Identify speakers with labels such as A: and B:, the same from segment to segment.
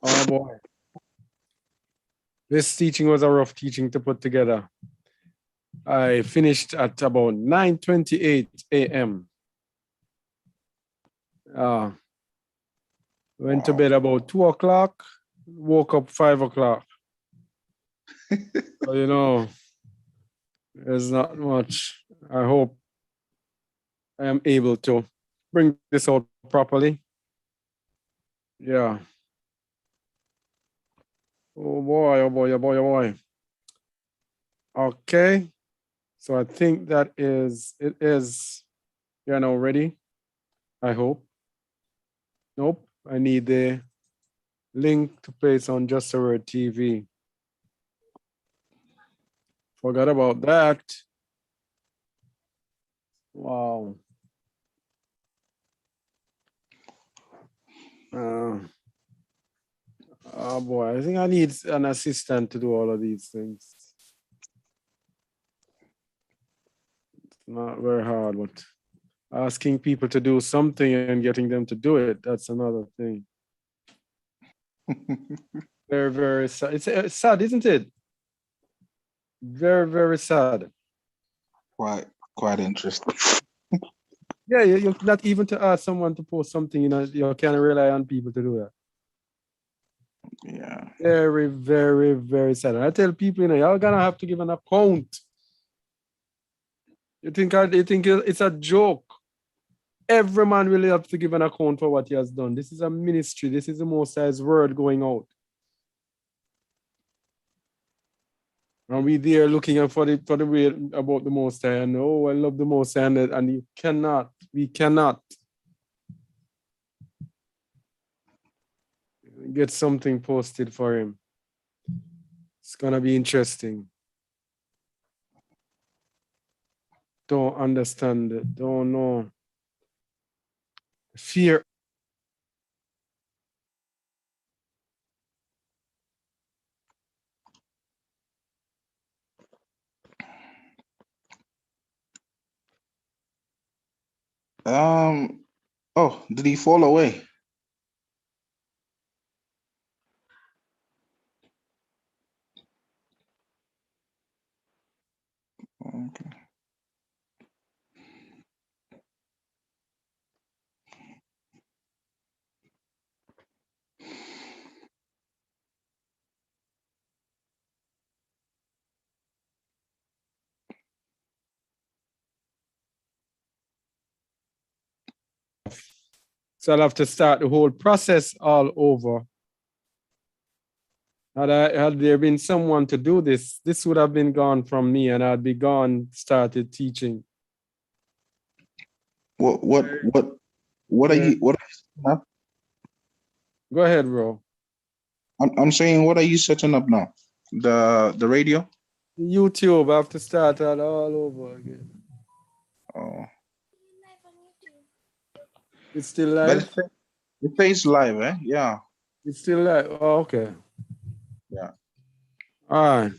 A: Oh boy. This teaching was a rough teaching to put together. I finished at about 9:28 a.m. Went to bed about 2 o'clock, woke up 5 o'clock. So, there's not much. I hope I am able to bring this out properly. Yeah. Oh boy, oh boy, oh boy, oh boy. Okay. So I think it is, you're now ready. I hope. Nope. I need the link to place on Just a Word TV. Forgot about that. Wow. Oh boy, I think I need an assistant to do all of these things. It's not very hard, but asking people to do something and getting them to do it, that's another thing. Very, very sad. It's sad, isn't it? Very, very sad.
B: Quite interesting.
A: Yeah, you're not even to ask someone to post something, you can't rely on people to do that.
B: Yeah.
A: Very, very, very sad. And I tell people, y'all gonna have to give an account. You think it's a joke? Every man will have to give an account for what he has done. This is a ministry. This is the Most High's word going out. And we there looking for the way about the Most High. And oh, I love the Most High. And you cannot. We cannot get something posted for him. It's gonna be interesting. Don't understand it. Don't know. Fear.
B: Oh, did he fall away? Okay.
A: So I'll have to start the whole process all over. Had there been someone to do this, this would have been gone from me and I'd be gone, started teaching.
B: What are you setting up?
A: Go ahead, bro.
B: I'm saying, what are you setting up now? The radio?
A: YouTube, I have to start all over again.
B: Oh.
A: It's still
B: But
A: live?
B: it says live, eh? Yeah.
A: It's still live. Oh, okay.
B: Yeah.
A: All right.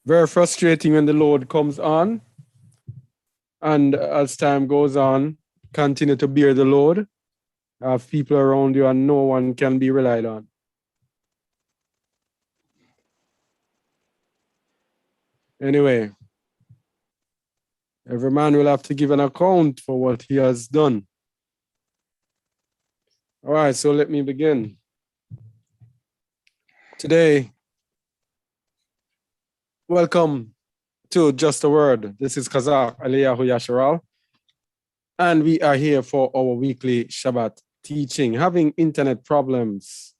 A: Very frustrating when the load comes on. And as time goes on, continue to bear the load. Have people around you and no one can be relied on. Anyway, every man will have to give an account for what he has done. All right, so let me begin. Today, welcome to Just a Word. This is Kazak Aliyahu Yasharal, and we are here for our weekly Shabbat teaching. Having internet problems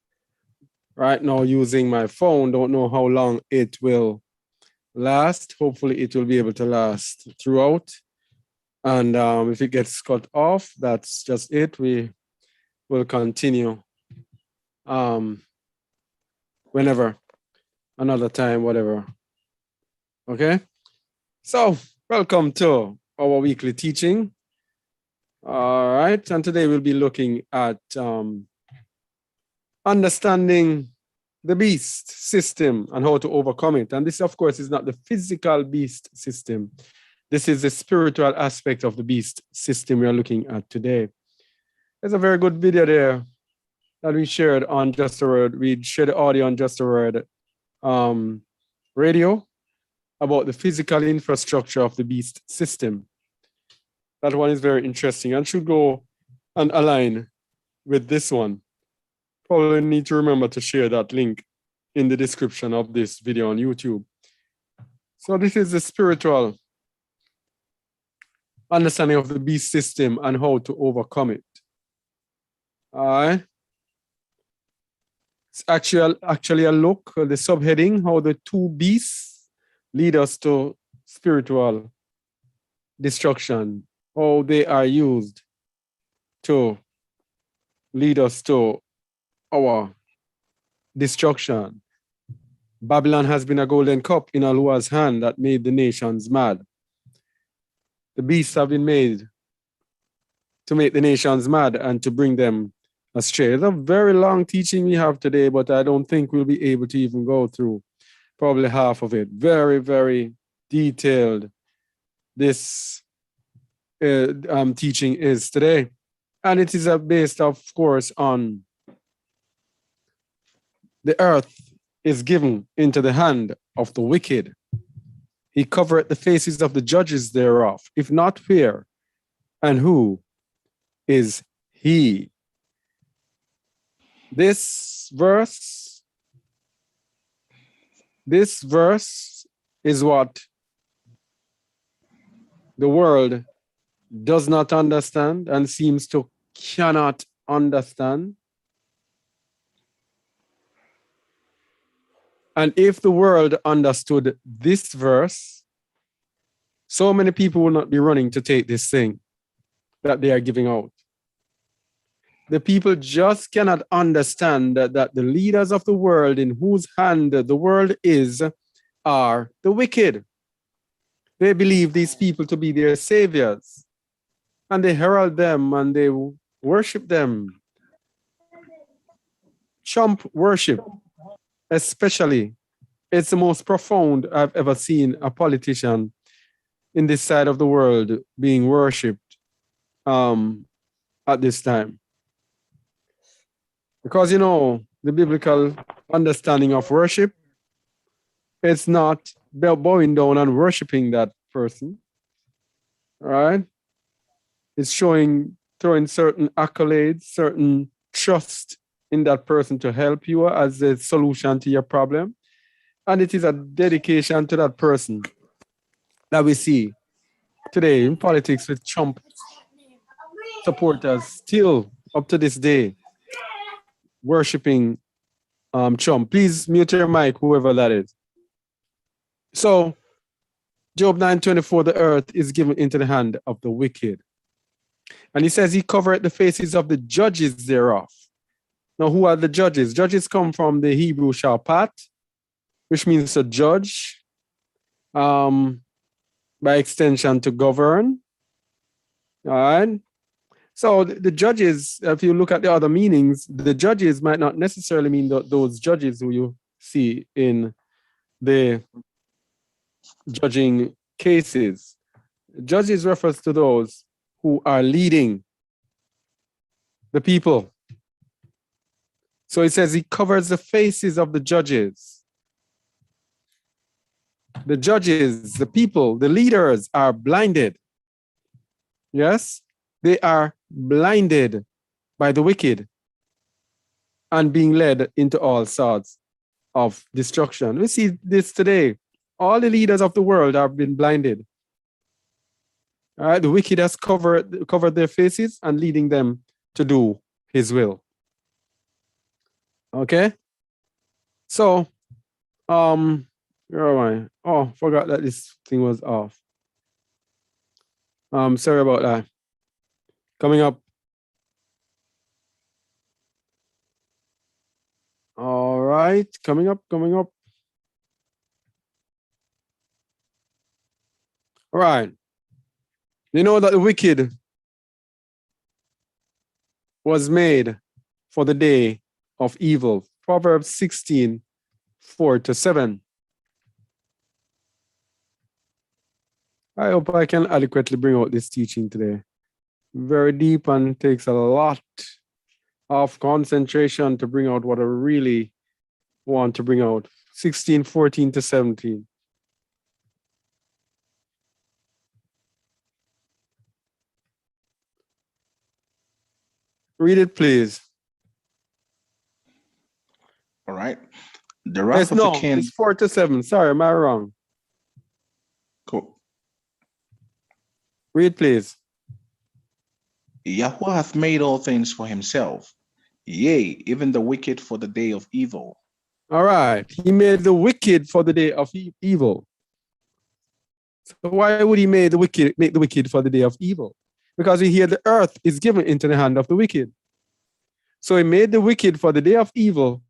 A: right now using my phone, don't know how long it will last. Hopefully it will be able to last throughout. And if it gets cut off, that's just it. We will continue whenever, another time, whatever. Okay? So, welcome to our weekly teaching. All right, and today we'll be looking at understanding the beast system and how to overcome it. And this, of course, is not the physical beast system. This is the spiritual aspect of the beast system we are looking at today. There's a very good video there that we shared on Just a Word. We shared the audio on Just a Word radio about the physical infrastructure of the beast system. That one is very interesting and should go and align with this one. Probably need to remember to share that link in the description of this video on YouTube. So this is the spiritual understanding of the beast system and how to overcome it. All right. It's actually a look at the subheading, how the two beasts lead us to spiritual destruction, how they are used to lead us to our destruction. Babylon has been a golden cup in Alua's hand that made the nations mad. The beasts have been made to make the nations mad and to bring them astray. It's a very long teaching we have today, but I don't think we'll be able to even go through probably half of it. Very, very detailed this teaching is today. And it is based, of course, on the earth is given into the hand of the wicked. He covereth the faces of the judges thereof. If not, where and who is he? This verse is what the world does not understand and seems to cannot understand. And if the world understood this verse, so many people will not be running to take this thing that they are giving out. The people just cannot understand that the leaders of the world in whose hand the world is are the wicked. They believe these people to be their saviors, and they herald them and they worship them. Chump worship, especially, it's the most profound I've ever seen a politician in this side of the world being worshipped at this time. Because, you know, the biblical understanding of worship, it's not bowing down and worshiping that person, right? It's throwing certain accolades, certain trust in that person to help you as a solution to your problem. And it is a dedication to that person that we see today in politics with Trump supporters still up to this day worshiping Trump. Please mute your mic, whoever that is. So Job 9:24, the earth is given into the hand of the wicked. And he says he covered the faces of the judges thereof. Now, who are the judges? Judges come from the Hebrew shapat, which means to judge, by extension to govern. All right. So the judges, if you look at the other meanings, the judges might not necessarily mean those judges who you see in the judging cases. Judges refers to those who are leading the people. So it says he covers the faces of the judges. The judges, the people, the leaders are blinded. Yes, they are blinded by the wicked and being led into all sorts of destruction. We see this today. All the leaders of the world have been blinded. All right, the wicked has covered their faces and leading them to do his will. Okay? So, where am I? Oh, forgot that this thing was off. Sorry about that. Coming up. All right, coming up. All right. You know that the wicked was made for the day of evil. Proverbs 16:4-7. I hope I can adequately bring out this teaching today. Very deep and takes a lot of concentration to bring out what I really want to bring out. 16, 14 to 17. Read it, please.
B: All right. The wrath
A: It's
B: of the
A: no,
B: king.
A: it's 4 to 7. Sorry, am I wrong?
B: Cool.
A: Read, please.
B: Yahweh hath made all things for himself, yea, even the wicked for the day of evil.
A: All right. He made the wicked for the day of evil. So why would he make the wicked for the day of evil? Because we hear the earth is given into the hand of the wicked. So he made the wicked for the day of evil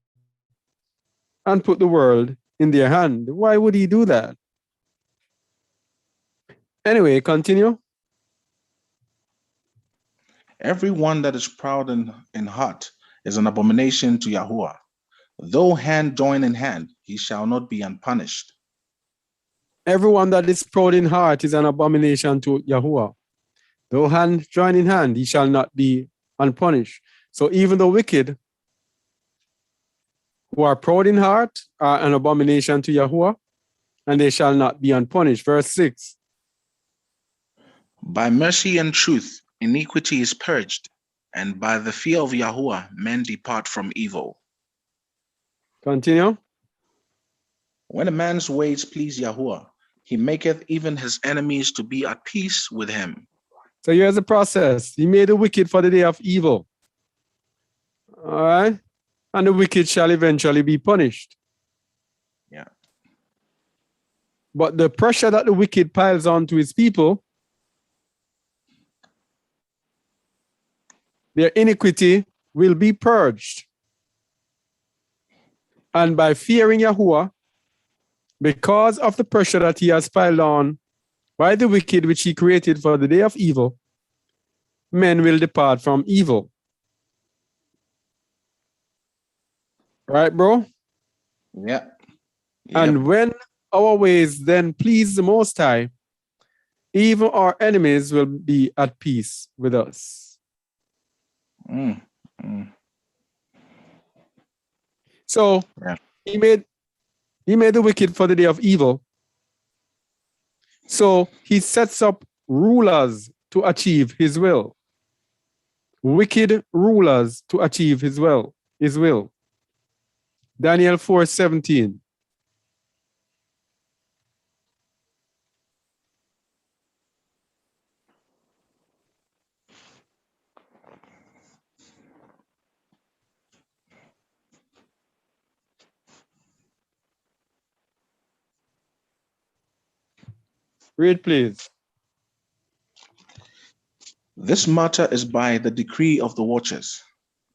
A: and put the world in their hand. Why would he do that? Anyway, continue.
B: Every one that is proud in heart is an abomination to Yahweh. Though hand join in hand, he shall not be unpunished.
A: Everyone that is proud in heart is an abomination to Yahuwah. Though hand join in hand, he shall not be unpunished. So even the wicked who are proud in heart are an abomination to Yahuwah, and they shall not be unpunished. Verse 6.
B: By mercy and truth, iniquity is purged, and by the fear of Yahweh, men depart from evil.
A: Continue.
B: When a man's ways please Yahweh, he maketh even his enemies to be at peace with him.
A: So here's the process. He made the wicked for the day of evil. All right. And the wicked shall eventually be punished.
B: Yeah.
A: But the pressure that the wicked piles on to his people, their iniquity will be purged. And by fearing Yahuwah, because of the pressure that he has piled on by the wicked which he created for the day of evil, men will depart from evil. Right, bro?
B: Yeah.
A: And when our ways then please the Most High, even our enemies will be at peace with us. So he made the wicked for the day of evil. So he sets up rulers to achieve his will. Wicked rulers to achieve his will. Daniel 4:17. Read, please.
B: This matter is by the decree of the watchers,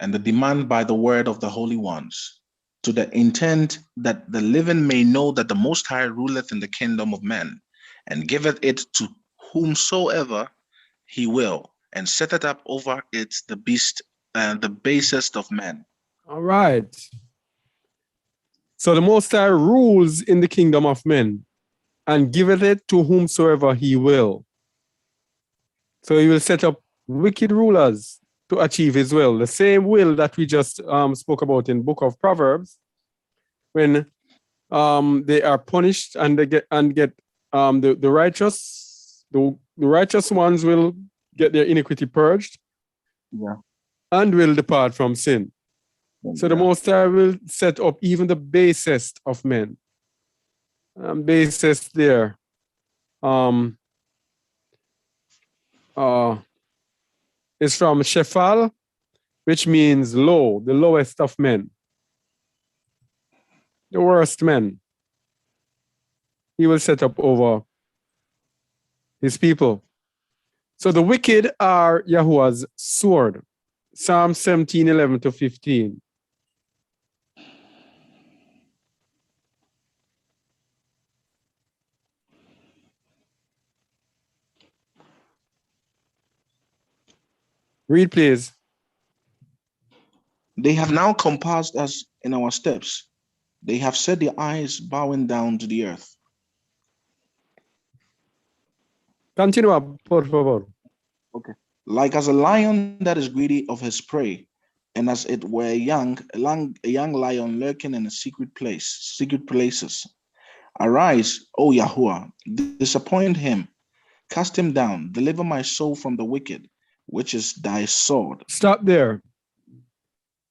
B: and the demand by the word of the holy ones, to the intent that the living may know that the Most High ruleth in the kingdom of men, and giveth it to whomsoever he will, and setteth up over it the beast and the basest of men.
A: All right. So the Most High rules in the kingdom of men and giveth it to whomsoever he will. So he will set up wicked rulers to achieve his will. The same will that we just spoke about in Book of Proverbs, when they are punished and they get the righteous ones will get their iniquity purged, and will depart from sin. So the Most High will set up even the basest of men. Basest there. Is from Shephal, which means low, the lowest of men. The worst men. He will set up over his people. So the wicked are Yahuwah's sword. Psalm 17:11 to 15. Read, please.
B: They have now compassed us in our steps. They have set their eyes bowing down to the earth.
A: Continua, por favor.
B: Okay. Like as a lion that is greedy of his prey, and as it were a young lion lurking in a secret places. Arise, O Yahuwah, disappoint him, cast him down, deliver my soul from the wicked, which is thy sword.
A: Stop there.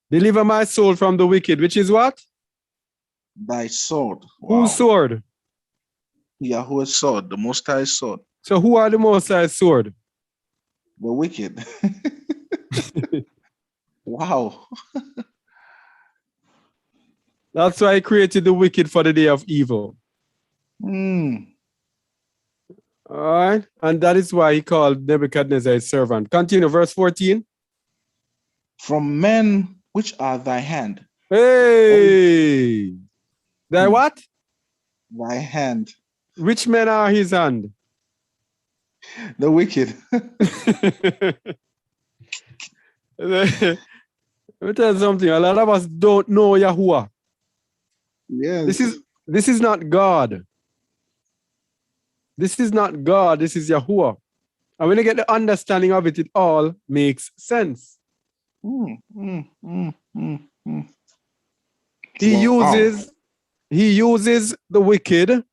A: Deliver my soul from the wicked, which is what?
B: Thy sword. Wow.
A: Whose sword?
B: Yahuwah's sword, the Most High's sword.
A: So who are the Most High's sword?
B: The wicked. Wow.
A: That's why he created the wicked for the day of evil.
B: Mm.
A: All right. And that is why he called Nebuchadnezzar his servant. Continue, verse 14.
B: From men which are thy hand.
A: Hey! Thy what?
B: Thy hand.
A: Which men are his hand?
B: The wicked.
A: Let me tell you something. A lot of us don't know Yahuwah.
B: Yes.
A: This is not God. This is not God. This is Yahuwah. And when you get the understanding of it, it all makes sense. He uses the wicked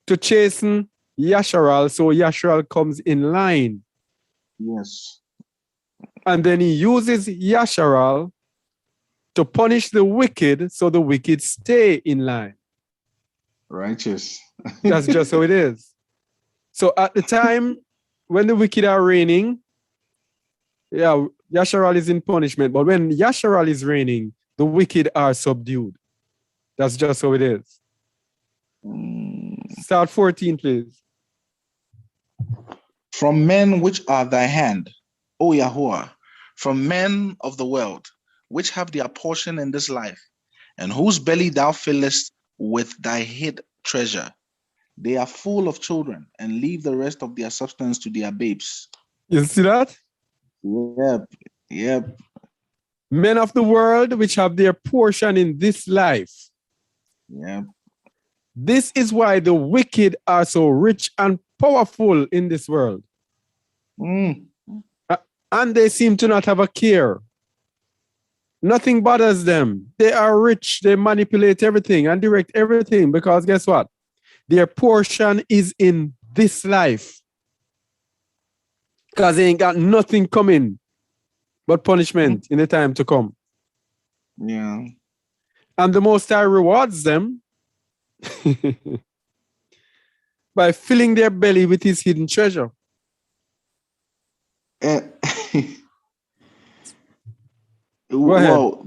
A: to chasten Yasharal, so Yasharal comes in line.
B: Yes.
A: And then he uses Yasharal to punish the wicked, so the wicked stay in line.
B: Righteous.
A: That's just how it is. So at the time when the wicked are reigning, yeah, Yasharal is in punishment. But when Yasharal is reigning, the wicked are subdued. That's just how it is. Start 14, please.
B: From men which are thy hand, O Yahuwah, from men of the world, which have their portion in this life, and whose belly thou fillest with thy hid treasure. They are full of children, and leave the rest of their substance to their babes.
A: You see that?
B: Yep.
A: Men of the world, which have their portion in this life.
B: Yep.
A: This is why the wicked are so rich and powerful in this world. And they seem to not have a care. Nothing bothers them. They are rich. They manipulate everything and direct everything because guess what? Their portion is in this life. Because they ain't got nothing coming but punishment in the time to come.
B: Yeah.
A: And the Most High rewards them by filling their belly with his hidden treasure.
B: Well,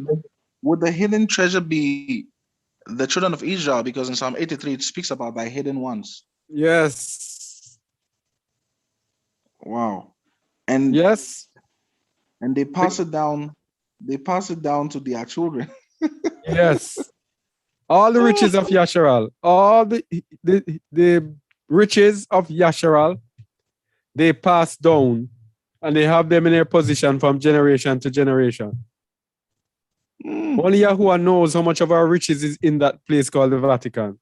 B: would the hidden treasure be the children of Israel? Because in Psalm 83, it speaks about thy hidden ones.
A: Yes.
B: Wow. And
A: yes.
B: And they pass it down. They pass it down to their children.
A: Yes. All the riches of Yasharal, all the riches of Yasharal, they pass down and they have them in their position from generation to generation. Only Yahuwah knows how much of our riches is in that place called the Vatican.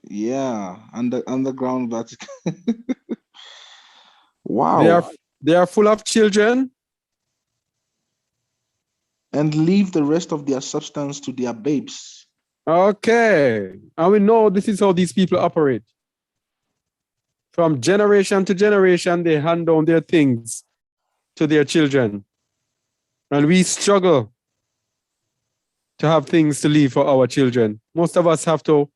B: Yeah, underground Vatican. Wow.
A: They are full of children.
B: And leave the rest of their substance to their babes.
A: Okay. And we know this is how these people operate. From generation to generation, they hand down their things to their children. And we struggle to have things to leave for our children. Most of us have to.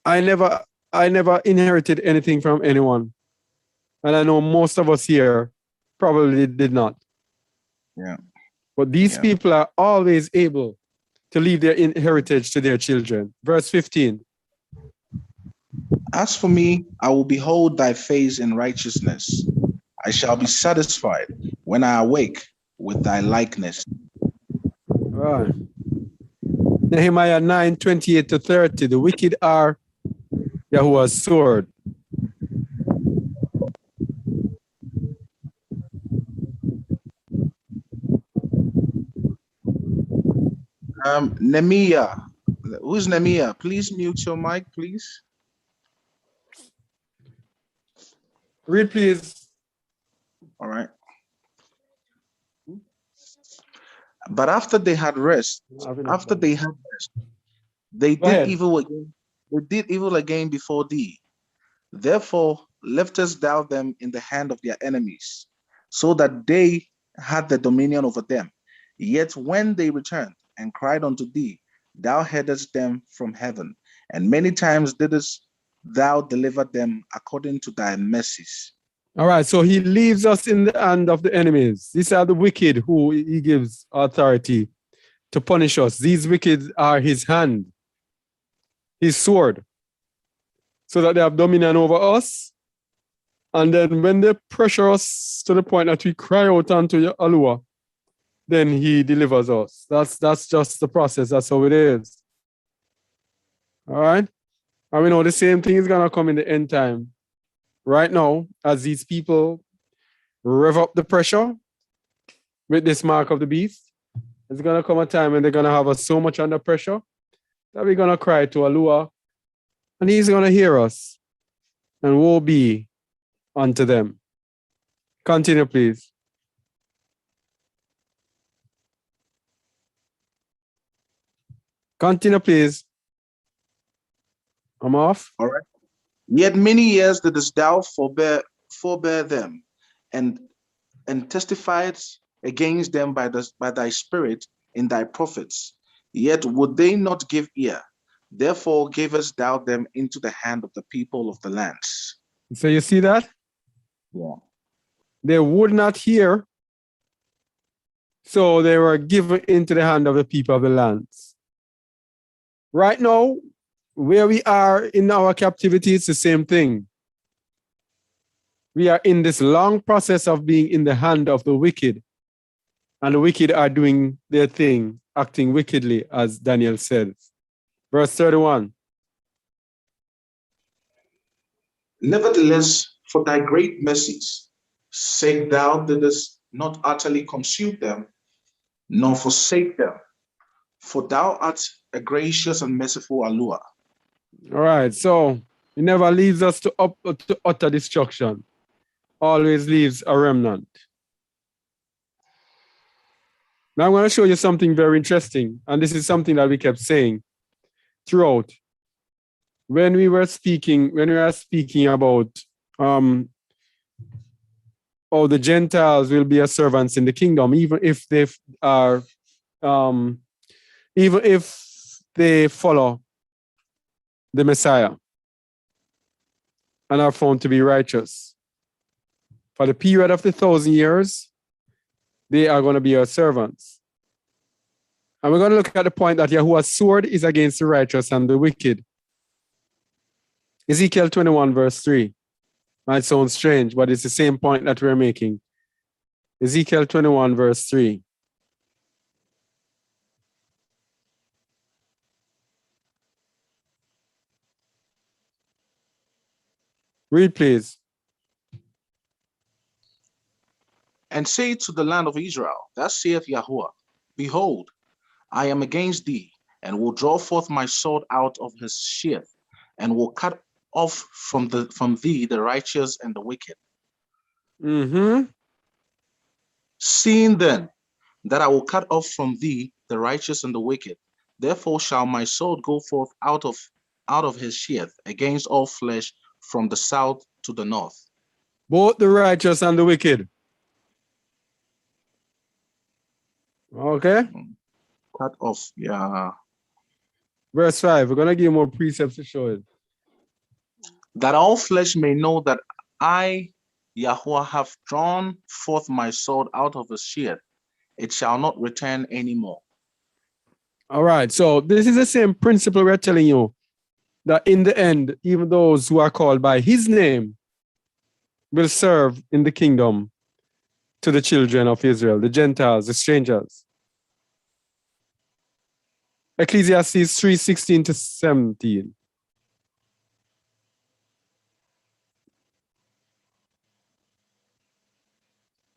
A: I never inherited anything from anyone. And I know most of us here probably did not.
B: Yeah.
A: But these people are always able to leave their heritage to their children. Verse 15.
B: As for me, I will behold thy face in righteousness. I shall be satisfied when I awake with thy likeness.
A: Right. Nehemiah 9:28-30. The wicked are Yahuwah's sword.
B: Nehemiah. Who's Nehemiah? Please mute your mic, please.
A: Read, please.
B: All right. But after they had rest, they
A: Go
B: did
A: ahead.
B: evil again. They did evil again before thee. Therefore, leftest thou them in the hand of their enemies, so that they had the dominion over them. Yet when they returned and cried unto thee, thou heardest them from heaven, and many times didst thou deliver them according to thy mercies.
A: All right, so he leaves us in the hand of the enemies. These are the wicked who he gives authority to punish us. These wicked are his hand, his sword, so that they have dominion over us. And then when they pressure us to the point that we cry out unto Alua, then he delivers us. That's just the process. That's how it is. All right? And we know the same thing is going to come in the end time. Right now, as these people rev up the pressure with this mark of the beast, there's going to come a time when they're going to have us so much under pressure that we're going to cry to Alua, and he's going to hear us, and woe be unto them. Continue, please. Continue, please. I'm off.
B: All right. Yet many years didst thou forbear them, and testified against them by thy spirit in thy prophets. Yet would they not give ear. Therefore gavest thou them into the hand of the people of the lands.
A: So you see that?
B: Yeah.
A: They would not hear, so they were given into the hand of the people of the lands. Right now, where we are in our captivity, it's the same thing. We are in this long process of being in the hand of the wicked. And the wicked are doing their thing, acting wickedly, as Daniel says. Verse 31.
B: Nevertheless, for thy great mercies, sake thou didst not utterly consume them, nor forsake them. For thou art a gracious and merciful Alua.
A: All right, so he never leaves us to utter destruction. Always leaves a remnant. Now I'm going to show you something very interesting, and this is something that we kept saying throughout. When we were speaking about how the Gentiles will be as servants in the kingdom, even if they are, even if they follow the Messiah and are found to be righteous. For the period of the 1,000 years, they are going to be our servants. And we're going to look at the point that Yahuwah's sword is against the righteous and the wicked. Ezekiel 21, verse 3. Might sound strange, but it's the same point that we're making. Ezekiel 21, verse 3. Read, please.
B: And say to the land of Israel, thus saith Yahuwah, behold, I am against thee, and will draw forth my sword out of his sheath, and will cut off from thee the righteous and the wicked.
A: Mm-hmm.
B: Seeing then that I will cut off from thee the righteous and the wicked, therefore shall my sword go forth out of his sheath against all flesh from the south to the north.
A: Both the righteous and the wicked. Okay.
B: Cut off, yeah.
A: Verse 5. We're going to give more precepts to show it.
B: That all flesh may know that I, Yahuwah, have drawn forth my sword out of his sheath. It shall not return anymore.
A: All right. So this is the same principle we're telling you, that in the end, even those who are called by his name will serve in the kingdom to the children of Israel, the Gentiles, the strangers. Ecclesiastes 3:16 to 17.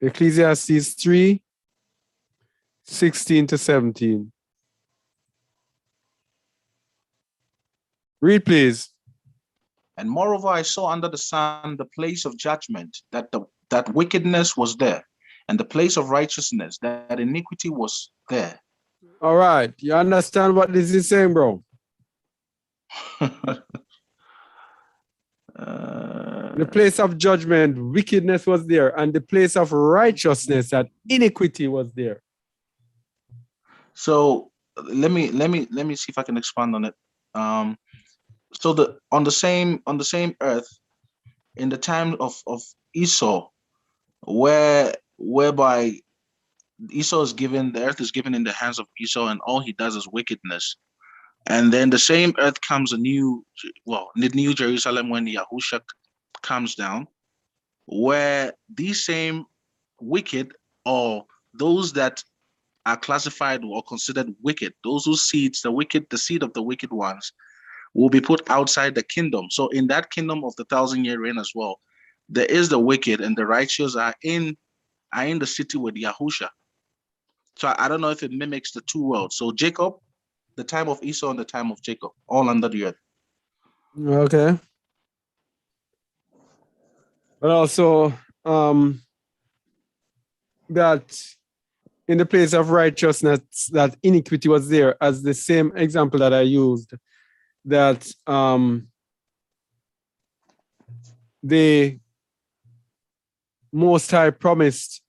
A: Ecclesiastes 3:16 to 17. Read, please.
B: And moreover, I saw under the sun the place of judgment, that wickedness was there, and the place of righteousness, that iniquity was there.
A: All right. You understand what this is saying, bro? The place of judgment, wickedness was there, and the place of righteousness, that iniquity was there.
B: So let me see if I can expand on it. So on the same earth, in the time of Esau, whereby Esau is given, the earth is given in the hands of Esau, and all he does is wickedness. And then the same earth comes the New Jerusalem when Yahusha comes down, where these same wicked, or those that are classified or considered wicked, those whose seeds, the seed of the wicked ones, will be put outside the kingdom. So in that kingdom of the 1,000-year reign as well, there is the wicked and the righteous are in the city with Yahusha. So I don't know if it mimics the two worlds. So Jacob, the time of Esau and the time of Jacob, all under the earth.
A: Okay. But also, that in the place of righteousness, that iniquity was there, as the same example that I used, that the Most High promised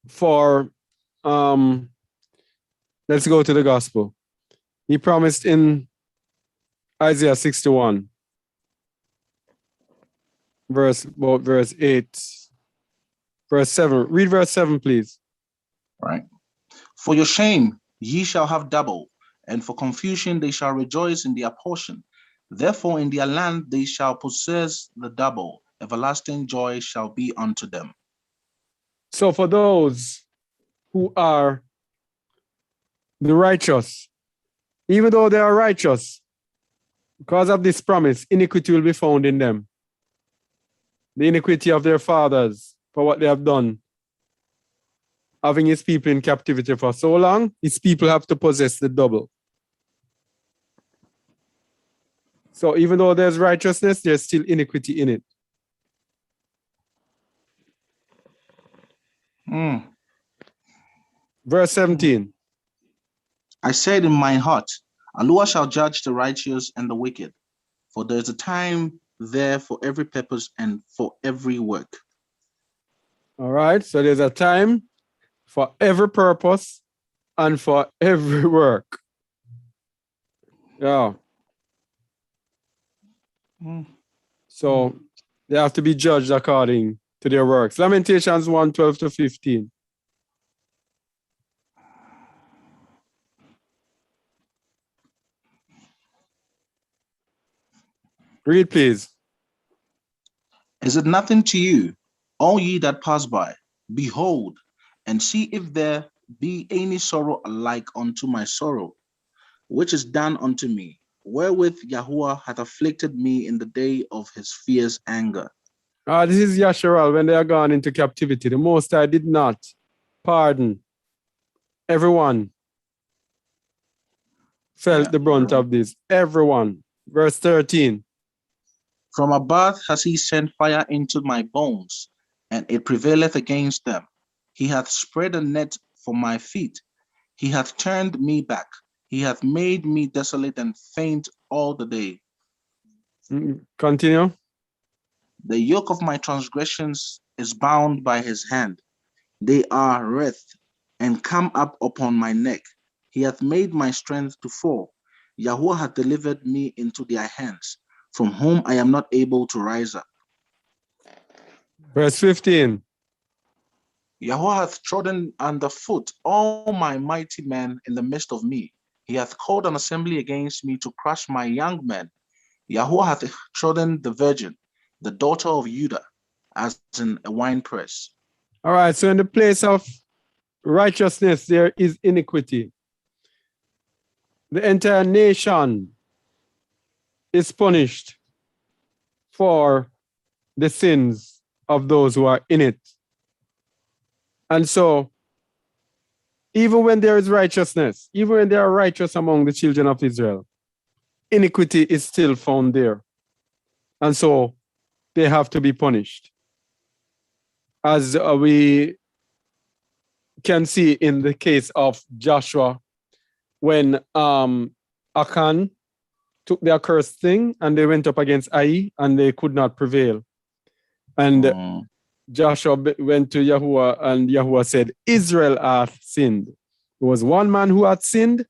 A: for, let's go to the gospel. He promised in Isaiah 61, verse 8, verse 7. Read verse 7, please.
B: Right. For your shame ye shall have double, and for confusion they shall rejoice in their portion. Therefore in their land they shall possess the double. Everlasting joy shall be unto them.
A: So for those who are the righteous, even though they are righteous, because of this promise, iniquity will be found in them. The iniquity of their fathers for what they have done, having his people in captivity for so long, his people have to possess the double. So even though there's righteousness, there's still iniquity in it. Verse 17.
B: I said in my heart, Allah shall judge the righteous and the wicked, for there is a time there for every purpose and for every work.
A: All right, so there's a time for every purpose and for every work. Yeah. So they have to be judged according to their works. Lamentations 1:12-15. Read, please.
B: Is it nothing to you, all ye that pass by? Behold, and see if there be any sorrow alike unto my sorrow, which is done unto me, wherewith Yahuwah hath afflicted me in the day of his fierce anger.
A: This is Yasharal when they are gone into captivity. The Most High did not pardon everyone. Felt the brunt of this. Everyone. Verse 13.
B: From above has he sent fire into my bones, and it prevaileth against them. He hath spread a net for my feet. He hath turned me back. He hath made me desolate and faint all the day.
A: Continue.
B: The yoke of my transgressions is bound by his hand. They are wreathed and come up upon my neck. He hath made my strength to fall. Yahuwah hath delivered me into their hands, from whom I am not able to rise up.
A: Verse 15.
B: Yahuwah hath trodden under foot all my mighty men in the midst of me. He hath called an assembly against me to crush my young men. Yahuwah hath trodden the virgin, the daughter of Judah, as in a winepress.
A: All right, so in the place of righteousness, there is iniquity. The entire nation is punished for the sins of those who are in it. And so, even when there is righteousness, even when there are righteous among the children of Israel, iniquity is still found there. And so they have to be punished. As we can see in the case of Joshua, when Achan took the accursed thing and they went up against Ai and they could not prevail. And Joshua went to Yahuwah and Yahuwah said, Israel hath sinned. It was one man who had sinned,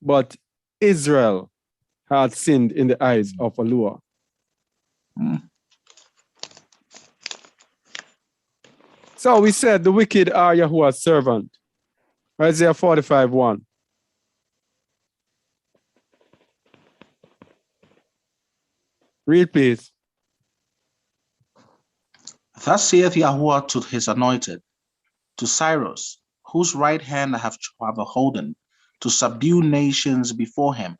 A: but Israel had sinned in the eyes of Alua. So we said the wicked are Yahuwah's servant. Isaiah 45:1. Read, please.
B: Thus saith Yahuwah to his anointed, to Cyrus, whose right hand I have holden, to subdue nations before him.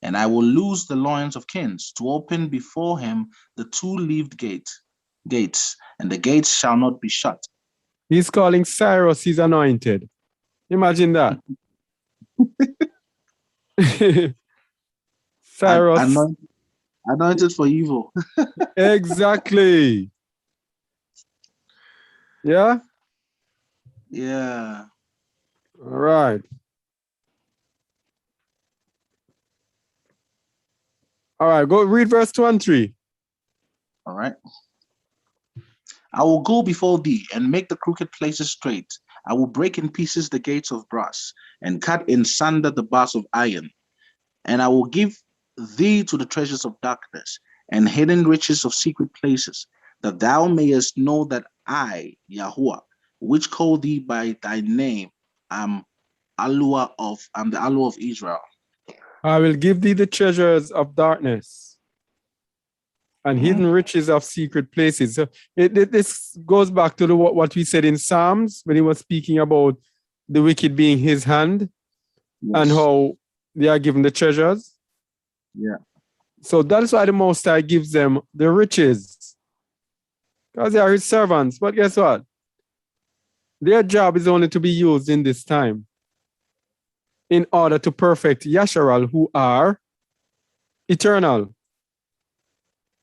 B: And I will loose the loins of kings, to open before him the two-leaved gates, and the gates shall not be shut.
A: He's calling Cyrus his anointed. Imagine that. Cyrus.
B: Anointed for evil.
A: Exactly. Yeah?
B: Yeah.
A: All right. All right, go read verse 2 and 3.
B: All right. I will go before thee and make the crooked places straight. I will break in pieces the gates of brass and cut in sunder the bars of iron. And I will give thee to the treasures of darkness and hidden riches of secret places, that thou mayest know that I, Yahuwah, which call thee by thy name, am the Alua of Israel.
A: I will give thee the treasures of darkness and hidden riches of secret places. So this goes back to what we said in Psalms when he was speaking about the wicked being his hand and how they are given the treasures.
B: Yeah.
A: So that's why the Most High gives them the riches, because they are his servants. But guess what? Their job is only to be used in this time in order to perfect Yasharal, who are eternal,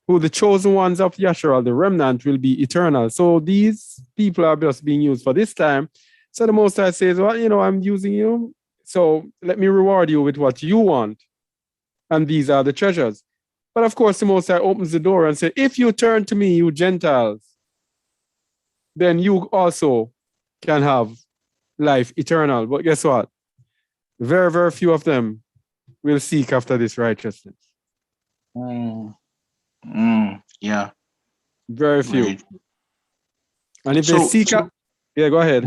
A: who the chosen ones of Yasharal, the remnant, will be eternal. So these people are just being used for this time. So the Most High says, well, I'm using you, so let me reward you with what you want. And these are the treasures. But of course, the Most High opens the door and says, if you turn to me, you Gentiles, then you also can have life eternal. But guess what? Very, very few of them will seek after this righteousness.
B: Yeah.
A: Very few.
B: Right.
A: And if they seek out, yeah, go ahead.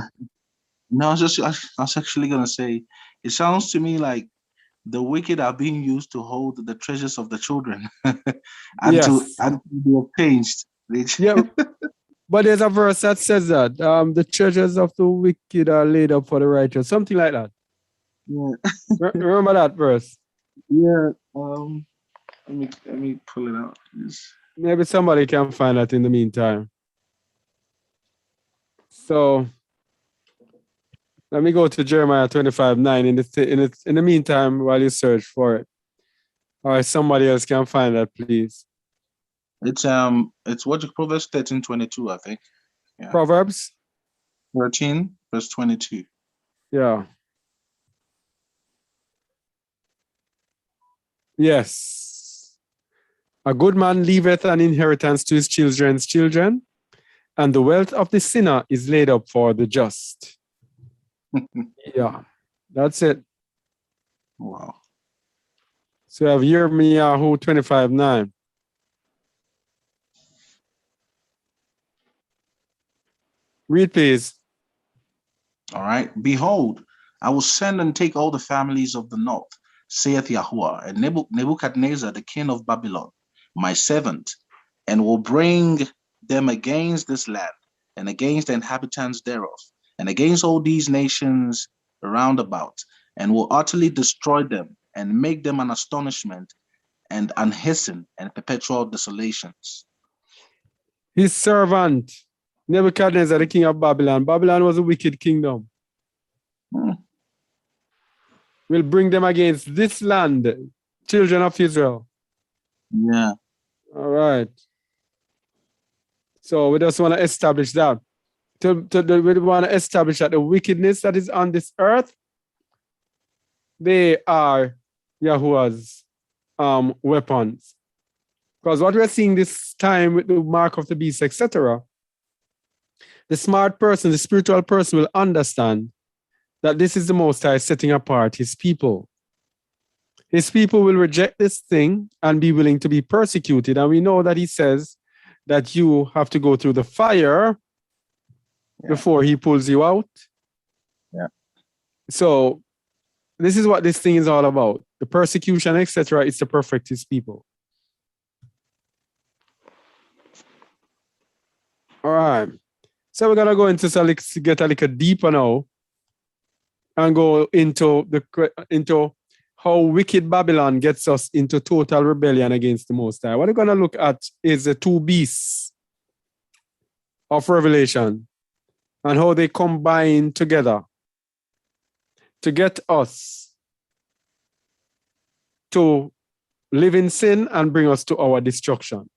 B: No, I was actually going to say, it sounds to me like the wicked are being used to hold the treasures of the children until they are changed.
A: Yeah, but there's a verse that says that the treasures of the wicked are laid up for the righteous, something like that.
B: Yeah.
A: Remember that verse?
B: Yeah. Let me pull it out.
A: Maybe somebody can find that in the meantime. So let me go to Jeremiah 25:9 in the meantime while you search for it. All right, somebody else can find that, please.
B: It's what Proverbs 13:22, I think. Yeah.
A: Proverbs
B: 13 verse 22.
A: Yeah. Yes. A good man leaveth an inheritance to his children's children, and the wealth of the sinner is laid up for the just. Yeah, that's it.
B: Wow.
A: So you have Jeremiah 25:9. Read, please.
B: All right. Behold, I will send and take all the families of the north, saith Yahuwah, and Nebuchadnezzar, the king of Babylon, my servant, and will bring them against this land, and against the inhabitants thereof, and against all these nations round about, and will utterly destroy them, and make them an astonishment, and an hasten, and perpetual desolations.
A: His servant, Nebuchadnezzar, the king of Babylon. Babylon was a wicked kingdom. Will bring them against this land, children of Israel.
B: Yeah.
A: All right. So we just want to establish that. We want to establish that the wickedness that is on this earth, they are Yahuwah's weapons. Because what we're seeing this time with the mark of the beast, etc., the smart person, the spiritual person will understand that this is the Most High setting apart his people. His people will reject this thing and be willing to be persecuted. And we know that he says that you have to go through the fire before he pulls you out.
B: Yeah.
A: So this is what this thing is all about. The persecution, etc., is to perfect his people. All right. So we're going to go into get a little deeper now and go into how wicked Babylon gets us into total rebellion against the Most High. What we're going to look at is the two beasts of Revelation and how they combine together to get us to live in sin and bring us to our destruction.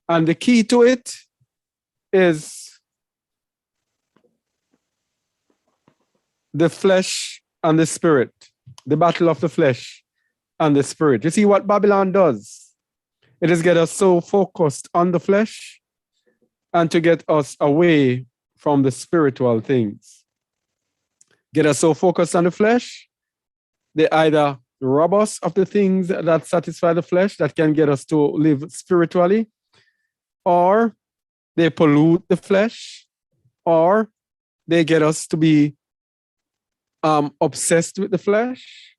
A: And the key to it is the flesh and the spirit, the battle of the flesh and the spirit. You see what Babylon does? It is get us so focused on the flesh and to get us away from the spiritual things. Get us so focused on the flesh, they either rob us of the things that satisfy the flesh that can get us to live spiritually, or they pollute the flesh, or they get us to be obsessed with the flesh,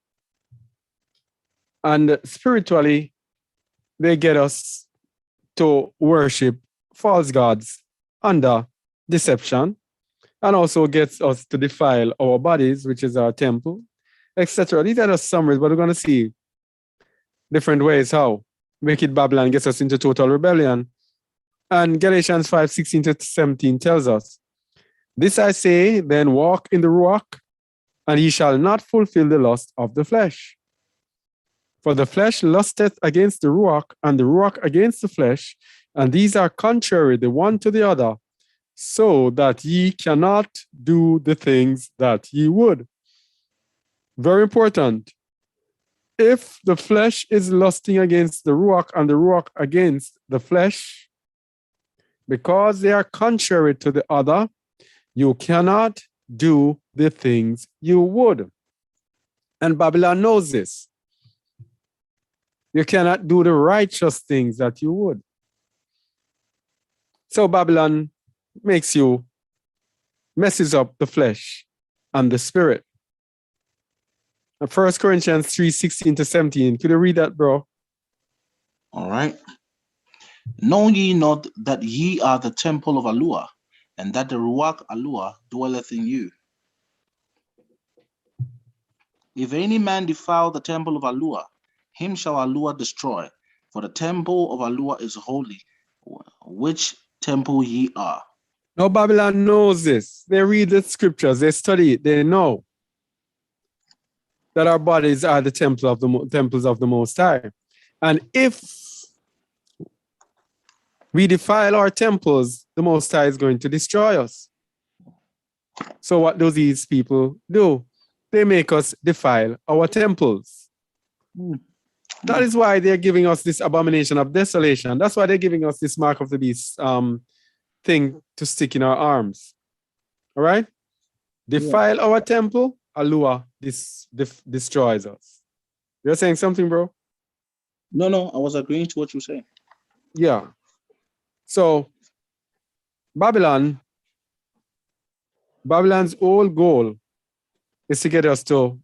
A: and spiritually, they get us to worship false gods under deception, and also gets us to defile our bodies, which is our temple, etc. These are just summaries, but we're going to see different ways how wicked Babylon gets us into total rebellion. And Galatians 5:16-17 tells us, "This I say, then walk in the Ruach, and ye shall not fulfill the lust of the flesh. For the flesh lusteth against the Ruach, and the Ruach against the flesh, and these are contrary the one to the other, so that ye cannot do the things that ye would." Very important. If the flesh is lusting against the Ruach and the Ruach against the flesh, because they are contrary to the other, you cannot do the things you would. And Babylon knows this. You cannot do the righteous things that you would. So Babylon messes up the flesh and the spirit. 1 Corinthians 3:16-17. Could you read that, bro?
B: All right. Know ye not that ye are the temple of Allua, and that the Ruach Allua dwelleth in you? If any man defile the temple of Allua, him shall Allua destroy, for the temple of Allua is holy, which temple ye are.
A: Now Babylon knows this. They read the scriptures, they study it, they know that our bodies are the temples of the Most High. And if we defile our temples, the Most High is going to destroy us. So what do these people do? They make us defile our temples. That is why they're giving us this abomination of desolation. That's why they're giving us this mark of the beast thing to stick in our arms. All right? Defile our temple, Allua destroys us. You're saying something, bro?
B: No, I was agreeing to what you say.
A: Yeah. So Babylon's whole goal is to get us to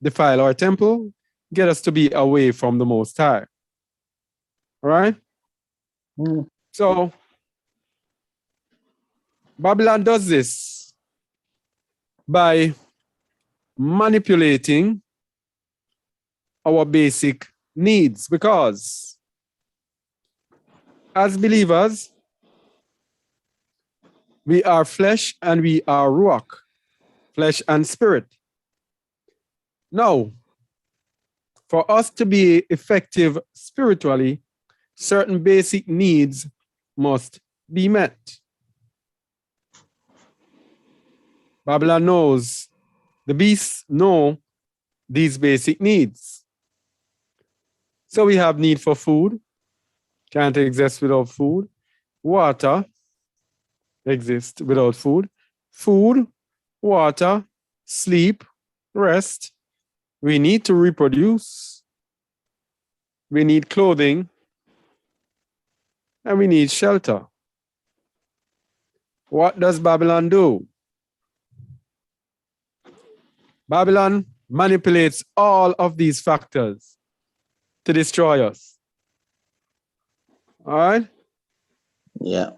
A: defile our temple, get us to be away from the Most High. All right? So Babylon does this by manipulating our basic needs, because as believers, we are flesh and we are ruach, flesh and spirit. Now, for us to be effective spiritually, certain basic needs must be met. Babylon knows, the beasts know these basic needs. So we have need for food, can't exist without food. Water exists without food. Food, water, sleep, rest. We need to reproduce. We need clothing. And we need shelter. What does Babylon do? Babylon manipulates all of these factors to destroy us. All right?
C: Yeah.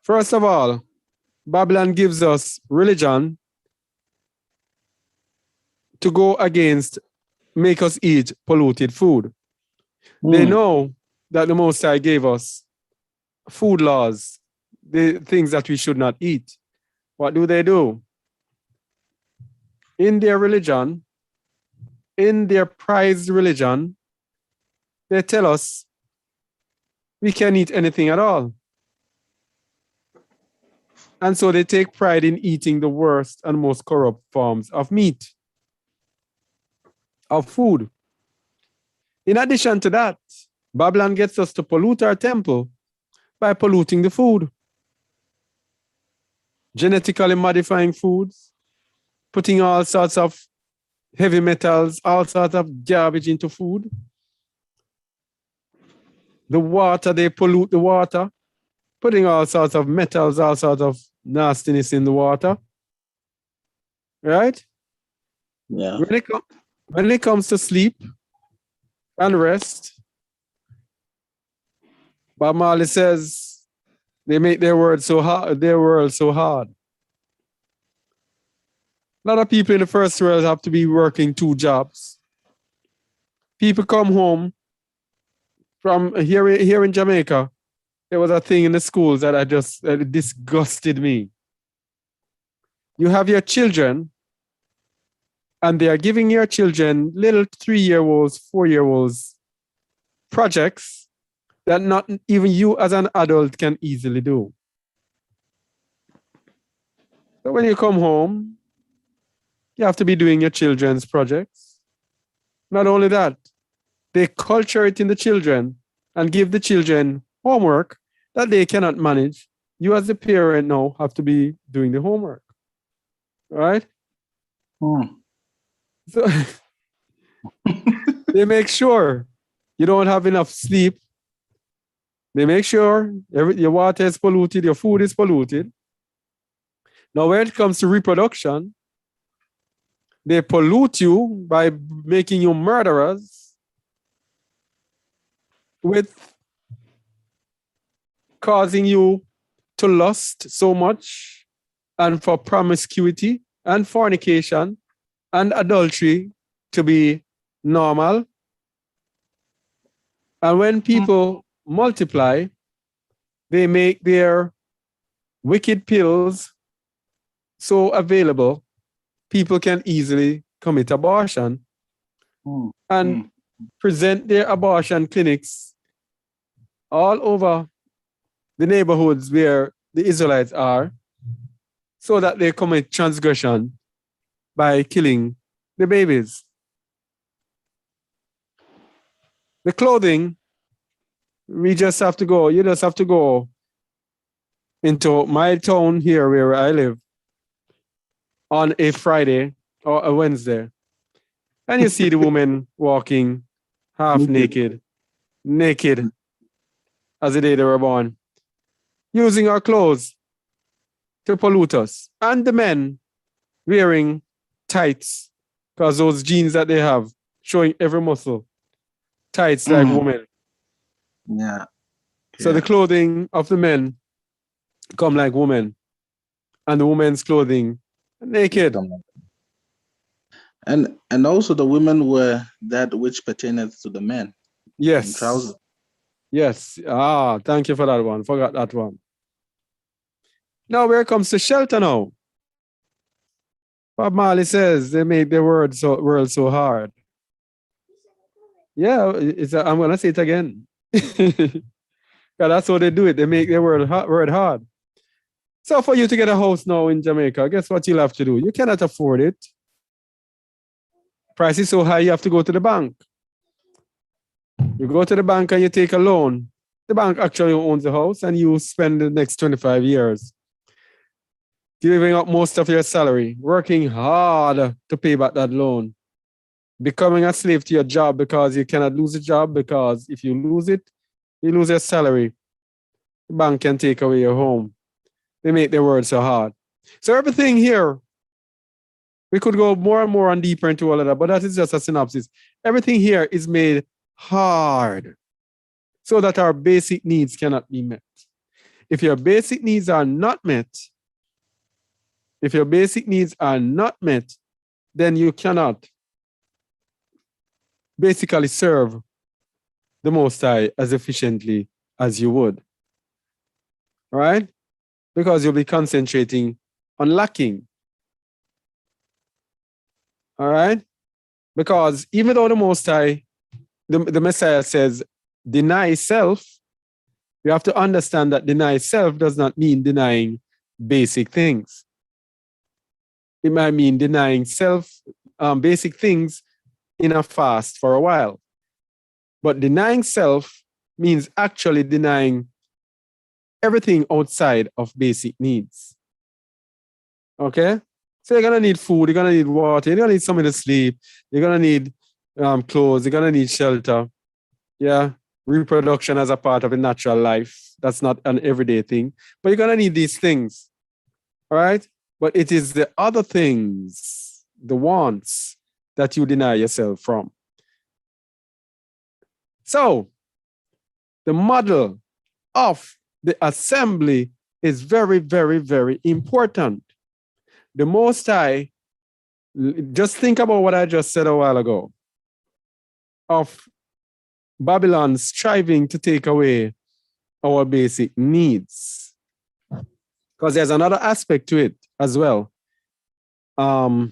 A: First of all, Babylon gives us religion to go against, make us eat polluted food. They know that the Most High gave us food laws, the things that we should not eat. What do? In their religion, in their prized religion, they tell us we can eat anything at all. And so they take pride in eating the worst and most corrupt forms of meat, of food. In addition to that, Babylon gets us to pollute our temple by polluting the food. Genetically modifying foods, putting all sorts of heavy metals, all sorts of garbage into food. The water, they pollute the water, putting all sorts of metals, all sorts of nastiness in the water. Right?
C: Yeah.
A: When it comes to sleep and rest, Bob Marley says they make their world so hard. A lot of people in the first world have to be working 2 jobs. People come home from here in Jamaica. There was a thing in the schools that disgusted me. You have your children, and they are giving your children little 3-year-olds, 4-year-olds projects that not even you as an adult can easily do. So when you come home, you have to be doing your children's projects. Not only that, they culture it in the children and give the children homework that they cannot manage. You as the parent now have to be doing the homework. Right? So they make sure you don't have enough sleep. They make sure your water is polluted, your food is polluted. Now, when it comes to reproduction, they pollute you by making you murderers with causing you to lust so much and for promiscuity and fornication and adultery to be normal. And when people multiply, they make their wicked pills so available, people can easily commit abortion and present their abortion clinics all over the neighborhoods where the Israelites are, so that they commit transgression by killing the babies. The clothing, you just have to go into my town here where I live on a Friday or a Wednesday, and you see the woman walking half naked as the day they were born, using our clothes to pollute us, and the men wearing tights, because those jeans that they have showing every muscle, tights like women.
C: Yeah.
A: So the clothing of the men come like women, and the women's clothing naked.
C: And also the women wear that which pertaineth to the men.
A: Yes.
C: Trousers.
A: Yes. Thank you for that one. Forgot that one. Now, where it comes to shelter now, Bob Marley says they made the world so hard. Yeah, I'm going to say it again. That's how they do it. They make their word hard. So for you to get a house now in Jamaica, guess what you'll have to do? You cannot afford it. Price is so high, you have to go to the bank. You go to the bank and you take a loan. The bank actually owns the house and you spend the next 25 years giving up most of your salary, working hard to pay back that loan, becoming a slave to your job because you cannot lose a job, because if you lose it, you lose your salary. The bank can take away your home. They make their words so hard. So everything here, we could go more and more and deeper into all of that, but that is just a synopsis. Everything here is made hard so that our basic needs cannot be met. If your basic needs are not met, then you cannot basically serve the Most High as efficiently as you would. All right? Because you'll be concentrating on lacking. All right? Because even though the Most High, the Messiah says, deny self, you have to understand that deny self does not mean denying basic things. It might mean denying basic things in a fast for a while. But denying self means actually denying everything outside of basic needs. Okay? So you're going to need food, you're going to need water, you're going to need somewhere to sleep, you're going to need clothes, you're going to need shelter. Yeah? Reproduction as a part of a natural life. That's not an everyday thing. But you're going to need these things. All right? But it is the other things, the wants, that you deny yourself from. So, the model of the assembly is very, very, very important. The Most High, just think about what I just said a while ago, of Babylon striving to take away our basic needs. Because there's another aspect to it as well. To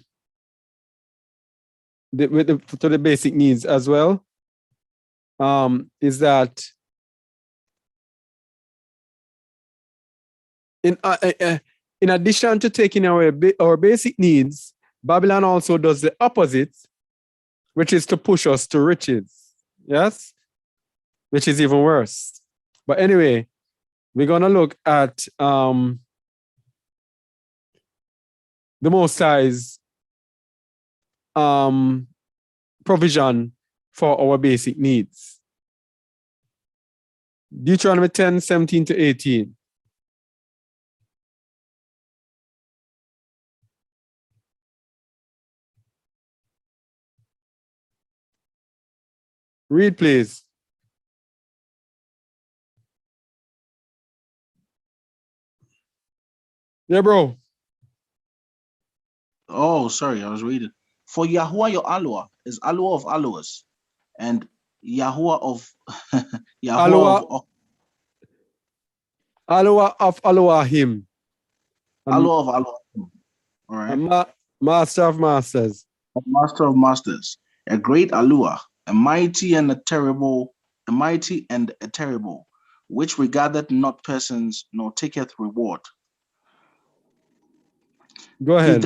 A: the basic needs as well, is that in addition to taking away our basic needs, Babylon also does the opposite, which is to push us to riches. Yes? Which is even worse. But anyway, we're going to look at the Most High's provision for our basic needs. Deuteronomy 10:17-18. Read, please. Yeah, bro.
B: Oh, sorry, I was reading. For Yahuwah your Alua is Alua of Aluas, and Yahuwah of
A: Alua of Aluahim.
B: Alua of Aluahim. All right.
A: Master of masters.
B: A master of masters, a great Alua, a mighty and a terrible, which regardeth not persons nor taketh reward.
A: Go ahead.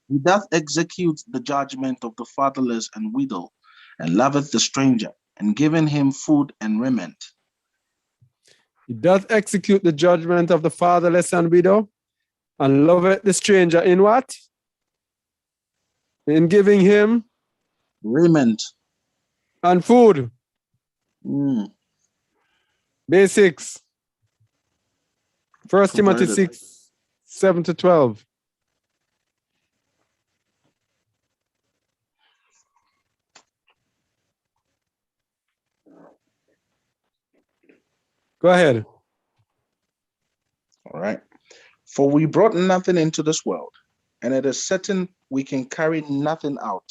B: He doth execute the judgment of the fatherless and widow, and loveth the stranger, and giving him food and raiment.
A: He doth execute the judgment of the fatherless and widow, and loveth the stranger in what? In giving him
B: raiment
A: and food. Basics. 1 Timothy 6:7-12. Go ahead.
B: All right. For we brought nothing into this world, and it is certain we can carry nothing out.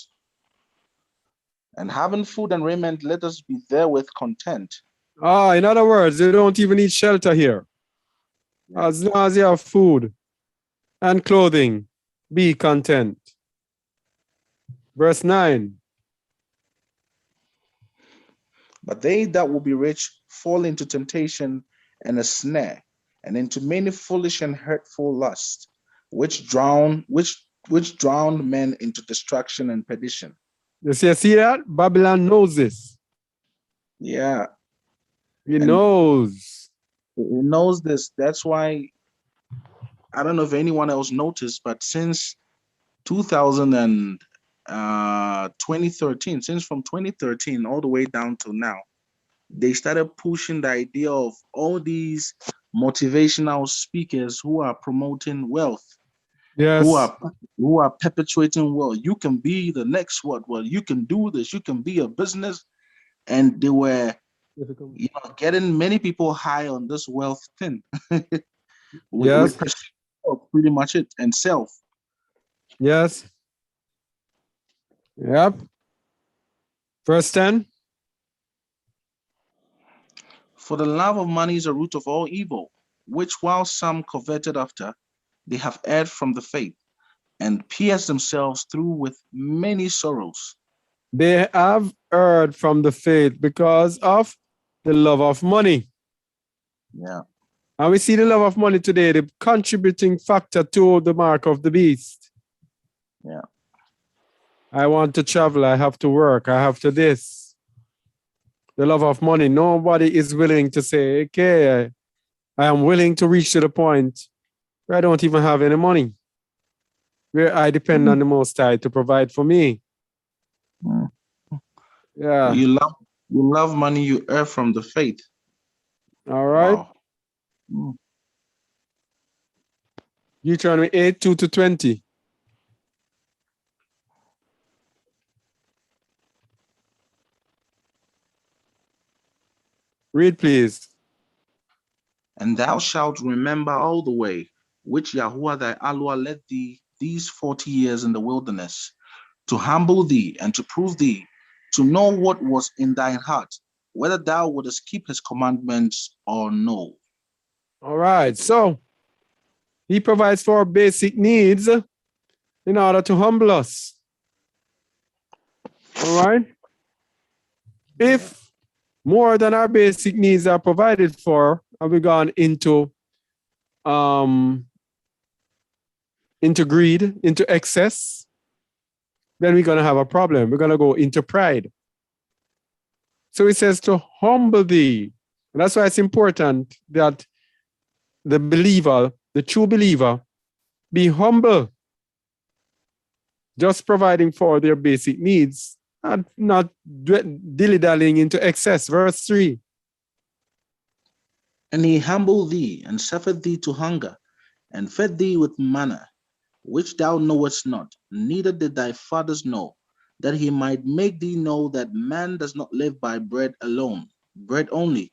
B: And having food and raiment, let us be therewith content.
A: In other words, you don't even need shelter here. As long as you have food and clothing, be content. Verse 9.
B: But they that will be rich fall into temptation and a snare, and into many foolish and hurtful lusts, which drowned men into destruction and perdition.
A: You see that? Babylon knows this.
B: Yeah,
A: He knows.
B: it knows this. That's why I don't know if anyone else noticed, but since 2013, since from 2013 all the way down to now, they started pushing the idea of all these motivational speakers who are promoting wealth,
A: Yes.
B: who are perpetuating wealth. You can be the next what? Well, you can do this. You can be a business, and they were, getting many people high on this wealth thing.
A: Yes.
B: Pretty much it, and self.
A: Yes. Yep. Verse 10.
B: For the love of money is a root of all evil, which while some coveted after, they have erred from the faith and pierced themselves through with many sorrows.
A: They have erred from the faith because of the love of money.
B: Yeah.
A: And we see the love of money today, the contributing factor to the mark of the beast.
B: Yeah.
A: I want to travel. I have to work. I have to this. The love of money. Nobody is willing to say, okay, I am willing to reach to the point where I don't even have any money, where I depend on the Most High to provide for me. Yeah.
B: You love money, you err from the faith.
A: All right.
B: Wow.
A: Deuteronomy 8, 2-20. Read, please.
B: And thou shalt remember all the way which Yahuwah thy Allah led thee these 40 years in the wilderness, to humble thee and to prove thee, to know what was in thine heart, whether thou wouldest keep his commandments or no.
A: All right. So he provides for our basic needs in order to humble us. All right. If more than our basic needs are provided for, and we've gone into greed, into excess, then we're going to have a problem. We're going to go into pride. So it says to humble thee. And that's why it's important that the believer, the true believer, be humble, just providing for their basic needs, and not dilly-dallying into excess. Verse 3.
B: And he humbled thee and suffered thee to hunger, and fed thee with manna, which thou knowest not, neither did thy fathers know, that he might make thee know that man does not live by bread alone, bread only,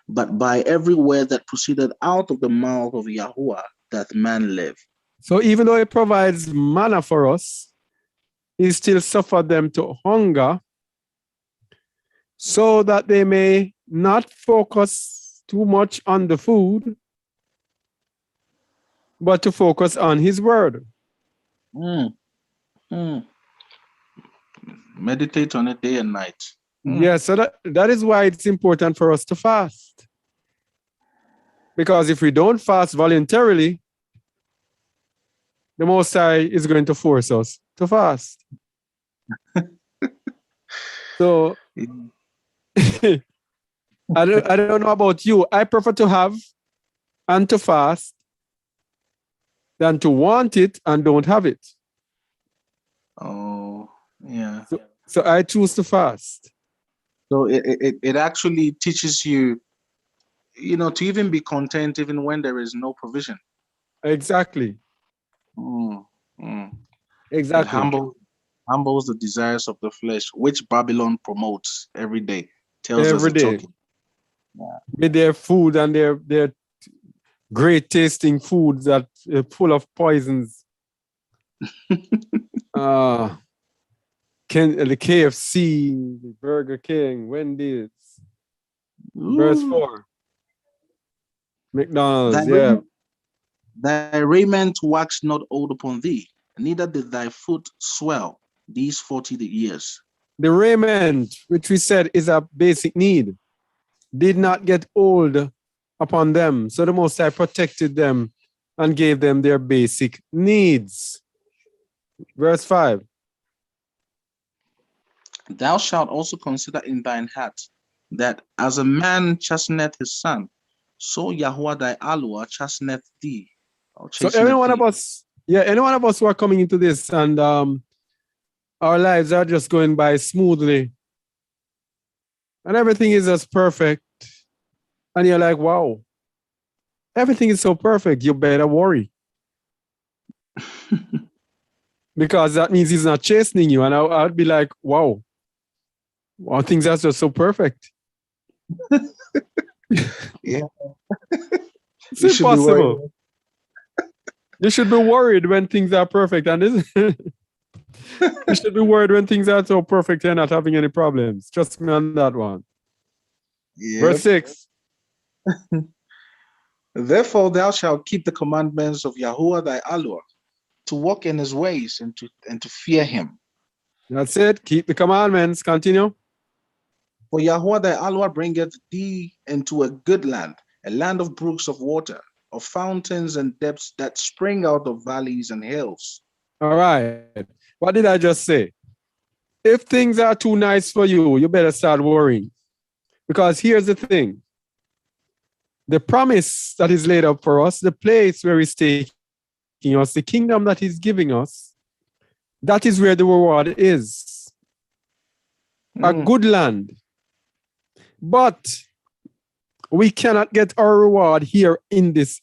B: but by every word that proceeded out of the mouth of Yahuwah doth man live.
A: So even though he provides manna for us, he still suffered them to hunger so that they may not focus too much on the food, but to focus on his word.
B: Meditate on it day and night.
A: Yes, so that is why it's important for us to fast. Because if we don't fast voluntarily, the Most High is going to force us to fast. So I don't know about you. I prefer to have and to fast than to want it and don't have it.
B: Oh, yeah.
A: So I choose to fast.
B: So it actually teaches you, to even be content even when there is no provision.
A: Exactly. Exactly.
B: It humbles the desires of the flesh, which Babylon promotes every day. Tells
A: every
B: us
A: day. With their food and their great tasting foods that are full of poisons. The KFC, the Burger King, Wendy's. Verse 4. McDonald's,
B: Thy raiment waxed not old upon thee, neither did thy foot swell these 40 years.
A: The raiment, which we said is a basic need. did not get old upon them. So the Most High protected them and gave them their basic needs. Verse 5.
B: Thou shalt also consider in thine heart that as a man chasteneth his son, so Yahweh thy Allah chasteneth thee.
A: So any one of us who are coming into this and our lives are just going by smoothly and everything is just perfect, and you're like, wow, everything is so perfect, you better worry. Because that means he's not chastening you. And I'd be like, wow, things are just so perfect.
B: Yeah.
A: It's impossible. You should be worried when things are perfect. And you should be worried when things are so perfect and not having any problems. Trust me on that one.
B: Yep.
A: Verse 6.
B: Therefore thou shalt keep the commandments of Yahweh thy Allah, to walk in his ways and to fear him.
A: That's it. Keep the commandments. Continue.
B: For Yahweh thy Allah bringeth thee into a good land, a land of brooks of water, of fountains and depths that spring out of valleys and hills.
A: All right. What did I just say? If things are too nice for you, you better start worrying. Because here's the thing. The promise that is laid up for us, the place where he's taking us, the kingdom that he's giving us, that is where the reward is. A good land. But we cannot get our reward here in this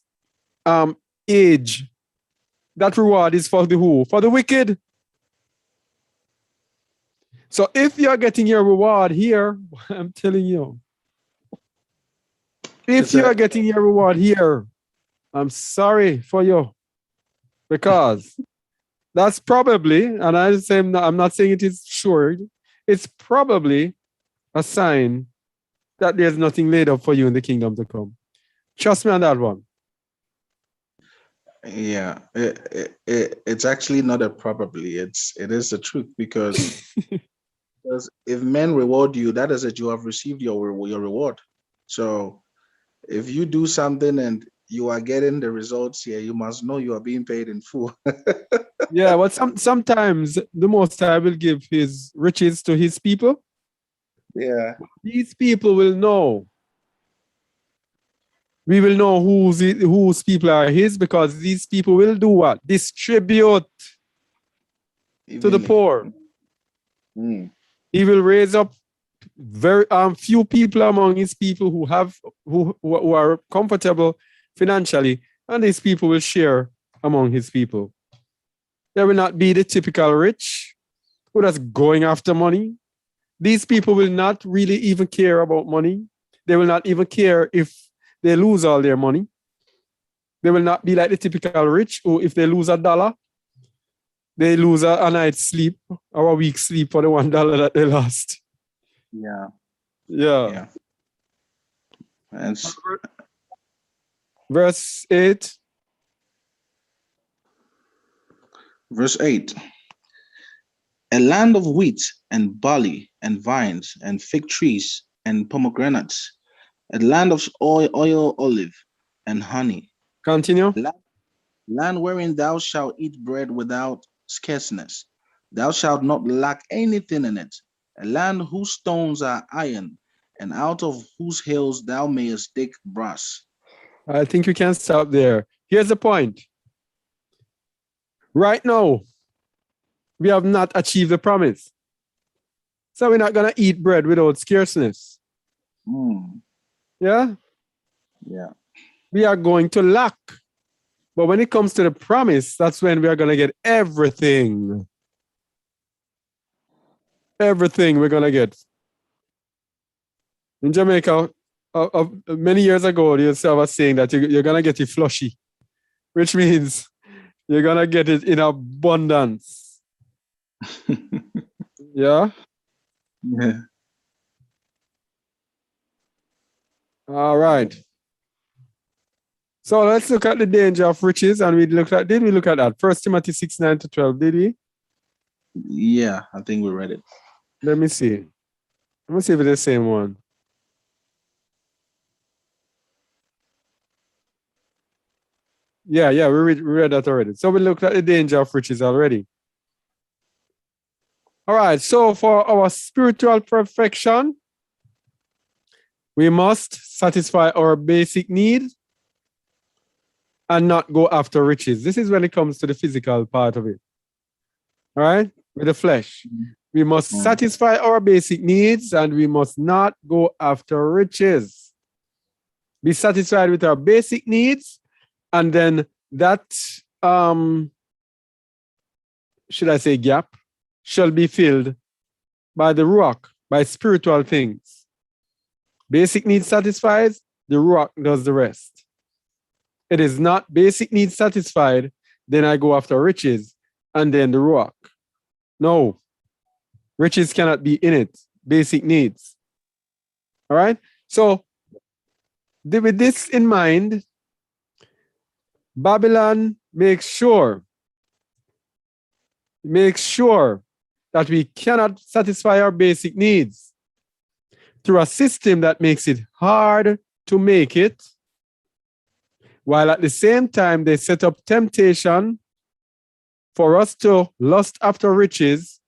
A: age. That reward is for the who? For the wicked. So if you're getting your reward here, I'm telling you, if you are getting your reward here, I'm sorry for you. Because that's probably, and I'm not saying it is sure, it's probably a sign that there's nothing laid up for you in the kingdom to come. Trust me on that one.
B: Yeah, it's actually not a probably. It is the truth because if men reward you, that is that you have received your reward. So if you do something and you are getting the results here, you must know you are being paid in full.
A: Yeah, but sometimes the Most High will give his riches to his people.
B: Yeah.
A: These people will know. We will know whose people are his, because these people will do what? Distribute to the poor. He will raise up very few people among his people who are comfortable financially, and these people will share among his people. There will not be the typical rich who is going after money. These people will not really even care about money. They will not even care if they lose all their money. They will not be like the typical rich who, if they lose $1, they lose a night's sleep or a week's sleep for the $1 that they lost.
B: Yeah.
A: Yeah.
B: And
A: verse 8.
B: Verse 8. A land of wheat and barley and vines and fig trees and pomegranates, a land of oil, olive, and honey.
A: Continue.
B: Land wherein thou shalt eat bread without scarceness. Thou shalt not lack anything in it. A land whose stones are iron, and out of whose hills thou mayest dig brass.
A: I think we can stop there. Here's the point. Right now, we have not achieved the promise. So we're not going to eat bread without scarceness. Yeah?
B: Yeah.
A: We are going to lack. But when it comes to the promise, that's when we are going to get everything. Everything we're going to get. In Jamaica, many years ago, they used to have a saying that you're going to get it flushy, which means you're going to get it in abundance. Yeah?
B: Yeah.
A: All right. So let's look at the danger of riches, and did we look at that? 1 Timothy 6:9-12, did we?
B: Yeah, I think we read it.
A: Let me see. Let me see if it's the same one. Yeah, we read that already. So we looked at the danger of riches already. All right, so for our spiritual perfection, we must satisfy our basic needs and not go after riches. This is when it comes to the physical part of it. All right, with the flesh. We must satisfy our basic needs and we must not go after riches. Be satisfied with our basic needs, and then that, should I say, gap shall be filled by the Ruach, by spiritual things. Basic needs satisfied, the Ruach does the rest. It is not basic needs satisfied, then I go after riches, and then the Ruach. No, riches cannot be in it. Basic needs. All right? So, with this in mind, Babylon makes sure that we cannot satisfy our basic needs through a system that makes it hard to make it, while at the same time they set up temptation for us to lust after riches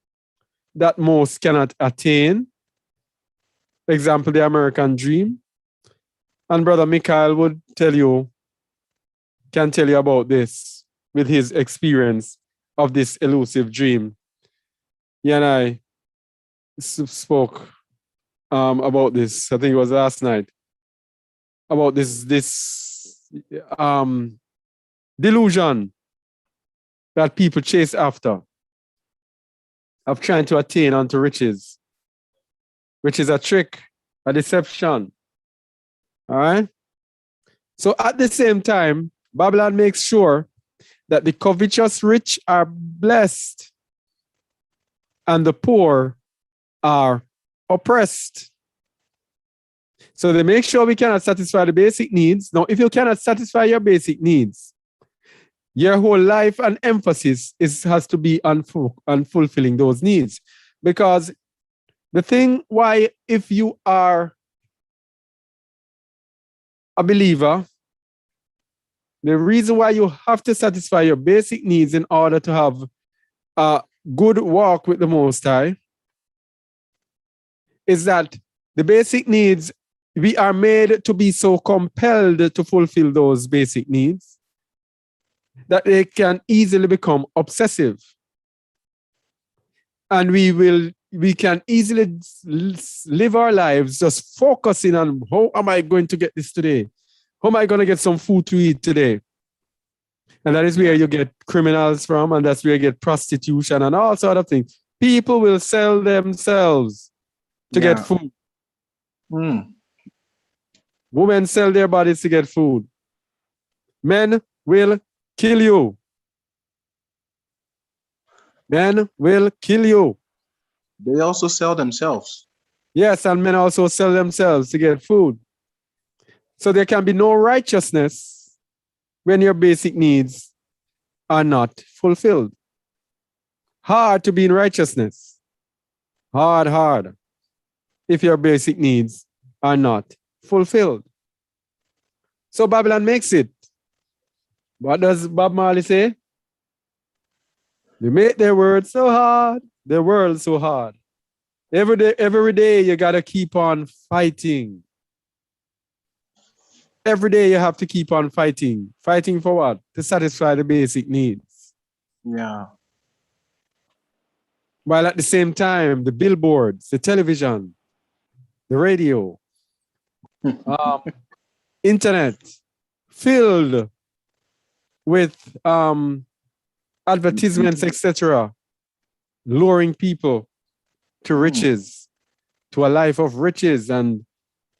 A: that most cannot attain. Example, the American dream. And Brother Mikhail can tell you about this with his experience of this elusive dream. He and I spoke about this, I think it was last night, about this delusion that people chase after of trying to attain unto riches, which is a trick, a deception. All right? So at the same time, Babylon makes sure that the covetous rich are blessed and the poor are oppressed. So they make sure we cannot satisfy the basic needs. Now, if you cannot satisfy your basic needs, your whole life and emphasis has to be on fulfilling those needs. Because the thing why, if you are a believer, the reason why you have to satisfy your basic needs in order to have a good walk with the Most High is that the basic needs, we are made to be so compelled to fulfill those basic needs that they can easily become obsessive. And we can easily live our lives just focusing on how am I going to get this today? How am I going to get some food to eat today? And that is where you get criminals from, and that's where you get prostitution and all sort of things. People will sell themselves to get food. Women sell their bodies to get food. Men will kill you. Men will kill you.
B: They also sell themselves.
A: Yes, and men also sell themselves to get food. So there can be no righteousness when your basic needs are not fulfilled. Hard to be in righteousness. Hard. If your basic needs are not fulfilled. So Babylon makes it. What does Bob Marley say? They make their word so hard, their world so hard. Every day you gotta keep on fighting. Every day you have to keep on fighting. Fighting for what? To satisfy the basic needs.
B: Yeah.
A: While at the same time, the billboards, the television, the radio, internet, filled with advertisements, etc., luring people to riches, to a life of riches, and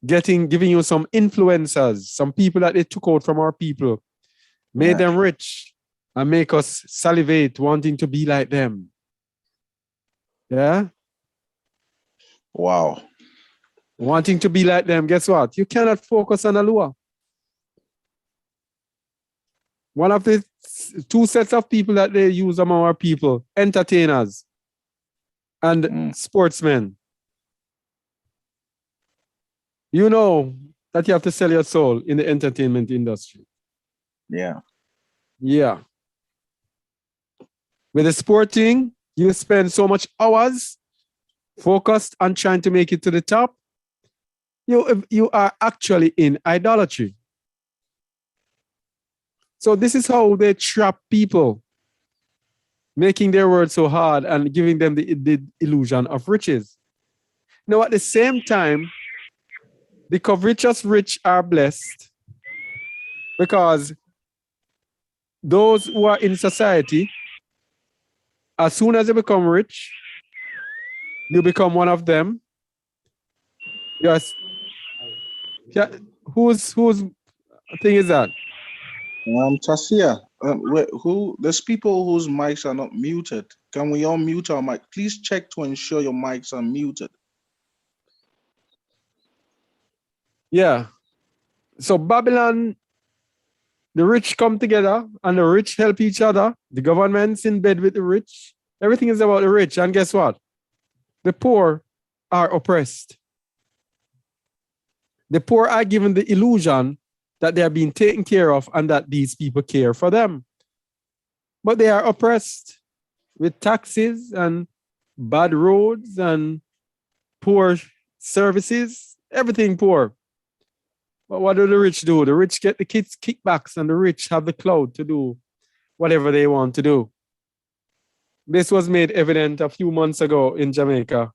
A: giving you some influencers, some people that they took out from our people, made them rich, and make us salivate wanting to be like them. Yeah?
B: Wow.
A: Wanting to be like them, guess what? You cannot focus on Alua. One of the two sets of people that they use among our people, entertainers and sportsmen. You know that you have to sell your soul in the entertainment industry.
B: Yeah.
A: Yeah. With the sporting, you spend so much hours focused on trying to make it to the top. You are actually in idolatry. So this is how they trap people, making their word so hard and giving them the illusion of riches. Now, at the same time, the covetous rich are blessed because those who are in society, as soon as they become rich, you become one of them. Yes. Yeah. Whose thing is that?
C: Tasia, who? There's people whose mics are not muted. Can we all mute our mic? Please check to ensure your mics are muted.
A: Yeah. So Babylon, the rich come together and the rich help each other. The government's in bed with the rich. Everything is about the rich. And guess what? The poor are oppressed. The poor are given the illusion that they are being taken care of and that these people care for them. But they are oppressed with taxes and bad roads and poor services, everything poor. But what do the rich do? The rich get the kids kickbacks and the rich have the clout to do whatever they want to do. This was made evident a few months ago in Jamaica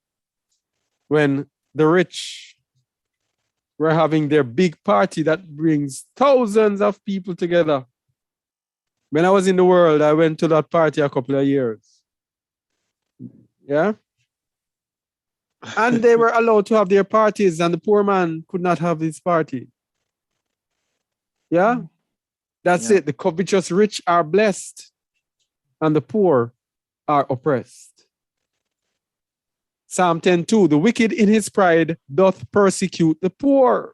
A: when the rich were having their big party that brings thousands of people together. When I was in the world, I went to that party a couple of years. Yeah. And they were allowed to have their parties and the poor man could not have his party. Yeah. That's it. The covetous rich are blessed and the poor are oppressed. Psalm 10:2, the wicked in his pride doth persecute the poor.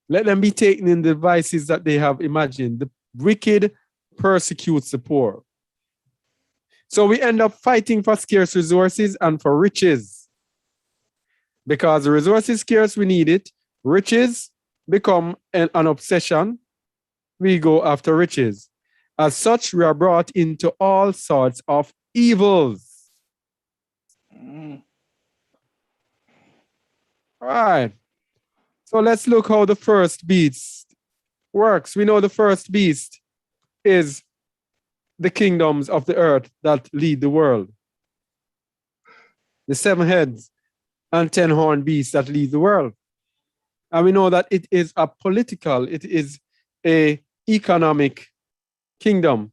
A: Let them be taken in the devices that they have imagined. The wicked persecutes the poor. So we end up fighting for scarce resources and for riches. Because the resource is scarce, we need it. Riches become an obsession. We go after riches. As such, we are brought into all sorts of evils. All right. So let's look how the first beast works. We know the first beast is the kingdoms of the earth that lead the world. The 7 heads and 10 horned beasts that lead the world. And we know that it is a political, it is a economic kingdom.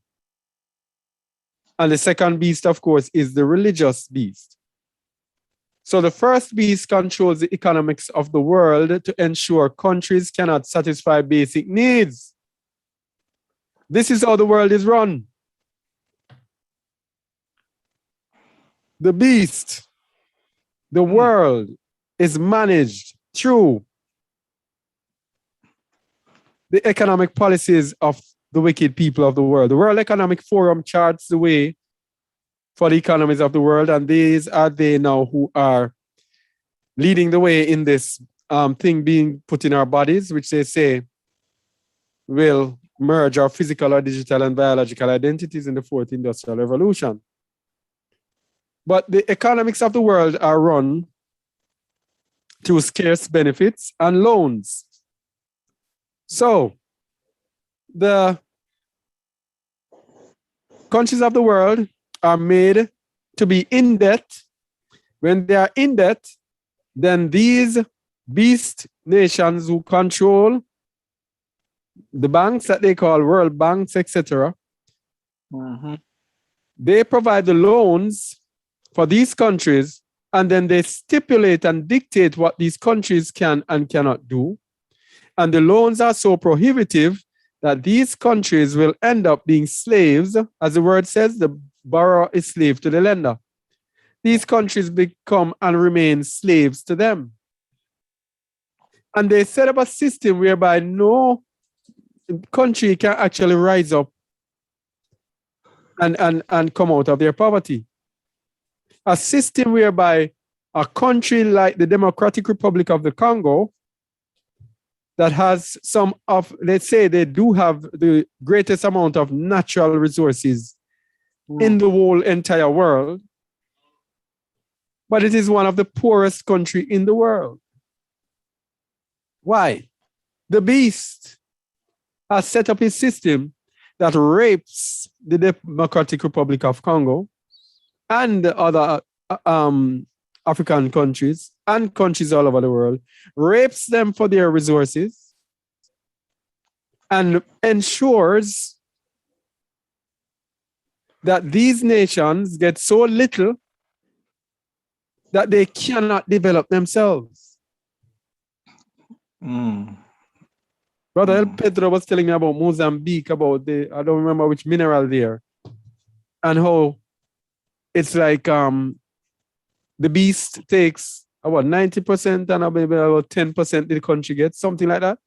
A: And the second beast, of course, is the religious beast. So the first beast controls the economics of the world to ensure countries cannot satisfy basic needs. This is how the world is run. The beast, the world is managed through the economic policies of the wicked people of the world. The World Economic Forum charts the way for the economies of the world, and these are they now who are leading the way in this thing being put in our bodies, which they say will merge our physical or digital and biological identities in the 4th Industrial Revolution. But the economics of the world are run through scarce benefits and loans. So the countries of the world are made to be in debt. When they are in debt, then these beast nations who control the banks that they call world banks, etc., they provide the loans for these countries, and then they stipulate and dictate what these countries can and cannot do. And the loans are so prohibitive that these countries will end up being slaves. As the word says, the borrower is slave to the lender. These countries become and remain slaves to them. And they set up a system whereby no country can actually rise up and come out of their poverty. A system whereby a country like the Democratic Republic of the Congo that has some of, let's say they do have the greatest amount of natural resources in the whole entire world, but it is one of the poorest country in the world. Why? The beast has set up a system that rapes the Democratic Republic of Congo and the other African countries and countries all over the world, rapes them for their resources and ensures that these nations get so little that they cannot develop themselves. Brother El Pedro was telling me about Mozambique, about I don't remember which mineral there, and how it's like the beast takes about 90% and maybe about 10% the country gets, something like that.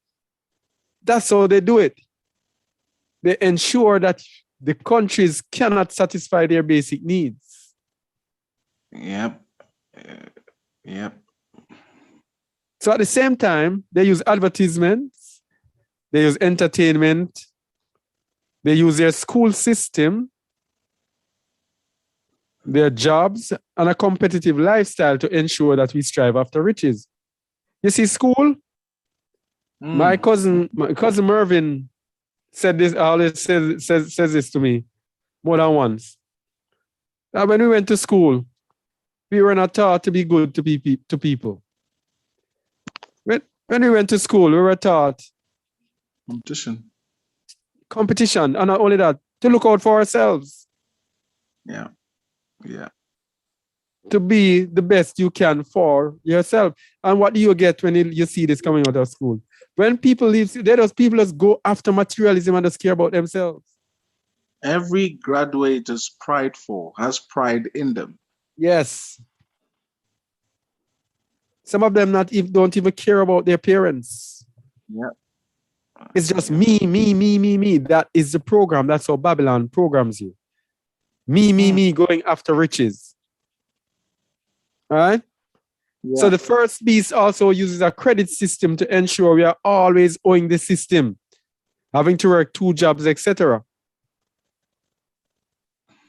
A: That's how they do it. They ensure that the countries cannot satisfy their basic needs.
B: Yep.
A: So at the same time, they use advertisements, they use entertainment, they use their school system, their jobs, and a competitive lifestyle to ensure that we strive after riches. You see, school, my cousin Mervin said this, always says this to me more than once. Now, when we went to school, we were not taught to be good to people. When we went to school, we were taught competition, and not only that, to look out for ourselves.
B: Yeah.
A: To be the best you can for yourself. And what do you get when you see this coming out of school? When people leave, those people just go after materialism and just care about themselves.
B: Every graduate is prideful, has pride in them.
A: Yes. Some of them don't even care about their parents.
B: Yeah.
A: It's just me. That is the program. That's how Babylon programs you. Me, going after riches. All right? Yeah. So the first beast also uses a credit system to ensure we are always owing the system, having to work 2 jobs, etc.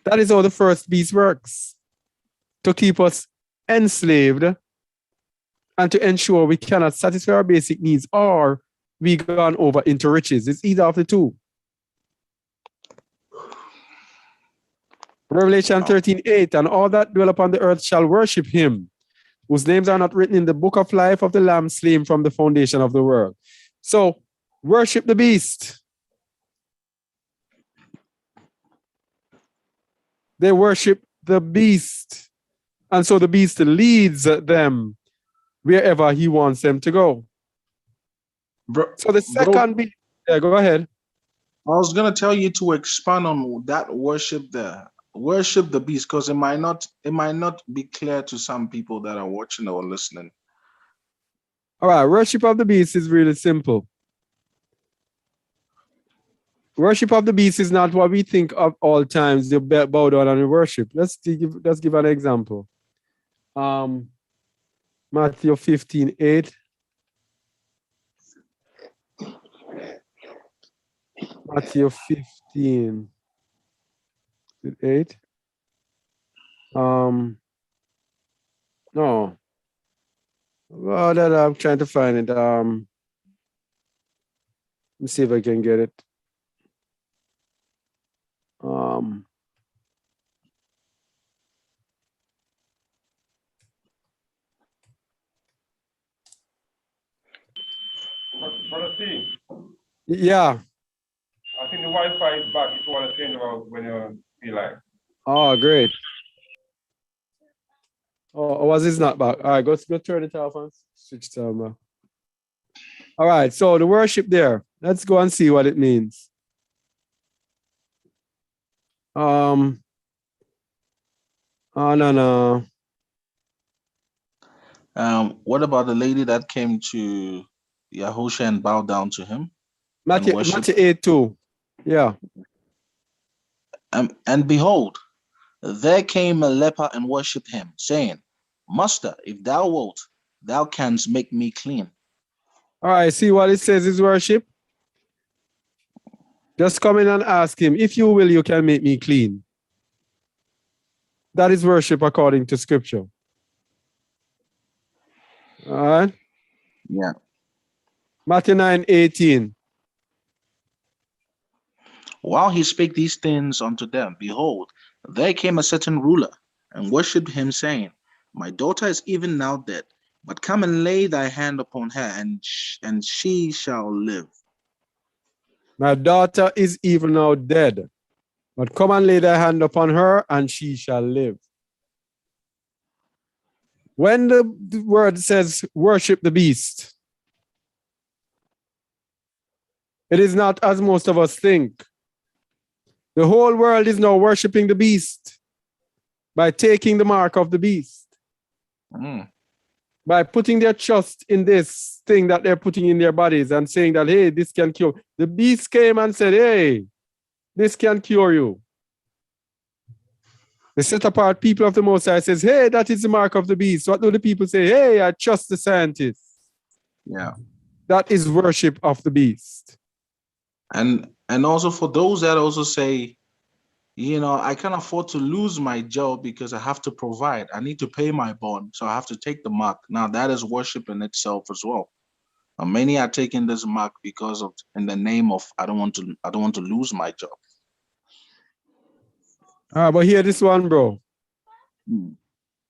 A: That is how the first beast works, to keep us enslaved and to ensure we cannot satisfy our basic needs, or we gone over into riches. It's either of the two. Revelation 13:8, and all that dwell upon the earth shall worship him, whose names are not written in the book of life of the Lamb slain from the foundation of the world. So, worship the beast. They worship the beast. And so the beast leads them wherever he wants them to go. So the second beast, yeah, go ahead.
B: I was going to tell you to expand on that worship the beast, because it might not be clear to some people that are watching or listening.
A: All right, worship of the beast is really simple. Worship of the beast is not what we think of all times. You bow down and you worship. Let's give an example. Matthew 15:8. Matthew 15:8. No. Well, that I'm trying to find it. Let me see if I can get it.
D: Brother T.
A: Yeah.
D: I think the Wi-Fi is back if you want to change about when you feel like.
A: Oh, great. Oh, was this not back? All right, go turn it off and switch to all right, so the worship there. Let's go and see what it means. Oh, no.
B: What about the lady that came to Yahusha and bowed down to him?
A: Matthew 8:2. Yeah.
B: And behold, there came a leper and worshipped him, saying, Master, if thou wilt, thou canst make me clean.
A: All right, see what it says is worship? Just come in and ask him, if you will, you can make me clean. That is worship according to scripture. All right.
B: Yeah.
A: Matthew 9:18.
B: While he spake these things unto them, behold, there came a certain ruler and worshipped him, saying, My daughter is even now dead, but come and lay thy hand upon her, and she shall live.
A: My daughter is even now dead, but come and lay thy hand upon her, and she shall live. When the word says worship the beast, it is not as most of us think. The whole world is now worshiping the beast by taking the mark of the beast, by putting their trust in this thing that they're putting in their bodies and saying that, hey, this can cure. The beast came and said, hey, this can cure you. The set apart people of the Most High says, hey, that is the mark of the beast. What do the people say? Hey, I trust the scientists.
B: Yeah.
A: That is worship of the beast.
B: And also for those that also say, I can't afford to lose my job because I have to provide. I need to pay my bond, so I have to take the mark. Now that is worship in itself as well. And many are taking this mark because of in the name of I don't want to lose my job.
A: But hear this one, bro.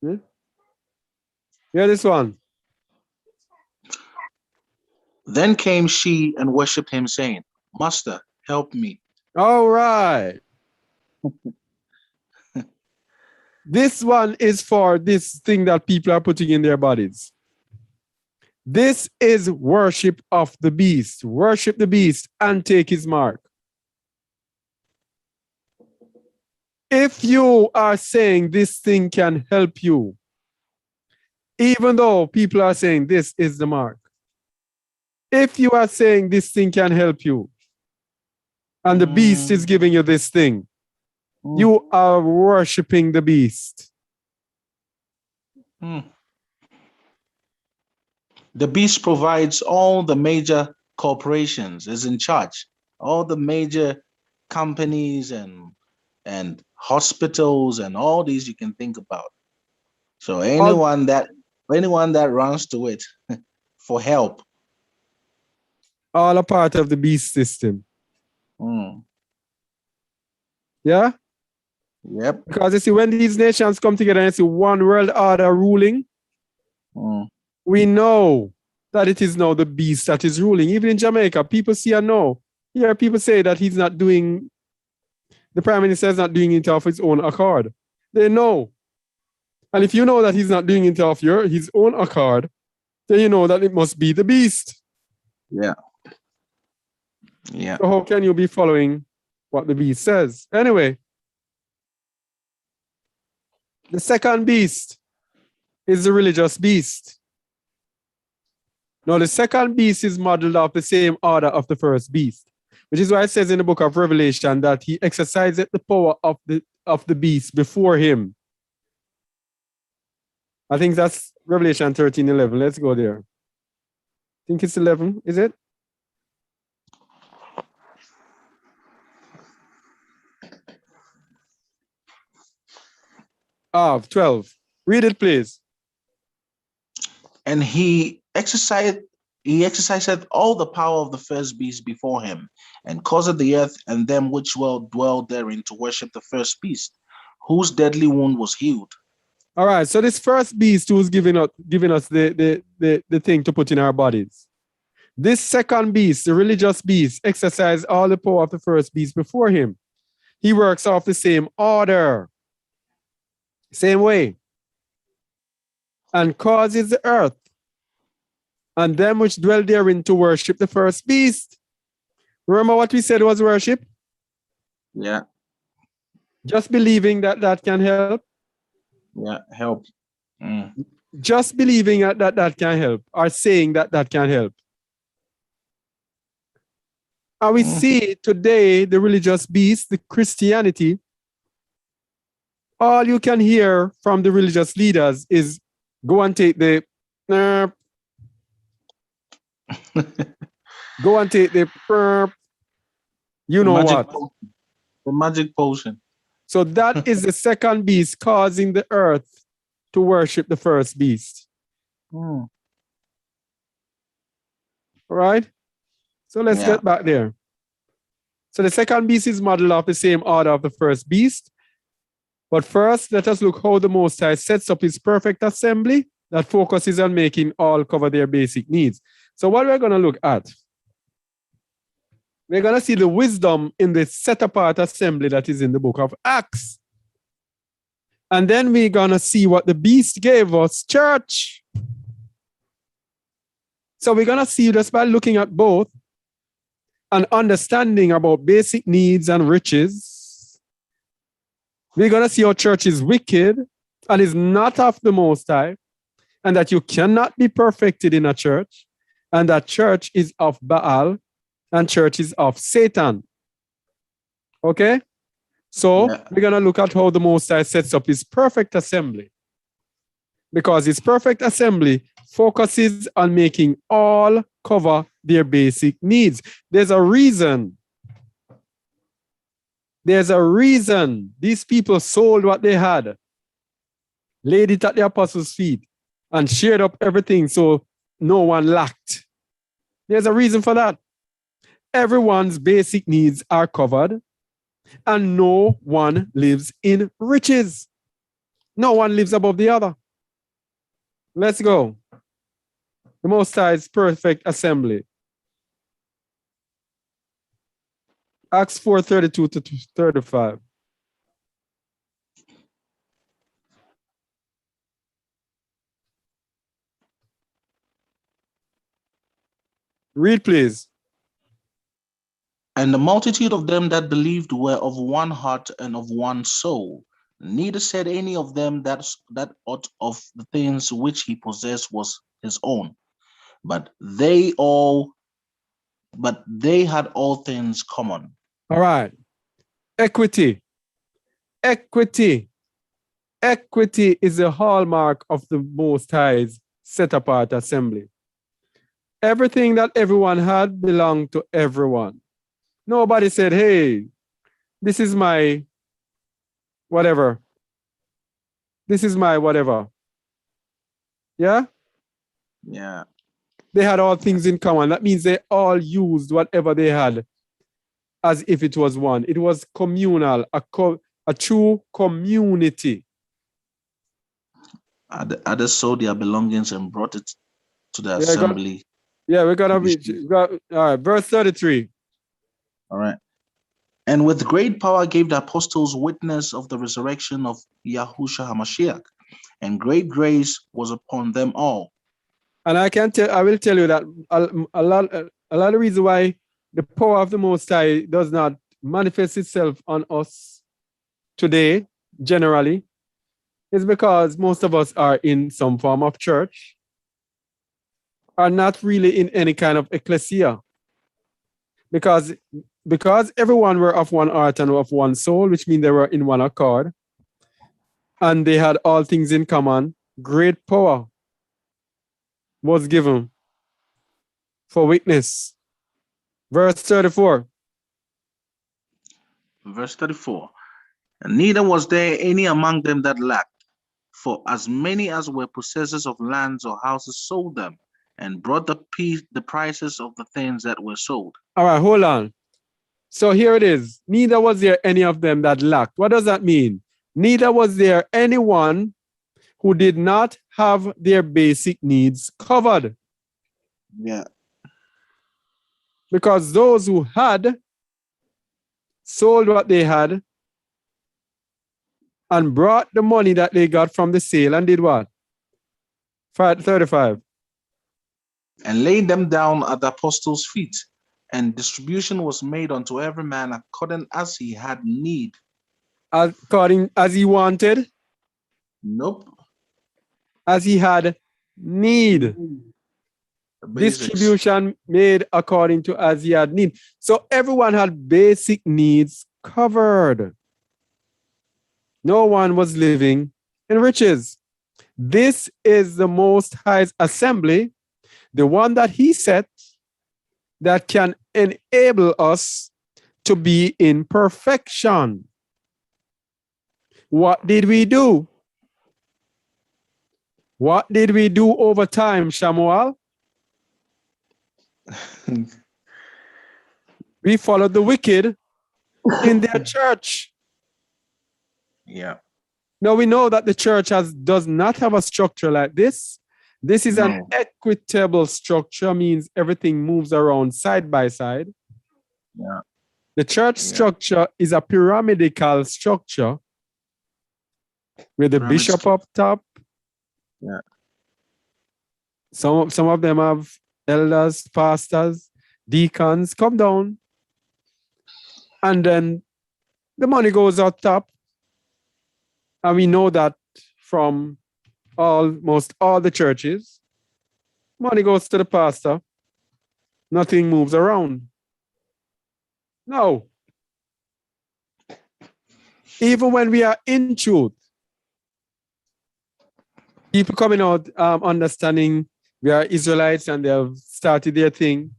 A: Hear this one.
B: Then came she and worshipped him, saying, Master, help me.
A: All right. This one is for this thing that people are putting in their bodies. This is worship of the beast. Worship the beast and take his mark. If you are saying this thing can help you, even though people are saying this is the mark, if you are saying this thing can help you, and the beast is giving you this thing, you are worshiping the beast.
B: The beast provides all the major corporations, is in charge, all the major companies and hospitals and all these you can think about. So anyone that runs to it for help,
A: all a part of the beast system. Yeah?
B: Yep.
A: Because you see, when these nations come together and see one world order ruling, we know that it is now the beast that is ruling. Even in Jamaica, people see and know. Here, people say that he's not doing, the prime minister is not doing it off his own accord. They know. And if you know that he's not doing it off his own accord, then you know that it must be the beast.
B: Yeah. Yeah.
A: So how can you be following what the beast says? Anyway, the second beast is the religious beast. Now, the second beast is modeled off the same order of the first beast, which is why it says in the book of Revelation that he exercised the power of the beast before him. I think that's Revelation 13:11. Let's go there. I think it's 11, is it? 12. Read it, please.
B: And he exercised all the power of the first beast before him, and caused the earth and them which dwell therein to worship the first beast, whose deadly wound was healed.
A: All right, so this first beast who's giving us the thing to put in our bodies. This second beast, the religious beast, exercised all the power of the first beast before him. He works off the same order, same way, and causes the earth and them which dwell therein to worship the first beast. Remember what we said was worship?
B: Yeah.
A: Just believing that can help.
B: Yeah, help.
A: Just believing that can help, or saying that can help. And we see today the religious beast, the Christianity, all you can hear from the religious leaders is go and take the Go and take the you know what.
C: The magic potion.
A: So that is the second beast causing the earth to worship the first beast.
C: Hmm.
A: All right? So let's get back there. So the second beast is modeled off the same order of the first beast. But first, let us look how the Most High sets up his perfect assembly that focuses on making all cover their basic needs. So what we're going to look at, we're going to see the wisdom in the set-apart assembly that is in the book of Acts. And then we're going to see what the beast gave us, church. So we're going to see just by looking at both and understanding about basic needs and riches. We're going to see how church is wicked and is not of the Most High, and that you cannot be perfected in a church, and that church is of Baal and church is of Satan. Okay? So we're going to look at how the Most High sets up his perfect assembly. Because his perfect assembly focuses on making all cover their basic needs. There's a reason. There's a reason these people sold what they had, laid it at the apostles' feet, and shared up everything so no one lacked. There's a reason for that. Everyone's basic needs are covered, and no one lives in riches. No one lives above the other. Let's go. The Most High's perfect assembly. Acts 4:32 to 35. Read, please.
B: And the multitude of them that believed were of one heart and of one soul. Neither said any of them that aught of the things which he possessed was his own, but they had all things common.
A: All right. Equity. Equity. Equity is a hallmark of the Most High's set-apart assembly. Everything that everyone had belonged to everyone. Nobody said, hey, this is my whatever. This is my whatever. Yeah?
C: Yeah.
A: They had all things in common. That means they all used whatever they had as if it was one. It was communal, a true community.
B: Others sold their belongings and brought it to the assembly.
A: We're going to reach. All right, verse 33.
B: All right. And with great power gave the apostles witness of the resurrection of Yahushua HaMashiach, and great grace was upon them all.
A: And I will tell you that a lot of reasons why the power of the Most High does not manifest itself on us today, generally, is because most of us are in some form of church, are not really in any kind of ecclesia. Because everyone were of one heart and of one soul, which means they were in one accord, and they had all things in common, great power was given for witness. Verse 34.
B: Verse 34. And neither was there any among them that lacked, for as many as were possessors of lands or houses sold them, and brought the prices of the things that were sold.
A: All right, hold on. So here it is. Neither was there any of them that lacked. What does that mean? Neither was there anyone who did not have their basic needs covered.
C: Yeah.
A: Because those who had sold what they had and brought the money that they got from the sale and did what? 35.
B: And laid them down at the apostles' feet, and distribution was made unto every man according as he had need.
A: According as he wanted?
B: Nope.
A: As he had need. Distribution made according to as he had need. So everyone had basic needs covered. No one was living in riches. This is the Most High's assembly, the one that he set that can enable us to be in perfection. What did we do? What did we do over time, Shamuel? We followed the wicked in their church.
B: Yeah.
A: Now we know that the church does not have a structure like this. This is an
B: No.
A: equitable structure, means everything moves around side by side.
B: Yeah.
A: The church structure is a pyramidical structure with the
B: Pyramid
A: bishop
B: scheme.
A: up top.
B: Yeah.
A: Some of them have elders, pastors, deacons, come down. And then the money goes up top. And we know that from almost all the churches, money goes to the pastor. Nothing moves around. No. Even when we are in truth, people coming out understanding we are Israelites and they have started their thing.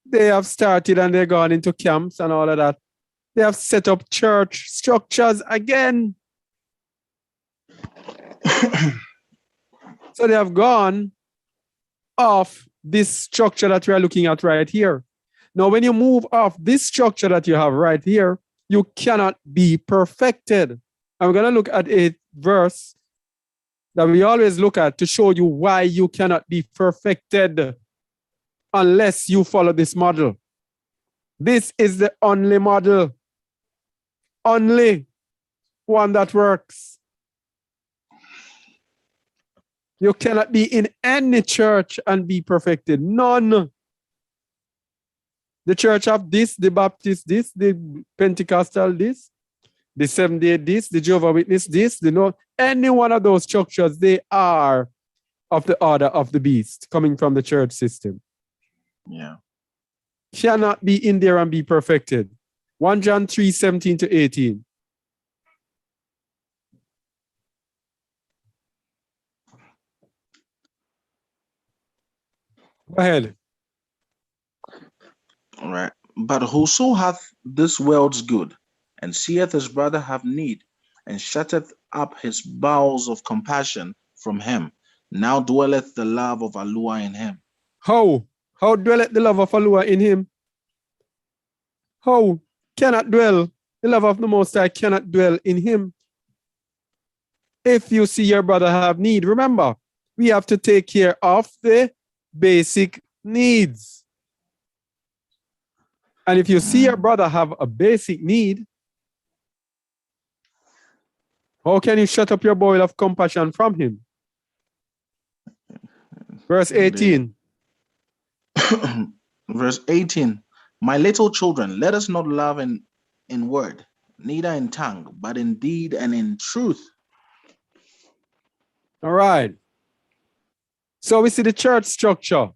A: They have started and they're gone into camps and all of that. They have set up church structures again. So they have gone off this structure that we are looking at right here. Now, when you move off this structure that you have right here, you cannot be perfected. And we're going to look at a verse that we always look at to show you why you cannot be perfected unless you follow this model. This is the only model, only one that works. You cannot be in any church and be perfected. None. The church of this, the Baptist this, the Pentecostal this, the Seventh-day this, the Jehovah Witness this, any one of those structures, they are of the order of the beast coming from the church system.
B: Yeah.
A: Cannot be in there and be perfected. 1 John 3:17-18. Go ahead.
B: All right. But whoso hath this world's good, and seeth his brother have need, and shutteth up his bowels of compassion from him, now dwelleth the love of Allah in him.
A: How? How dwelleth the love of Allah in him? How? Cannot dwell. The love of the Most High cannot dwell in him. If you see your brother have need, remember, we have to take care of the basic needs. And if you see your brother have a basic need, how can you shut up your boil of compassion from him? Verse 18.
B: Verse 18. My little children, let us not love in word, neither in tongue, but in deed and in truth.
A: All right. So we see the church structure.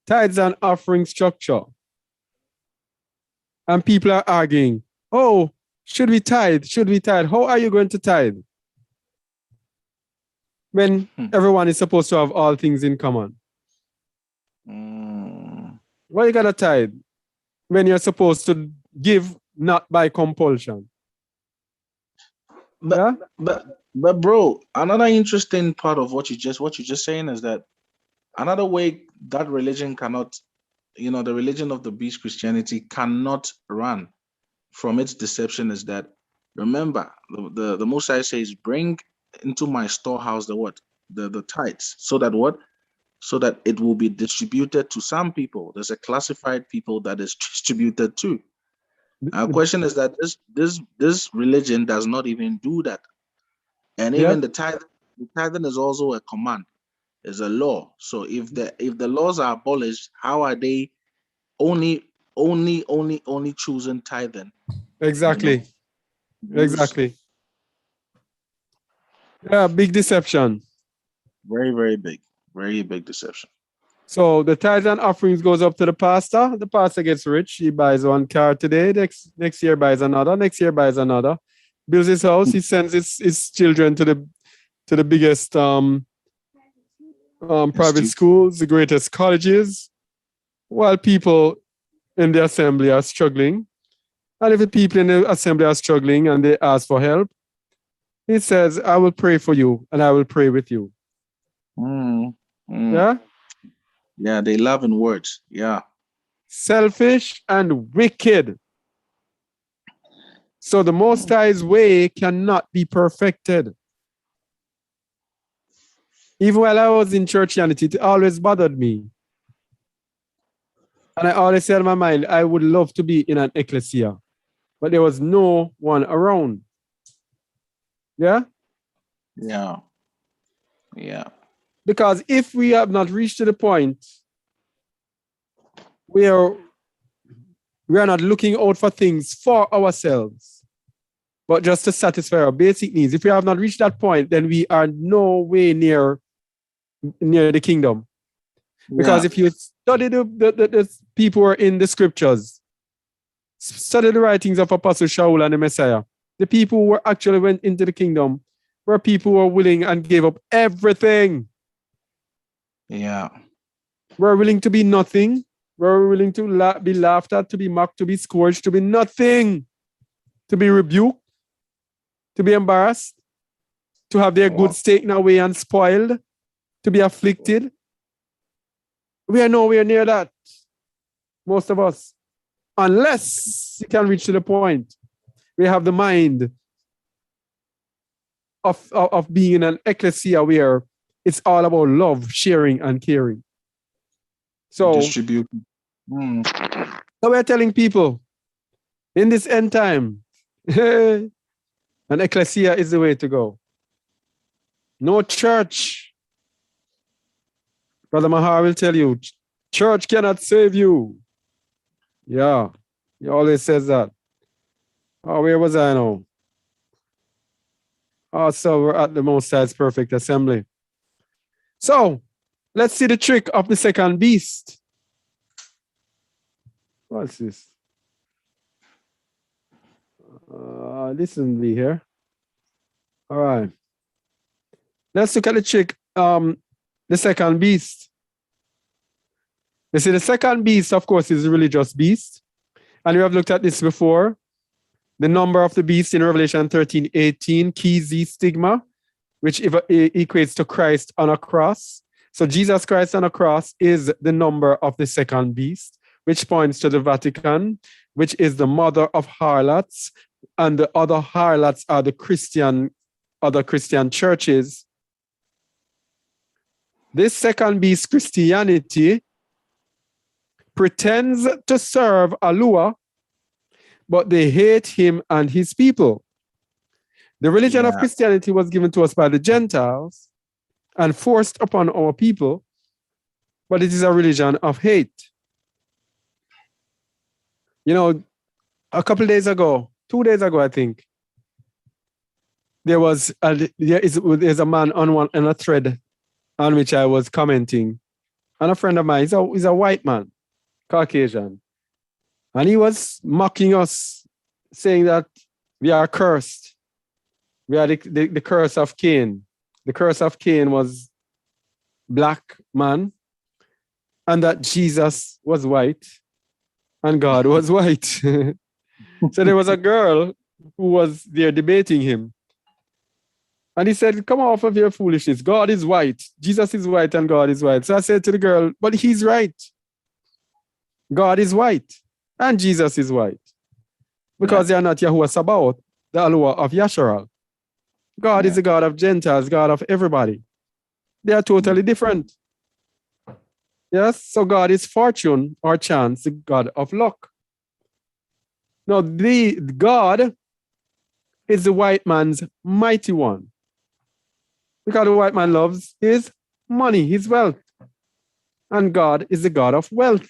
A: Tithes and offering structure. And people are arguing, oh, should we tithe? Should we tithe? How are you going to tithe? When everyone is supposed to have all things in common. Why you gotta tithe? When you're supposed to give not by compulsion.
B: But bro, another interesting part of what you're just saying is that another way that religion cannot, the religion of the beast, Christianity, cannot run from its deception is that, remember, the Most High says, bring into my storehouse the what? The tithes, so that what? So that it will be distributed to some people. There's a classified people that is distributed to. Our question is that this religion does not even do that. And even the tithing is also a command, is a law. So if the laws are abolished, how are they only choosing tithing?
A: Exactly. Exactly. Yeah, big deception.
B: Very, very big. Very big deception.
A: So the tithes and offerings goes up to the pastor. The pastor gets rich. He buys one car today. Next year buys another. Next year buys another. Builds his house. He sends his children to the biggest private schools, the greatest colleges, while people in the assembly are struggling. And if the people in the assembly are struggling and they ask for help, he says, I will pray for you and I will pray with you. Yeah?
C: Yeah, they love in words. Yeah.
A: Selfish and wicked. So the Most High's way cannot be perfected. Even while I was in churchianity, it always bothered me. And I always said in my mind, I would love to be in an ecclesia, but there was no one around. Yeah?
C: Yeah. Yeah.
A: Because if we have not reached to the point where we are not looking out for things for ourselves, but just to satisfy our basic needs, if we have not reached that point, then we are no way near the kingdom. Because if you study the people who are in the scriptures, study the writings of Apostle Shaul and the Messiah, the people who actually went into the kingdom were people who were willing and gave up everything.
C: Yeah.
A: We're willing to be nothing. We're willing to be laughed at, to be mocked, to be scourged, to be nothing, to be rebuked, to be embarrassed, to have their goods taken away and spoiled, to be afflicted. We are nowhere near that, most of us, unless you can reach to the point we have the mind of being in an ecclesia where it's all about love, sharing, and caring. So,
C: distribute.
A: So we're telling people in this end time, an ecclesia is the way to go. No church. Brother Mahar will tell you, church cannot save you. Yeah, he always says that. Oh, where was I now? Oh, so we're at the Most High's perfect assembly. So, let's see the trick of the second beast. What's this? Listen to me here. All right. Let's look at the trick, the second beast. You see, the second beast, of course, is the religious beast. And we have looked at this before. The number of the beast in Revelation 13:18, Chi stigma, which equates to Christ on a cross. So Jesus Christ on a cross is the number of the second beast, which points to the Vatican, which is the mother of harlots. And the other harlots are the other Christian churches. This second beast, Christianity, pretends to serve Allah, but they hate him and his people. The religion of Christianity was given to us by the Gentiles and forced upon our people, but it is a religion of hate. You know, a couple days ago, 2 days ago, I think, there's a man on a thread on which I was commenting, and a friend of mine, he's a white man, Caucasian, and he was mocking us, saying that we are cursed. We are the curse of Cain. The curse of Cain was black man, and that Jesus was white, and God was white. So there was a girl who was there debating him. And he said, come off of your foolishness. God is white. Jesus is white and God is white. So I said to the girl, but he's right. God is white and Jesus is white. Because they are not Yahuwah Sabaoth, the Allah of Yasharal. God is the God of Gentiles, God of everybody. They are totally different. Yes, so God is fortune or chance, the God of luck. Now, the God is the white man's mighty one. Because the white man loves his money, his wealth. And God is the God of wealth.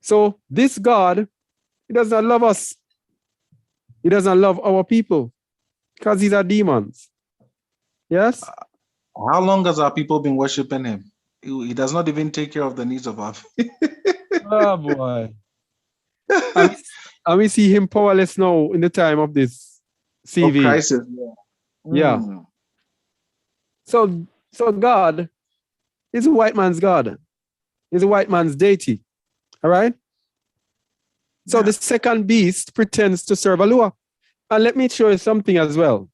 A: So this God, he does not love us. He does not love our people because these are demons. Yes?
C: How long has our people been worshiping him? He does not even take care of the needs of our
A: Oh, boy. And we see him powerless now in the time of this CV.
C: crisis.
A: Yeah. So So God is a white man's God. He's a white man's deity. All right? So
B: Yeah.
A: the second beast pretends to serve Alua. And let me show you something as well.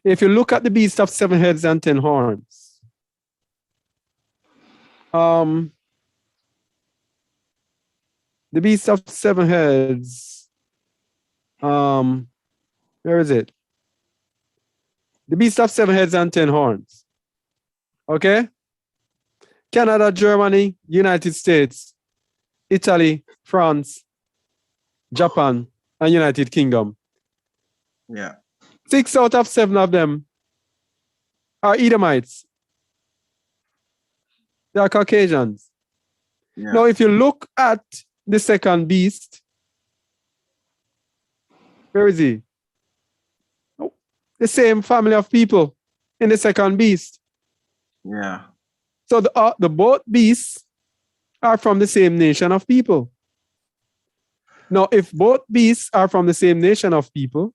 A: If you look at the beast of 7 heads and 10 horns, the beast of 7 heads, where is it? The beast of 7 heads and 10 horns. Okay? Canada, Germany, United States, Italy, France, Japan, and United Kingdom.
B: Yeah.
A: 6 out of 7 of them are Edomites. They are Caucasians.
B: Yeah.
A: Now, if you look at the second beast, where is he? Oh, the same family of people in the second beast.
B: Yeah.
A: So the both beasts are from the same nation of people. Now, if both beasts are from the same nation of people,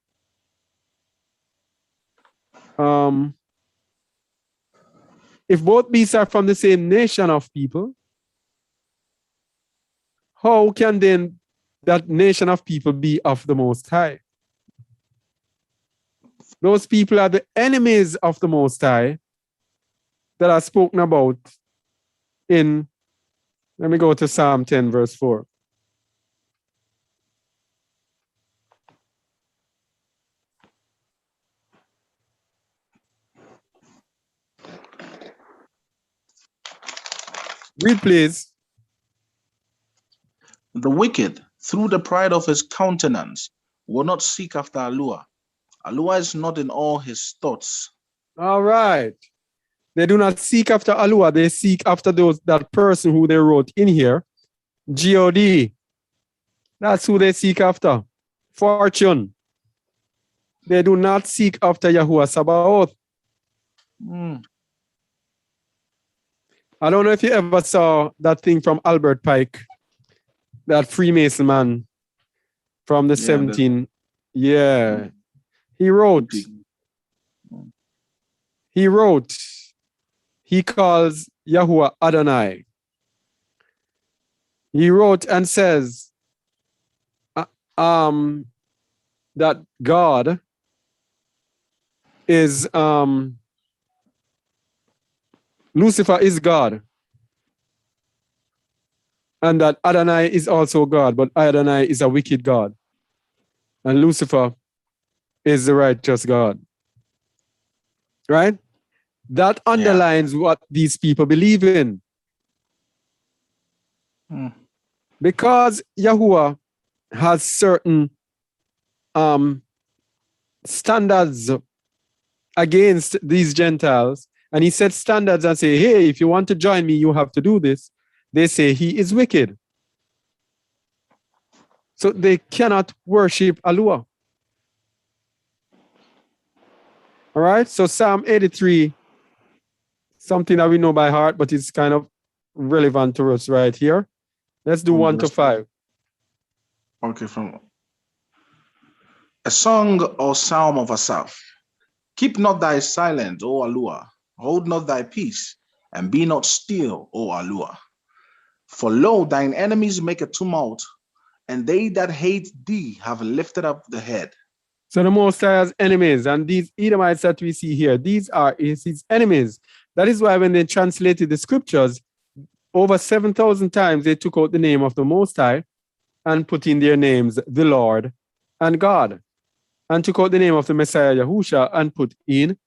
A: if both beasts are from the same nation of people, how can then that nation of people be of the Most High? Those people are the enemies of the Most High that are spoken about in, let me go to Psalm 10, verse 4. Read, please.
B: The wicked, through the pride of his countenance, will not seek after Alua. Alua is not in all his thoughts.
A: All right. They do not seek after Alua. They seek after that person who they wrote in here, God. That's who they seek after. Fortune. They do not seek after Yahuwah Sabaoth. I don't know if you ever saw that thing from Albert Pike, that Freemason man from the 17. Yeah. He wrote, he calls Yahuwah Adonai. He wrote and says that God is, Lucifer is God. And that Adonai is also God, but Adonai is a wicked God. And Lucifer is the righteous God. Right? That underlines what these people believe in. Because Yahuwah has certain standards against these Gentiles, and he set standards and say, hey, if you want to join me, you have to do this. They say he is wicked. So they cannot worship Alua. All right, so Psalm 83, something that we know by heart, but it's kind of relevant to us right here. Let's do 1 to 5.
B: Okay, from a song or psalm of Asaph. Keep not thy silence, O Alua. Hold not thy peace, and be not still, O Alua. For lo, thine enemies make a tumult, and they that hate thee have lifted up the head.
A: So the Most High has enemies, and these Edomites that we see here, these are his enemies. That is why when they translated the scriptures, over 7,000 times they took out the name of the Most High and put in their names, the Lord and God, and took out the name of the Messiah Yahusha and put in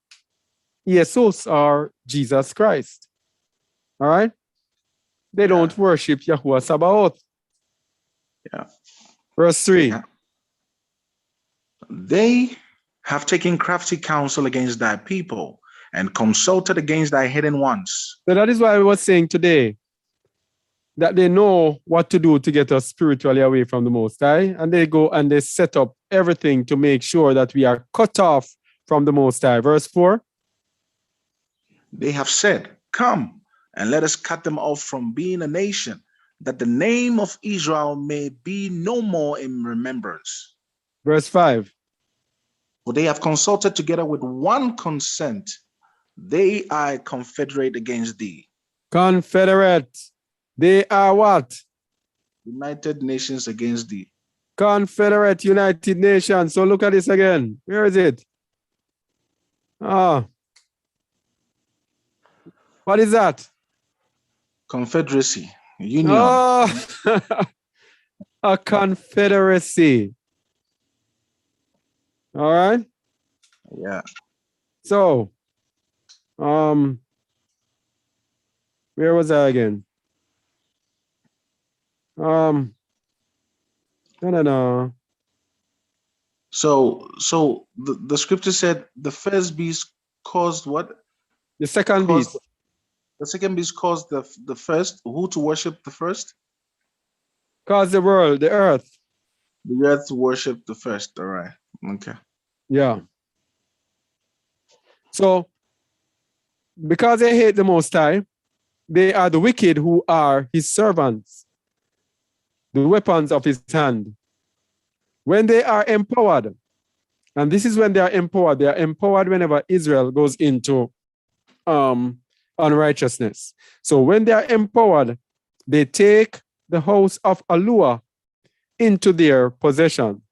A: Jesus or Jesus Christ. All right? They don't worship Yahuwah Sabaoth. Verse 3.
B: They have taken crafty counsel against thy people and consulted against thy hidden ones.
A: So that is why I was saying today that they know what to do to get us spiritually away from the Most High, and they go and they set up everything to make sure that we are cut off from the Most High. Verse 4.
B: They have said, come and let us cut them off from being a nation, that the name of Israel may be no more in remembrance.
A: Verse 5.
B: For they have consulted together with one consent. They are confederate against thee.
A: Confederate. They are what?
B: United Nations against thee.
A: Confederate United Nations. So look at this again. Where is it? Ah. What is that?
B: Confederacy. Union.
A: Oh, a confederacy. All right.
B: Yeah.
A: So, where was I again? No.
B: So the scripture said the first beast caused what?
A: The second
B: Caused
A: beast.
B: the second beast caused the first. Who to worship the first?
A: Cause the world, the earth.
B: The earth to worship the first. All right. Okay.
A: Yeah. So, because they hate the Most High, they are the wicked who are his servants, the weapons of his hand. When they are empowered, and this is when they are empowered whenever Israel goes into unrighteousness. So when they are empowered, they take the house of Alua into their possession.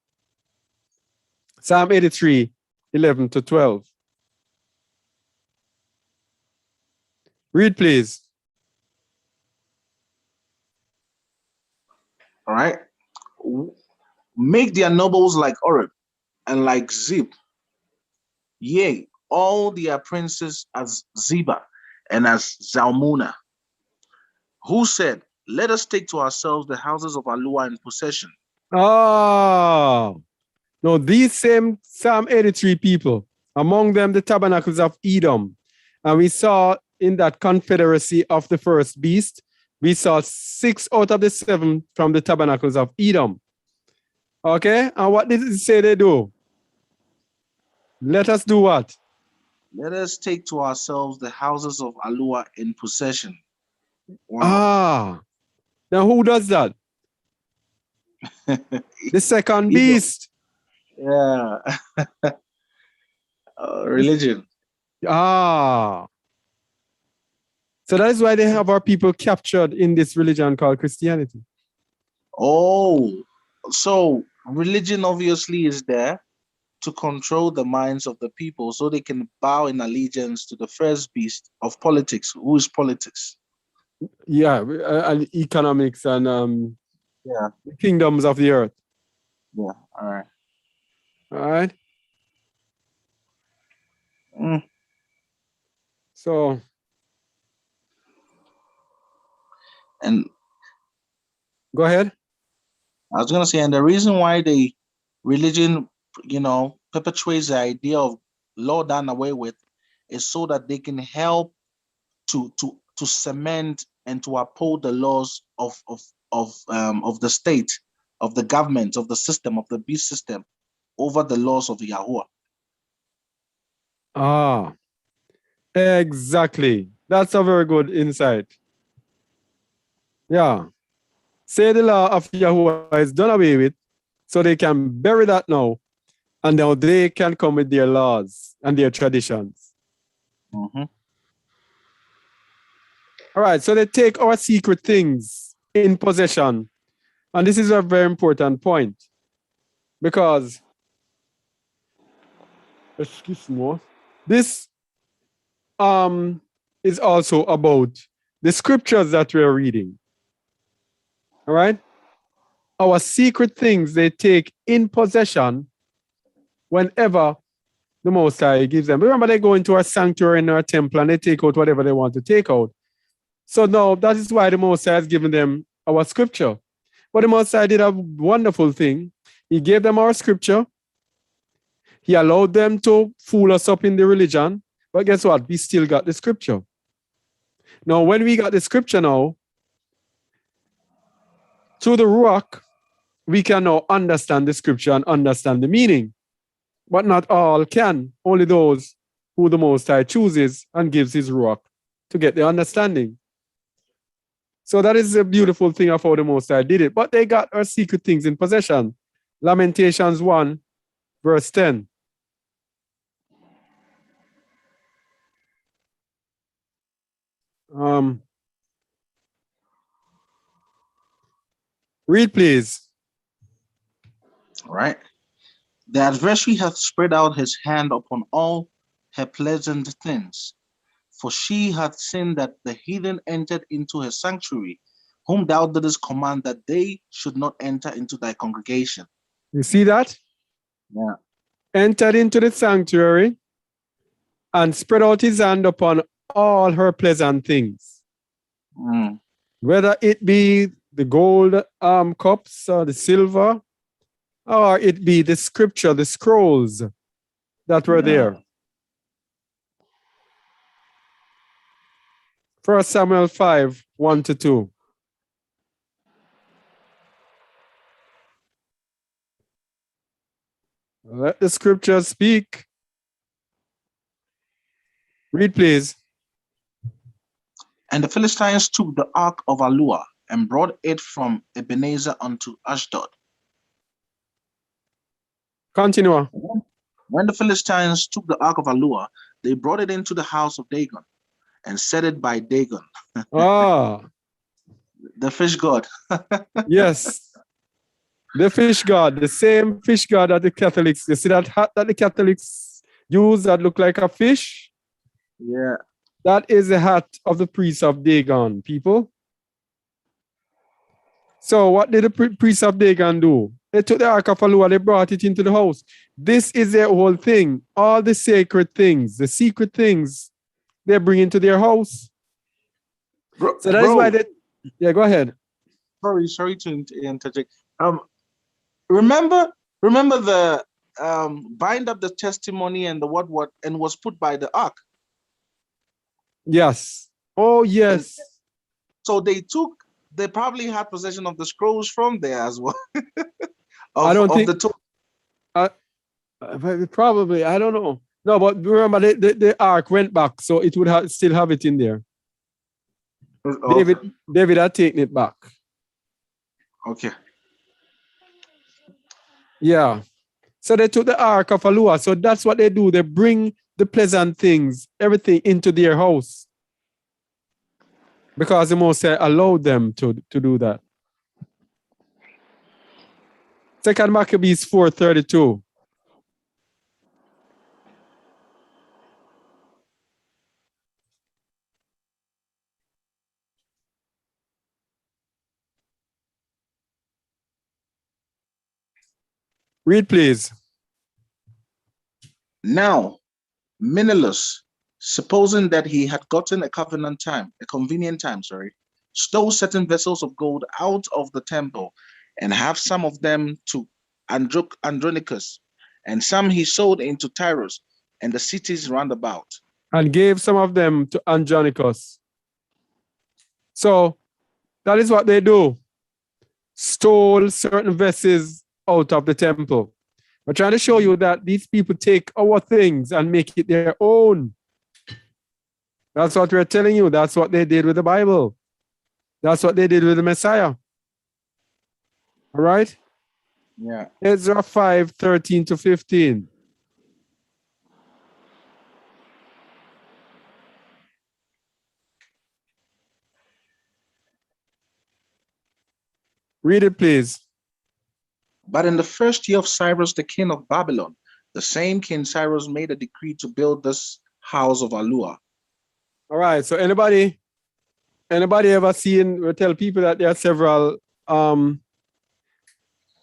A: Psalm 83, 11 to 12. Read, please.
B: All right. Make their nobles like Oreb and like Zeb. Yea, all their princes as Zeba and as Zalmunna, who said, let us take to ourselves the houses of Alua in possession.
A: Oh, no, these same Psalm 83 people, among them the tabernacles of Edom. And we saw in that confederacy of the first beast, we saw 6 out of the 7 from the tabernacles of Edom. Okay, and what did it say they do? Let us do what?
B: Let us take to ourselves the houses of Alua in possession. Wow.
A: Ah, now who does that? The second beast.
B: Yeah. Religion.
A: Ah. So that is why they have our people captured in this religion called Christianity.
B: Oh, so religion obviously is there to control the minds of the people so they can bow in allegiance to the first beast of politics. Who is politics?
A: Yeah, and economics and
B: Yeah.
A: the kingdoms of the earth.
B: Yeah. All right.
A: All right. So,
B: and
A: go ahead.
B: I was gonna say, and the reason why the religion, perpetuates the idea of law done away with is so that they can help to cement and to uphold the laws of the state, of the government, of the system, of the beast system over the laws of Yahuwah.
A: Ah, exactly. That's a very good insight. Yeah. Say the law of Yahuwah is done away with, so they can bury that now, and now they can come with their laws and their traditions.
B: Mm-hmm.
A: All right, so they take our secret things in possession. And this is a very important point because, excuse me, this is also about the scriptures that we're reading. All right? Our secret things they take in possession whenever the Most High gives them. Remember, they go into our sanctuary in our temple and they take out whatever they want to take out. So now that is why the Most High has given them our scripture. But the Most High did a wonderful thing. He gave them our scripture. He allowed them to fool us up in the religion. But guess what? We still got the scripture. Now, when we got the scripture now, through the Ruach, we can now understand the scripture and understand the meaning. But not all can. Only those who the Most High chooses and gives his Ruach to get the understanding. So that is a beautiful thing of how the Most High did it. But they got our secret things in possession. Lamentations 1, verse 10. Read, please.
B: All right. The adversary hath spread out his hand upon all her pleasant things, for she hath seen that the heathen entered into her sanctuary, whom thou didst command that they should not enter into thy congregation.
A: You see that?
B: Yeah.
A: Entered into the sanctuary and spread out his hand upon all her pleasant things.
B: Mm.
A: Whether it be the gold cups or the silver, or it be the scripture, the scrolls that were there. 1 Samuel 5, 1-2. Let the scripture speak. Read, please.
B: And the Philistines took the ark of Alua and brought it from Ebenezer unto Ashdod.
A: Continue.
B: When the Philistines took the ark of Alua, they brought it into the house of Dagon and set it by Dagon, the fish god.
A: Yes. The fish god, the same fish god that the Catholics, you see that hat that the Catholics use that look like a fish?
B: Yeah.
A: That is the hat of the priest of Dagon, people. So what did the priest of Dagon do? They took the Ark of Alua, they brought it into the house. This is their whole thing. All the sacred things, the secret things, they bring into their house. So that is why they... Yeah, go ahead.
B: Sorry to interject. Remember the bind up the testimony and the what and was put by the ark.
A: Yes. Oh, yes.
B: So they probably had possession of the scrolls from there as well.
A: Probably, I don't know. No, but remember the ark went back, so it would still have it in there.
B: Okay.
A: David had taken it back.
B: Okay.
A: Yeah. So they took the Ark of Alua. So that's what they do. They bring the pleasant things, everything into their house. Because the Most High allowed them to do that. 2 Maccabees 4:32. Read, please.
B: Now, Menelaus, supposing that he had gotten a convenient time, stole certain vessels of gold out of the temple, and have some of them to Andronicus, and some he sold into Tyrus and the cities round about.
A: And gave some of them to Andronicus. So that is what they do. Stole certain vessels out of the temple. We're trying to show you that these people take our things and make it their own. That's what we're telling you. That's what they did with the Bible. That's what they did with the Messiah. All right?
B: Yeah.
A: Ezra 5:13-15. Read it, please.
B: But in the first year of Cyrus, the king of Babylon, the same King Cyrus made a decree to build this house of Alua.
A: All right. So anybody ever seen or tell people that there are several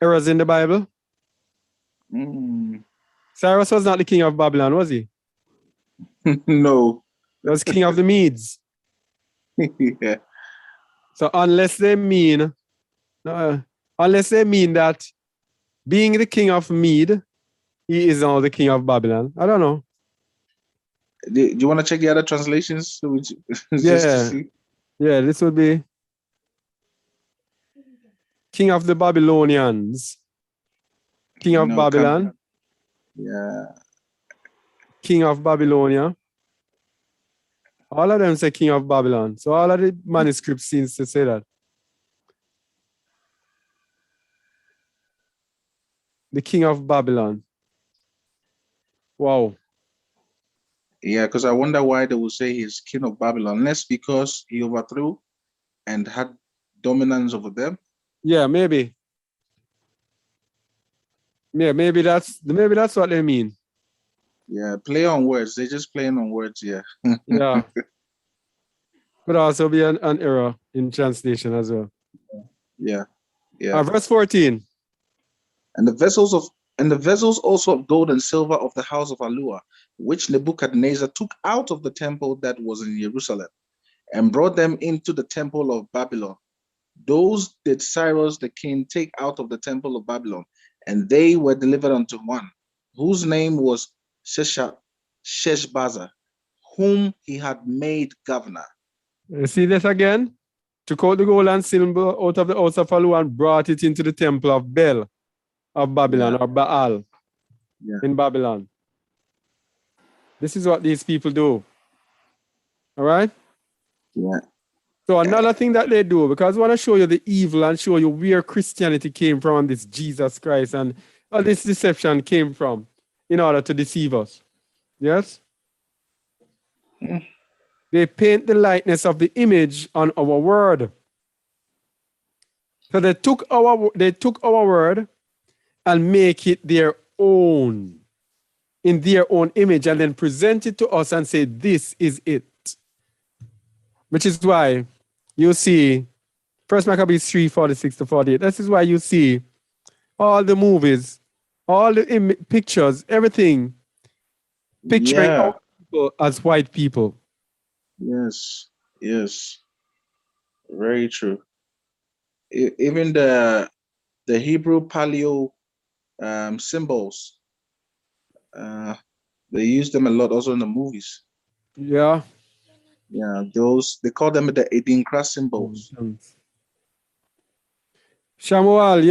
A: errors in the Bible? Cyrus was not the king of Babylon, was he?
B: No.
A: He was king of the Medes.
B: Yeah.
A: So unless they mean that being the king of Mede, he is now the king of Babylon. I don't know.
B: Do you want to check the other translations?
A: Just to see? Yeah, this would be king of the Babylonians, king of Babylon.
B: Yeah.
A: King of Babylonia. All of them say king of Babylon. So all of the manuscripts seems to say that. The king of Babylon. Wow.
C: Yeah, because I wonder why they will say he's king of Babylon. Unless because he overthrew and had dominance over them.
A: Yeah, maybe. Yeah, maybe that's what they mean.
C: Yeah, play on words. They're just playing on words. Yeah.
A: Yeah. Could also be an error in translation as well.
C: Yeah. Yeah.
A: Verse 14.
C: And the vessels also of gold and silver of the house of Alua, which Nebuchadnezzar took out of the temple that was in Jerusalem, and brought them into the temple of Babylon. Those did Cyrus the king take out of the temple of Babylon, and they were delivered unto one, whose name was Sheshbazzar, whom he had made governor.
A: You see this again? Took out the gold and silver out of the house of Alu and brought it into the temple of Bel of Babylon, or Baal in Babylon. This is what these people do. All right?
C: Yeah.
A: So another thing that they do, because I want to show you the evil and show you where Christianity came from and this Jesus Christ and all this deception came from in order to deceive us. Yes? They paint the likeness of the image on our word. So they took our word and make it their own, in their own image, and then present it to us and say, this is it. Which is why you see 1 Maccabees 3:46-48. This is why you see all the movies, all the pictures, everything picturing our people as white people.
C: Yes. Yes. Very true. Even the Hebrew paleo symbols, they use them a lot also in the movies.
A: Yeah.
C: Yeah, those, they call them the Edinkra symbols.
A: Shamuel,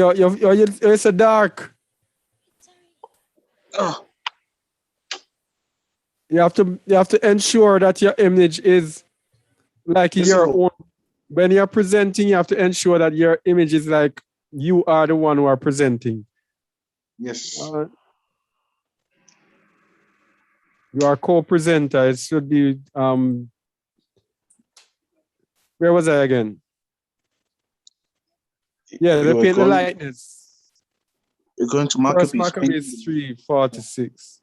A: you're so dark.
C: Oh.
A: You have to ensure that your image is like your own. When you're presenting, you have to ensure that your image is like you are the one who are presenting.
C: Yes.
A: You are co-presenter. It should be where was I again? Yeah, they paint the likeness.
C: You're going to Maccabees.
A: Maccabees 3:46.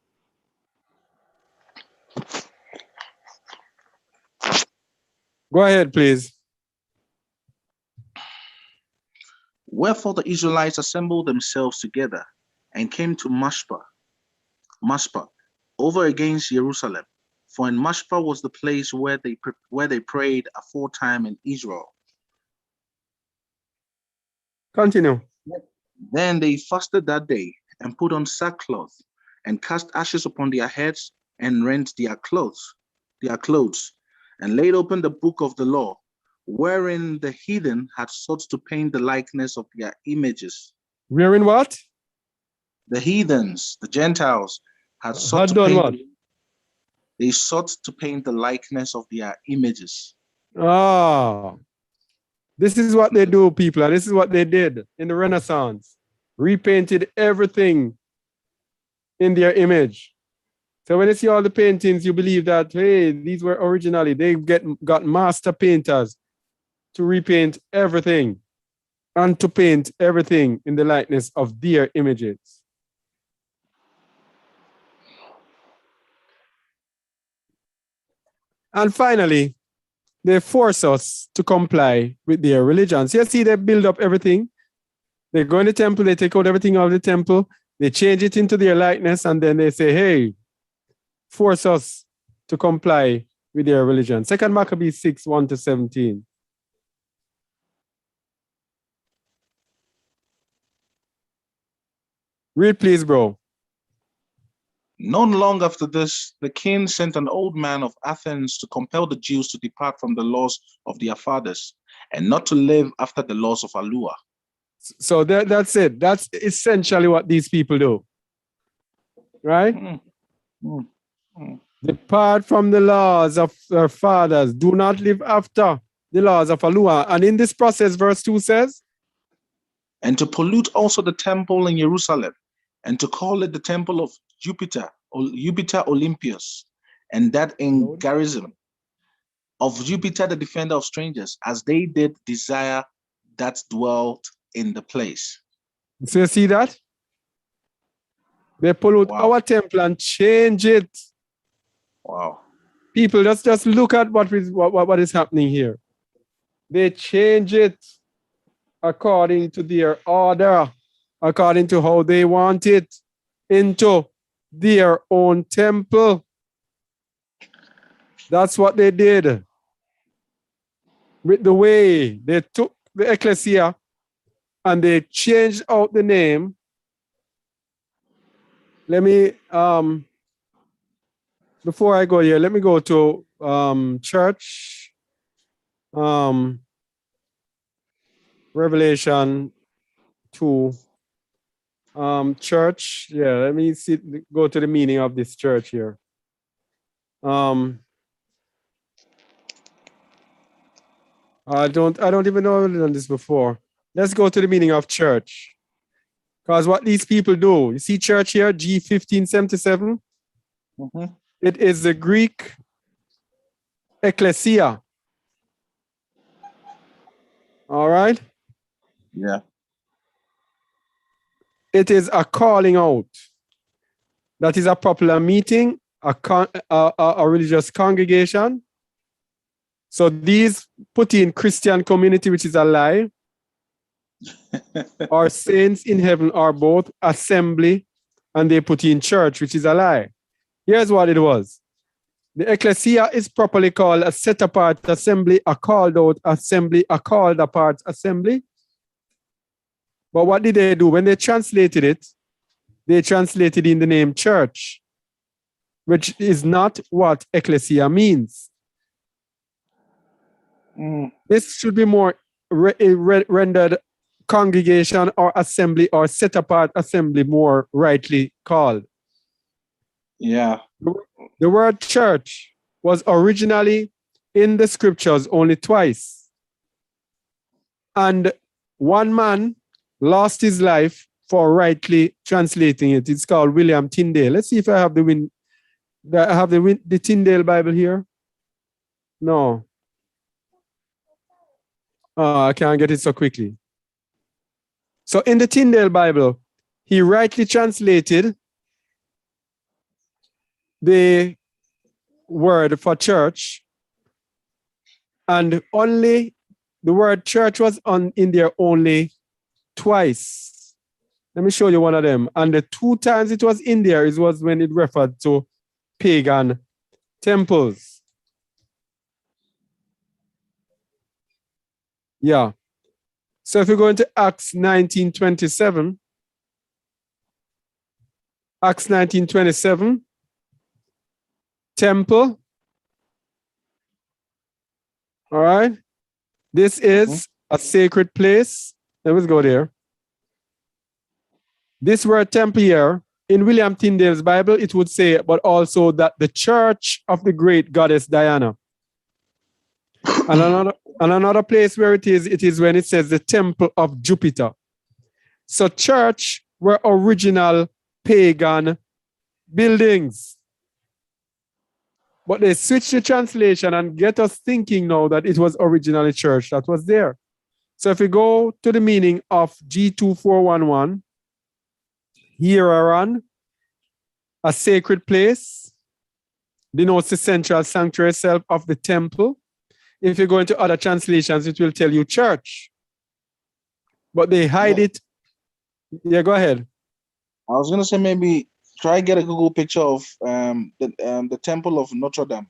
A: Go ahead, please.
B: Wherefore the Israelites assembled themselves together and came to Mashpah, over against Jerusalem. For in Mashpah was the place where they prayed aforetime in Israel.
A: Continue.
B: Then they fasted that day and put on sackcloth and cast ashes upon their heads and rent their clothes, and laid open the book of the law, wherein the heathen had sought to paint the likeness of their images.
A: Wherein what?
B: The heathens, the Gentiles, had sought to paint. What? They sought to paint the likeness of their images.
A: Ah, this is what they do, people, and this is what they did in the Renaissance. Repainted everything in their image. So when you see all the paintings, you believe that, hey, these were originally, they got master painters to repaint everything and to paint everything in the likeness of their images. And finally, they force us to comply with their religions. You see, they build up everything. They go in the temple, they take out everything out of the temple, they change it into their likeness, and then they say, hey, force us to comply with their religion. 2 Maccabees 6:1-17. Read, please, bro.
B: Not long after this, the king sent an old man of Athens to compel the Jews to depart from the laws of their fathers and not to live after the laws of Alua.
A: So that's it. That's essentially what these people do. Right? Depart from the laws of their fathers. Do not live after the laws of Alua. And in this process, verse 2 says,
B: and to pollute also the temple in Jerusalem, and to call it the temple of Jupiter Olympius,
C: and that in garrison of Jupiter, the defender of strangers, as they did desire that dwelt in the place.
A: So you see that? They pollute our temple and change it.
C: Wow.
A: People, just look at what is happening here. They change it according to their order, according to how they want it, into their own temple. That's what they did. With the way they took the ecclesia and they changed out the name. Let me, before I go here, let me go to church. Revelation 2. Church. Yeah, let me go to the meaning of this church here. I don't even know I've done this before. Let's go to the meaning of church. Because what these people do, you see church here, G1577? It is the Greek ecclesia. All right?
C: Yeah.
A: It is a calling out. That is a popular meeting, a religious congregation. So these put in Christian community, which is a lie. Our saints in heaven are both assembly, and they put in church, which is a lie. Here's what it was. The ecclesia is properly called a set apart assembly, a called out assembly, a called apart assembly. But what did they do? When they translated it, they translated in the name church, which is not what ecclesia means. This should be more rendered congregation or assembly or set apart assembly, more rightly called.
C: Yeah.
A: The word church was originally in the scriptures only twice. And one man lost his life for rightly translating it. It's called William Tyndale. Let's see if I have the Tyndale Bible here. No. I can't get it so quickly. So in the Tyndale Bible, he rightly translated the word for church, and only the word church was in there only twice. Let me show you one of them. And the 2 times it was in there was when it referred to pagan temples. Yeah. So if you go into Acts 19:27, Acts 19:27, temple. All right. This is a sacred place. Let's go there. This word temple here, in William Tyndale's Bible, it would say, but also that the church of the great goddess Diana. And another place where it is when it says the temple of Jupiter. So church were original pagan buildings. But they switched the translation and get us thinking now that it was originally church that was there. So if we go to the meaning of G2411, Hieron, a sacred place, denotes the central sanctuary self of the temple. If you go into other translations, it will tell you church. But they hide it. Yeah, go ahead.
C: I was going to say maybe try get a Google picture of the temple of Notre Dame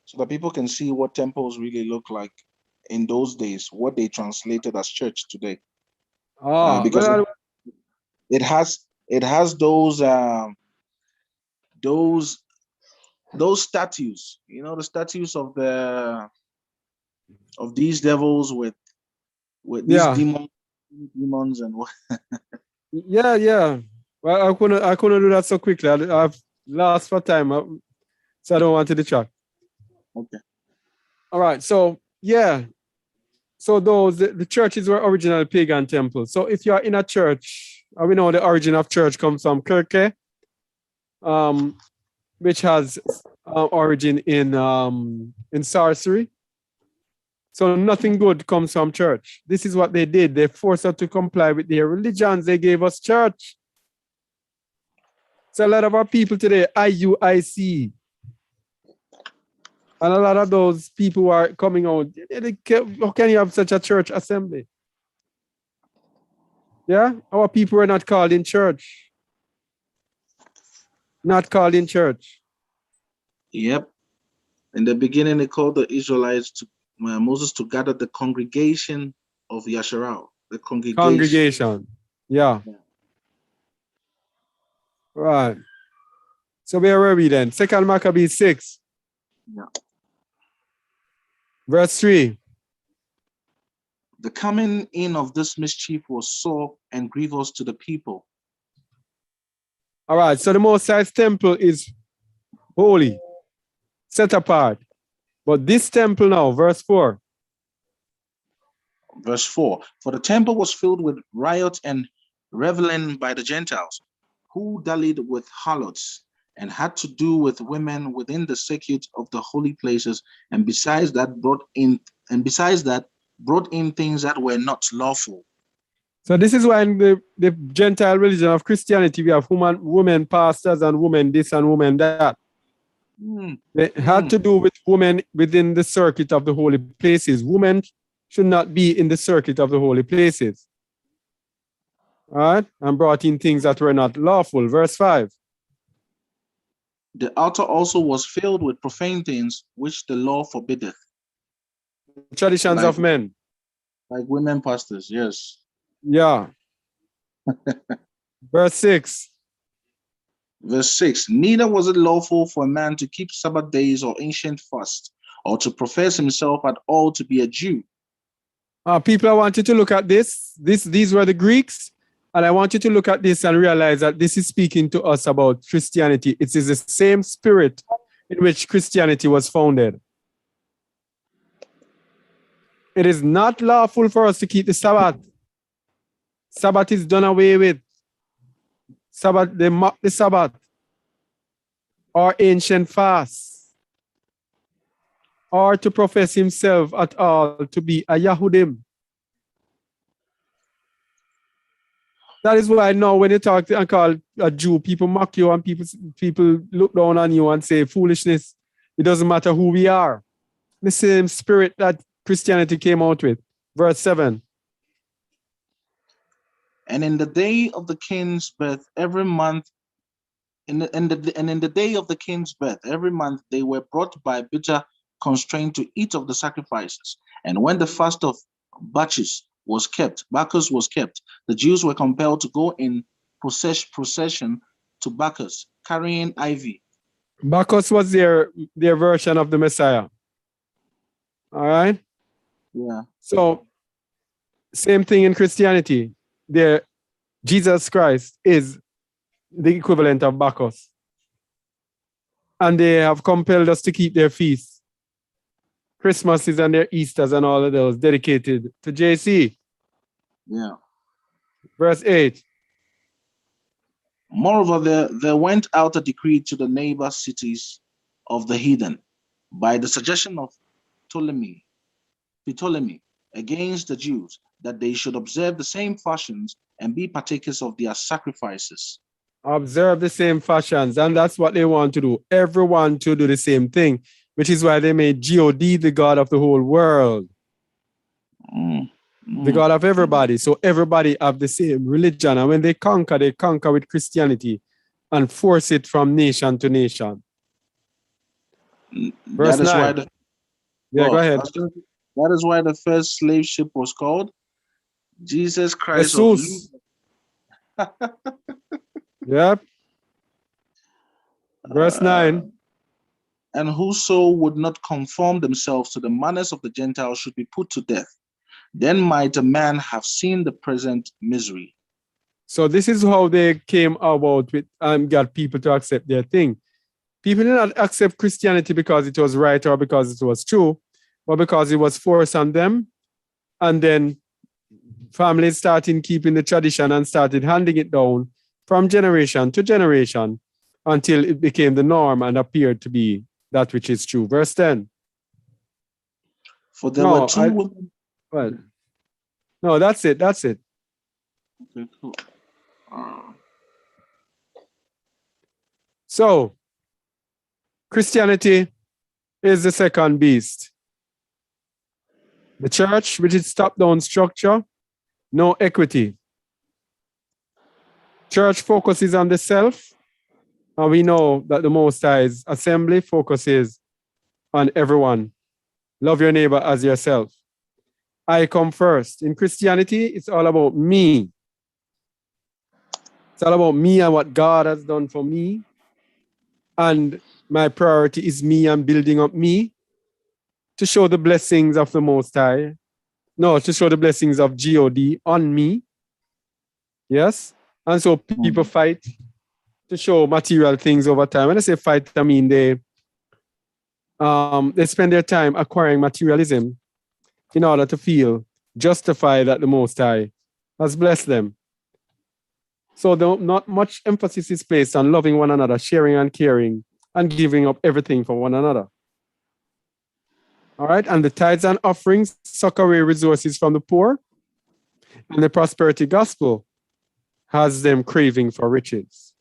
C: so that people can see what temples really look like in those days, what they translated as church today. Because it has those statues, the statues of these devils with these demons and what.
A: Yeah. Well, I couldn't do that so quickly. I've lost for time, so I don't want to detract.
C: Okay.
A: All right. So yeah. So the churches were original pagan temples. So if you are in a church, we know the origin of church comes from Kirke. which has origin in sorcery. So nothing good comes from church. This is what they did. They forced us to comply with their religions. They gave us church. So a lot of our people today, IUIC, and a lot of those people who are coming out, how can you have such a church assembly? Yeah, our people were not called in church. Not called in church.
C: Yep. In the beginning, they called the Israelites to Moses to gather the congregation of Yasharal. The
A: Congregation. Yeah. Right. So where were we then? 2 Maccabees 6.
C: Yeah.
A: Verse 3.
C: The coming in of this mischief was sore and grievous to the people.
A: All right. So the Most High's temple is holy, set apart. But this temple now, verse 4.
C: Verse 4. For the temple was filled with riot and reveling by the Gentiles, who dallied with harlots and had to do with women within the circuit of the holy places, and besides that brought in things that were not lawful.
A: So this is why in the Gentile religion of Christianity, we have women pastors and women this and women that. They had to do with women within the circuit of the holy places. Women should not be in the circuit of the holy places. All right? And brought in things that were not lawful. Verse 5.
C: The altar also was filled with profane things, which the law forbiddeth.
A: Traditions of men.
C: Like women pastors, yes.
A: Yeah. Verse 6.
C: Verse 6. Neither was it lawful for a man to keep Sabbath days or ancient fast, or to profess himself at all to be a Jew.
A: People, I want you to look at this. These were the Greeks. And I want you to look at this and realize that this is speaking to us about Christianity. It is the same spirit in which Christianity was founded. It is not lawful for us to keep the Sabbath. Sabbath is done away with. Sabbath, they mock the Sabbath. Or ancient fasts. Or to profess himself at all to be a Yahudim. That is why now when you talk and call a Jew, people mock you and people look down on you and say foolishness. It doesn't matter who we are. The same spirit that Christianity came out with. Verse 7.
C: And in the day of the king's birth, every month, in the day of the king's birth, every month they were brought by bitter constraint to eat of the sacrifices. And when the fast of Bacchus was kept, the Jews were compelled to go in procession to Bacchus, carrying ivy.
A: Bacchus was their version of the Messiah. All right?
C: Yeah.
A: So, same thing in Christianity. Jesus Christ is the equivalent of Bacchus. And they have compelled us to keep their feasts. Christmases and their Easters and all of those dedicated to JC.
C: Yeah.
A: Verse 8.
C: Moreover, there went out a decree to the neighbor cities of the heathen by the suggestion of Ptolemy against the Jews, that they should observe the same fashions and be partakers of their sacrifices.
A: Observe the same fashions, and that's what they want to do. Everyone to do the same thing, which is why they made God the God of the whole world. The God of everybody. So everybody have the same religion. And when they conquer with Christianity and force it from nation to nation. Verse 9. Go ahead.
C: That is why the first slave ship was called Jesus Christ
A: Jesus. Yep. Verse 9.
C: And whoso would not conform themselves to the manners of the Gentiles should be put to death. Then might a man have seen the present misery.
A: So this is how they came about with and got people to accept their thing. People did not accept Christianity because it was right or because it was true, but because it was forced on them. And then families started keeping the tradition and started handing it down from generation to generation. until it became the norm and appeared to be that which is true. Verse 10.
C: For there were two women.
A: Well, no, that's it. That's it.
C: Okay, cool.
A: So, Christianity is the second beast. The church, with its top-down structure, no equity. Church focuses on the self, and we know that the Most High's assembly focuses on everyone. Love your neighbor as yourself. I come first. In Christianity, it's all about me. It's all about me and what God has done for me. And my priority is me and building up me to show the blessings of the Most High. No, to show the blessings of God on me. Yes? And so people fight to show material things over time. When I say fight, I mean they spend their time acquiring materialism in order to feel justified that the Most High has blessed them. So not much emphasis is placed on loving one another, sharing and caring, and giving up everything for one another. All right, and the tithes and offerings suck away resources from the poor, and the prosperity gospel has them craving for riches.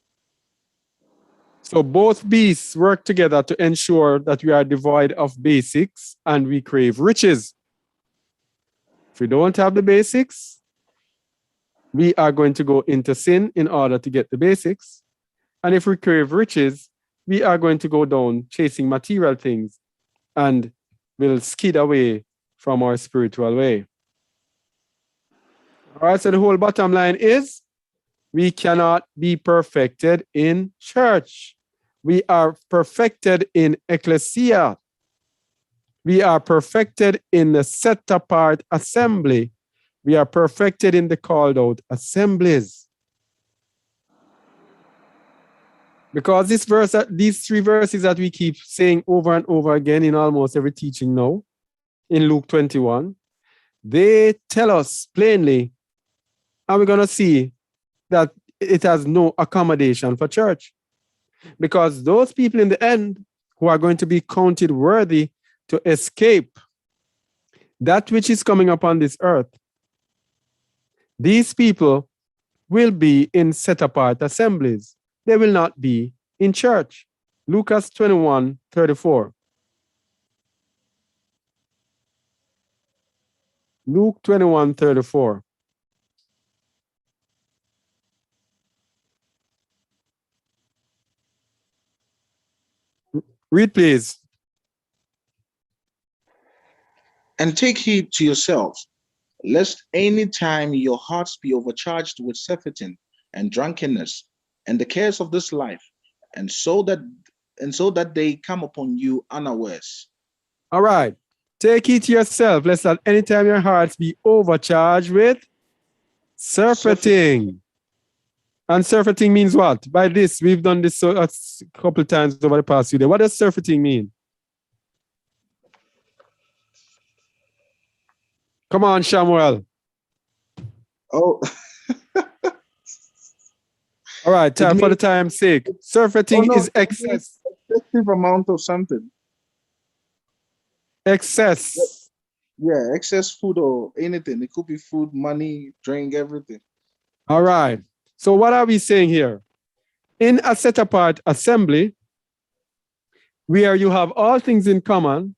A: So both beasts work together to ensure that we are devoid of basics and we crave riches. If we don't have the basics, we are going to go into sin in order to get the basics. And if we crave riches, we are going to go down chasing material things and will skid away from our spiritual way. All right, so the whole bottom line is we cannot be perfected in church. We are perfected in ecclesia. We are perfected in the set apart assembly. We are perfected in the called out assemblies. Because these three verses that we keep saying over and over again in almost every teaching now, in Luke 21, they tell us plainly, and we're going to see that it has no accommodation for church. Because those people in the end who are going to be counted worthy to escape that which is coming upon this earth, these people will be in set-apart assemblies. They will not be in church. Lucas 21:34. Luke 21:34. Read, please.
C: And take heed to yourselves, lest any time your hearts be overcharged with surfeiting and drunkenness and the cares of this life, and so that they come upon you unawares.
A: All right. Take heed to yourself, lest at any time your hearts be overcharged with surfeiting. And surfeiting means what? By this, we've done this a couple times over the past few days. What does surfeiting mean? Come on, Samuel.
C: Oh,
A: all right, for the time's sake. Surfeiting is excess.
C: Excessive amount of something.
A: Excess.
C: Yeah, excess food or anything. It could be food, money, drink, everything.
A: All right. So what are we saying here? In a set-apart assembly, where you have all things in common,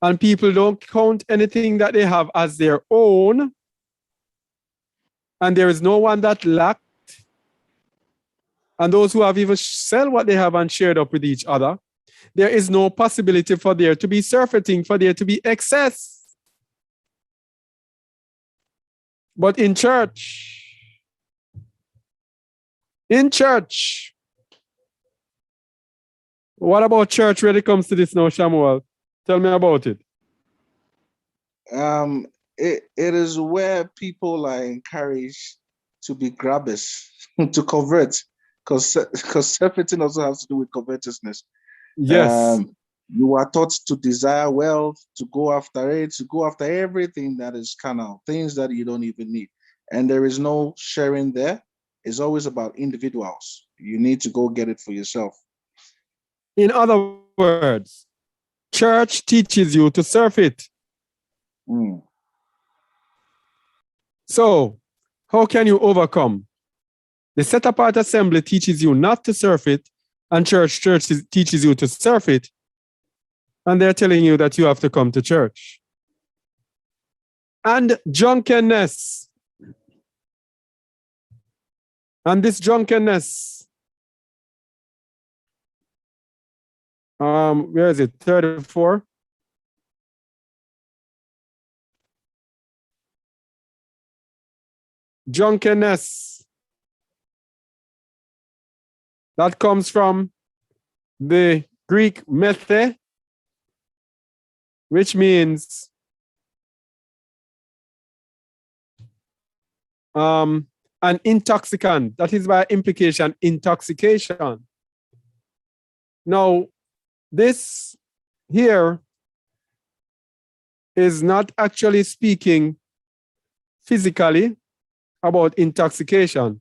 A: and people don't count anything that they have as their own, and there is no one that lacked, and those who have even sell what they have and shared up with each other, there is no possibility for there to be surfeiting, for there to be excess. But in church, what about church when it comes to this now, Samuel? Tell me about it.
C: It is where people are encouraged to be grabbers, to convert, because surfeiting also has to do with covetousness.
A: Yes.
C: You are taught to desire wealth, to go after it, to go after everything that is carnal, things that you don't even need. And there is no sharing there. is always about individuals. You need to go get it for yourself.
A: In other words, church teaches you to surf it.
C: Mm.
A: So, how can you overcome? The set apart assembly teaches you not to surf it, and church teaches you to surf it. And they're telling you that you have to come to church. And drunkenness. And this drunkenness, where is it? 34. Drunkenness. That comes from the Greek methe, which means an intoxicant. That is by implication intoxication. Now, this here is not actually speaking physically about intoxication.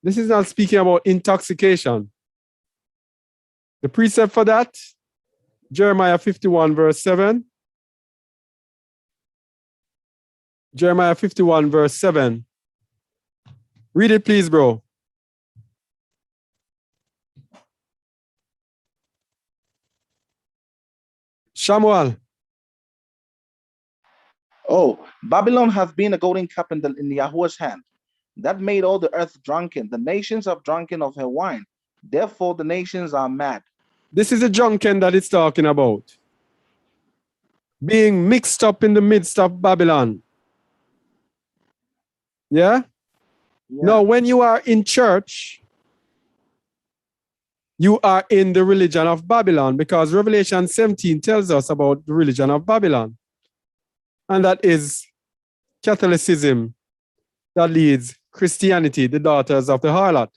A: This is not speaking about intoxication. The precept for that, Jeremiah 51 verse 7. Jeremiah 51 verse 7. Read it, please, bro. Shamuel.
C: Oh, Babylon hath been a golden cup in Yahuwah's hand, that made all the earth drunken. The nations have drunken of her wine. Therefore the nations are mad.
A: This is a drunken that it's talking about. Being mixed up in the midst of Babylon. Yeah? Now, when you are in church, you are in the religion of Babylon, because Revelation 17 tells us about the religion of Babylon. And that is Catholicism that leads Christianity, the daughters of the harlot.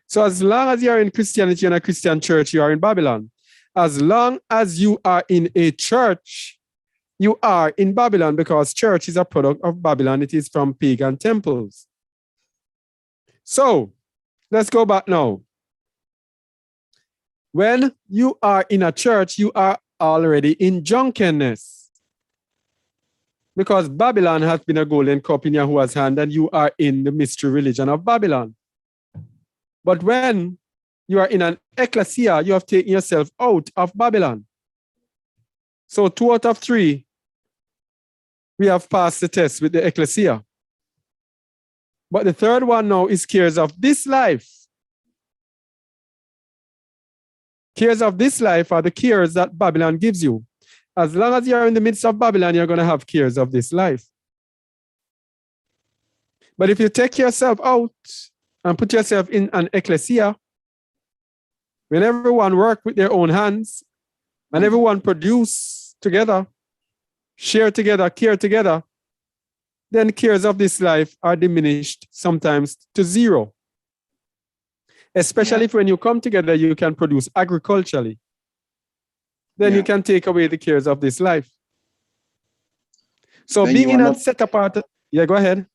A: So as long as you are in Christianity and a Christian church, you are in Babylon. As long as you are in a church, you are in Babylon, because church is a product of Babylon. It is from pagan temples. So let's go back now. When you are in a church, you are already in drunkenness, because Babylon has been a golden cup in Yahuwah's hand, and you are in the mystery religion of Babylon. But when you are in an ecclesia, you have taken yourself out of Babylon. So 2 out of 3, we have passed the test with the ecclesia. But the third one now is cares of this life. Cares of this life are the cares that Babylon gives you. As long as you're in the midst of Babylon, you're going to have cares of this life. But if you take yourself out and put yourself in an ecclesia, when everyone work with their own hands and everyone produce together, share together, care together, then cares of this life are diminished sometimes to 0. Especially if when you come together, you can produce agriculturally. Then you can take away the cares of this life. So then being in a set apart, go ahead.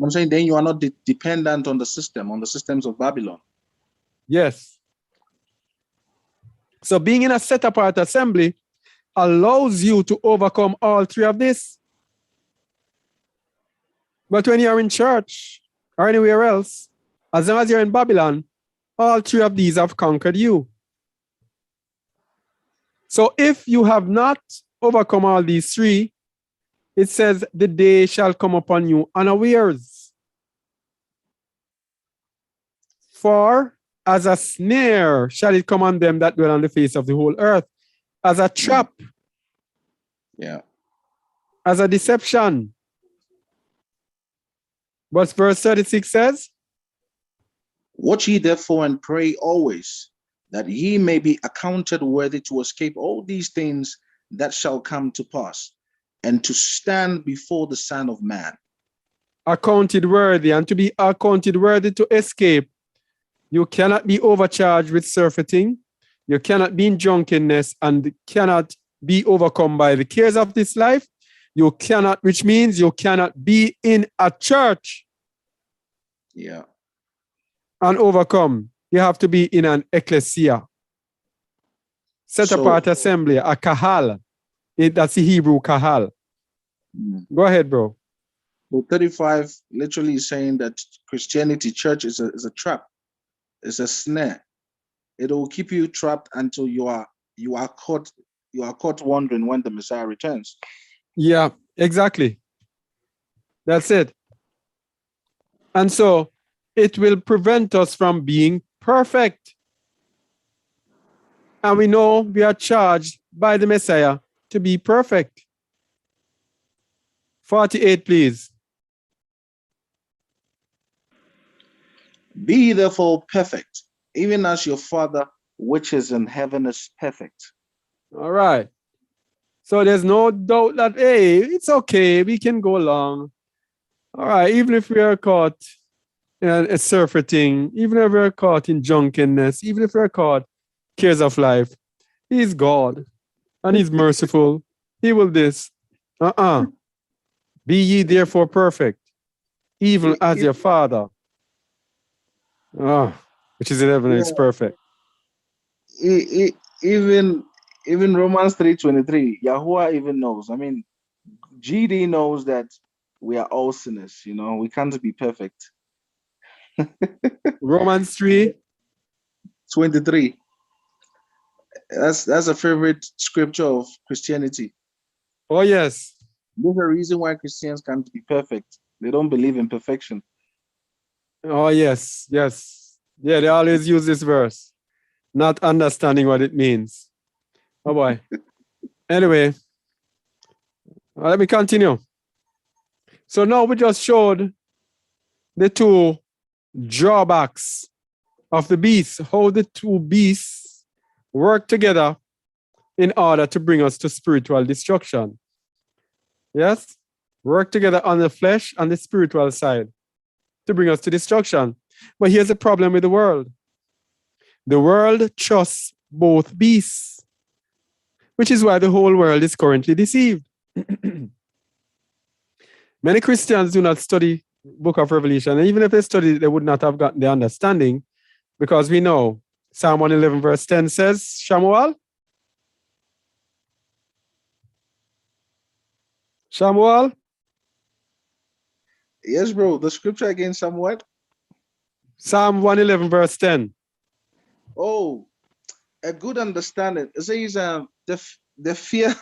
C: I'm saying then you are not dependent on the systems of Babylon.
A: Yes. So being in a set apart assembly allows you to overcome all 3 of this. But when you're in church or anywhere else, as long as you're in Babylon, all 3 of these have conquered you. So if you have not overcome all these 3, it says the day shall come upon you unawares. For as a snare shall it come on them that dwell on the face of the whole earth, as a trap, as a deception. But verse 36 says,
C: watch ye therefore and pray always, that ye may be accounted worthy to escape all these things that shall come to pass, and to stand before the Son of Man.
A: Accounted worthy, and to be accounted worthy to escape, you cannot be overcharged with surfeiting, you cannot be in drunkenness, and cannot be overcome by the cares of this life, you cannot, which means you cannot be in a church
C: Yeah.
A: and overcome. You have to be in an ecclesia, set apart assembly, a kahal. That's the Hebrew kahal. Go ahead, bro.
C: Well, 35 literally is saying that Christianity, church, is a trap. It's a snare. It will keep you trapped until you are caught wondering when the Messiah returns.
A: Yeah, exactly. That's it. And so it will prevent us from being perfect. And we know we are charged by the Messiah to be perfect. 48, please.
C: Be ye therefore perfect, even as your Father which is in heaven is perfect.
A: All right. So there's no doubt that, hey, it's okay. We can go along. All right. Even if we are caught in a surfeiting, even if we're caught in drunkenness, even if we're caught cares of life, he's God and he's merciful. He will this. Be ye therefore perfect, even as your Father, which is in heaven, is perfect.
C: Even Romans 3:23, Yahuwah even knows. I mean, GD knows that we are all sinners. You know, we can't be perfect.
A: Romans
C: 3:23. That's a favorite scripture of Christianity.
A: Oh, yes.
C: There's a reason why Christians can't be perfect. They don't believe in perfection.
A: Oh, yes. Yes. Yeah, they always use this verse, not understanding what it means. Oh, boy. Anyway, let me continue. So now we just showed the two drawbacks of the beasts, how the two beasts work together in order to bring us to spiritual destruction. Yes? Work together on the flesh and the spiritual side to bring us to destruction. But here's the problem with the world. The world trusts both beasts, which is why the whole world is currently deceived. Many Christians do not study book of Revelation, and even if they studied, they would not have gotten the understanding, because we know Psalm 111 verse 10 says, Shamuel?
C: Yes, bro. The scripture again, somewhat.
A: Psalm 111 verse 10.
C: Oh, a good understanding. It says the fear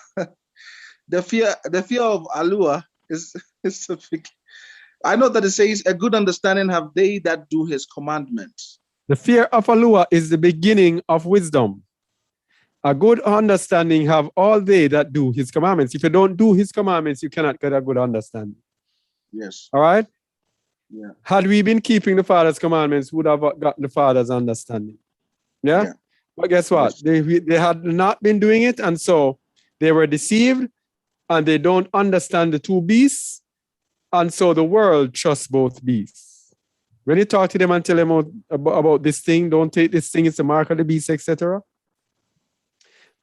C: the fear of Alua is I know that it says a good understanding have they that do his commandments.
A: The fear of Allah is the beginning of wisdom. A good understanding have all they that do his commandments. If you don't do his commandments, you cannot get a good understanding.
C: Yes.
A: All right?
C: Yeah.
A: Had we been keeping the Father's commandments, we would have gotten the Father's understanding. Yeah? But guess what? Yes. They had not been doing it, and so they were deceived, and they don't understand the two beasts, and so the world trusts both beasts. When you talk to them and tell them about this thing, don't take this thing, it's the mark of the beast, etc.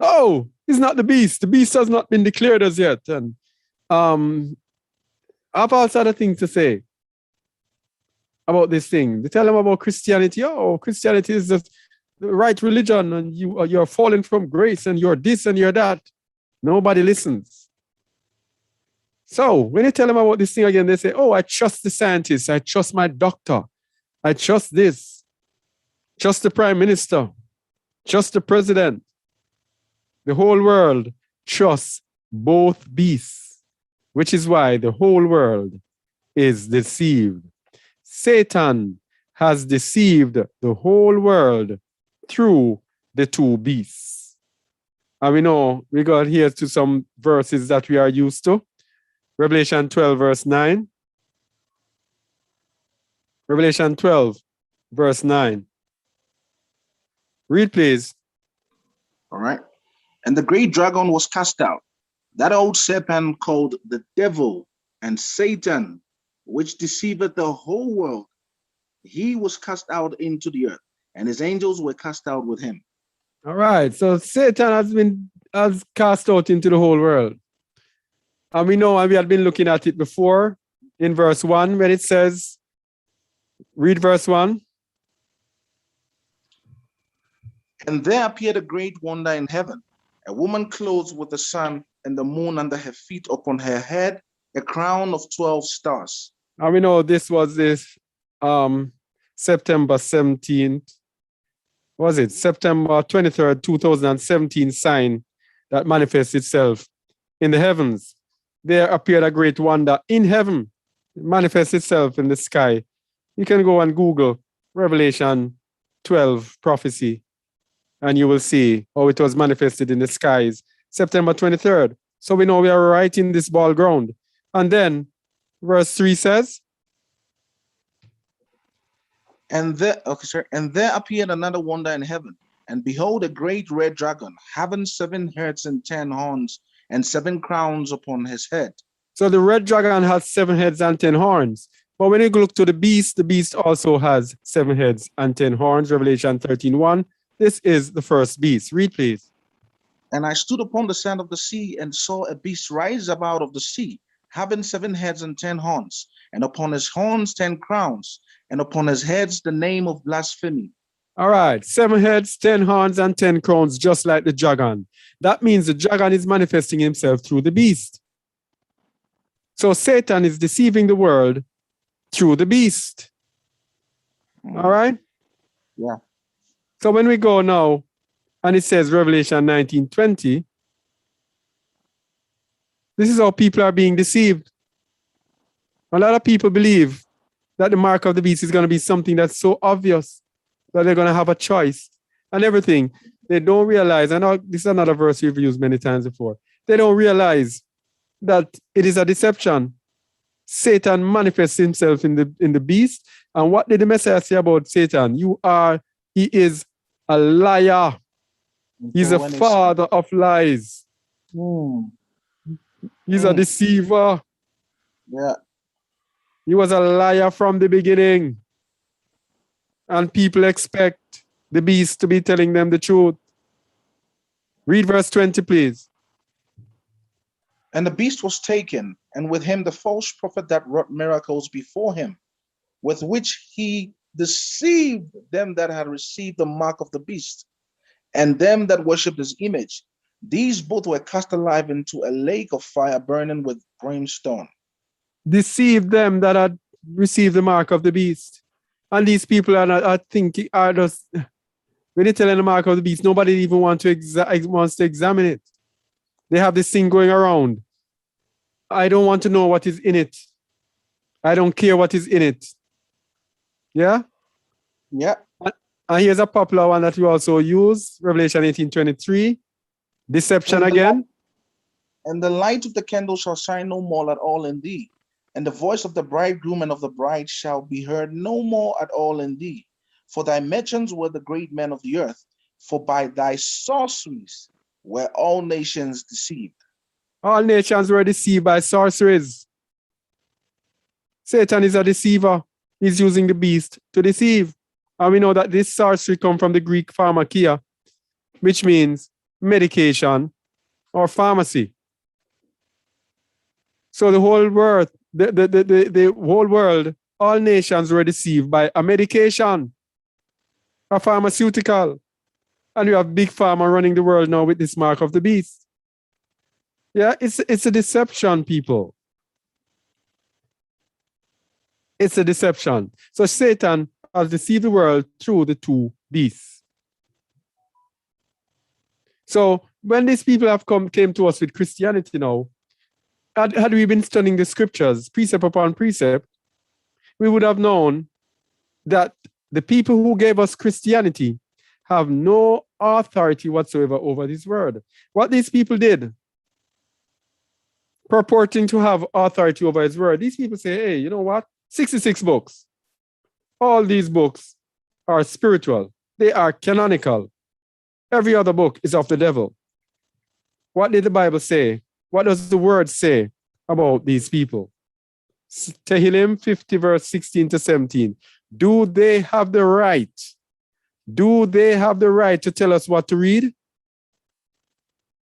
A: Oh, it's not the beast. The beast has not been declared as yet. And I have also other things to say about this thing. They tell them about Christianity. Oh, Christianity is the right religion, and you're falling from grace, and you're this and you're that. Nobody listens. So when you tell them about this thing again, they say, oh, I trust the scientists. I trust my doctor. I trust this. Trust the prime minister. Trust the president. The whole world trusts both beasts, which is why the whole world is deceived. Satan has deceived the whole world through the two beasts. And we know we got here to some verses that we are used to. Revelation 12, verse 9. Revelation 12, verse 9. Read, please.
C: All right. And the great dragon was cast out, that old serpent called the devil and Satan, which deceiveth the whole world. He was cast out into the earth, and his angels were cast out with him.
A: All right. So Satan has been has cast out into the whole world. And we know, and we had been looking at it before in verse 1 when it says, read verse 1.
C: And there appeared a great wonder in heaven, a woman clothed with the sun and the moon under her feet, upon her head a crown of 12 stars.
A: And we know this was this September 17th, was it? September 23rd, 2017 sign that manifests itself in the heavens. There appeared a great wonder in heaven. It manifests itself in the sky. You can go and Google Revelation 12 prophecy, and you will see how it was manifested in the skies, September 23rd. So we know we are right in this ball ground. And then verse 3 says,
C: And there appeared another wonder in heaven, and behold, a great red dragon, having 7 heads and 10 horns, and 7 crowns upon his head.
A: So the red dragon has 7 heads and 10 horns. But when you look to the beast also has 7 heads and 10 horns, Revelation 13:1. This is the first beast. Read, please.
C: And I stood upon the sand of the sea, and saw a beast rise up out of the sea, having 7 heads and 10 horns, and upon his horns 10 crowns, and upon his heads the name of blasphemy.
A: All right, 7 heads, 10 horns, and 10 crowns, just like the dragon. That means the dragon is manifesting himself through the beast. So Satan is deceiving the world through the beast. All right?
C: Yeah.
A: So when we go now, and it says Revelation 19:20, this is how people are being deceived. A lot of people believe that the mark of the beast is going to be something that's so obvious that they're going to have a choice and everything. They don't realize, and this is another verse we've used many times before, they don't realize that it is a deception. Satan manifests himself in the beast. And what did the Messiah say about Satan? He is a liar. He's a father of lies. He's a deceiver.
C: Yeah.
A: He was a liar from the beginning. And people expect the beast to be telling them the truth. Read verse 20, please.
C: And the beast was taken, and with him the false prophet that wrought miracles before him, with which he deceived them that had received the mark of the beast, and them that worshipped his image. These both were cast alive into a lake of fire burning with brimstone.
A: Deceived them that had received the mark of the beast. And these people are thinking, when they tell them the mark of the beast, nobody even wants to examine it. They have this thing going around. I don't want to know what is in it. I don't care what is in it. Yeah?
C: Yeah.
A: And here's a popular one that we also use, Revelation 18:23. Deception again.
C: And the light of the candle shall shine no more at all in thee, and the voice of the bridegroom and of the bride shall be heard no more at all in thee. For thy merchants were the great men of the earth, for by thy sorceries were all nations deceived.
A: All nations were deceived by sorceries. Satan is a deceiver. He's using the beast to deceive. And we know that this sorcery comes from the Greek pharmakia, which means medication or pharmacy. So the whole world, the whole world, all nations were deceived by a medication, a pharmaceutical. And we have big pharma running the world now with this mark of the beast. Yeah, it's a deception, people. It's a deception. So Satan has deceived the world through the 2 beasts. So when these people came to us with Christianity now, had we been studying the scriptures, precept upon precept, we would have known that the people who gave us Christianity have no authority whatsoever over this word. What these people did, purporting to have authority over his word, these people say, hey, you know what? 66 books. All these books are spiritual. They are canonical. Every other book is of the devil. What did the Bible say? What does the word say about these people? Tehillim 50 verse 16 to 17. Do they have the right? Do they have the right to tell us what to read?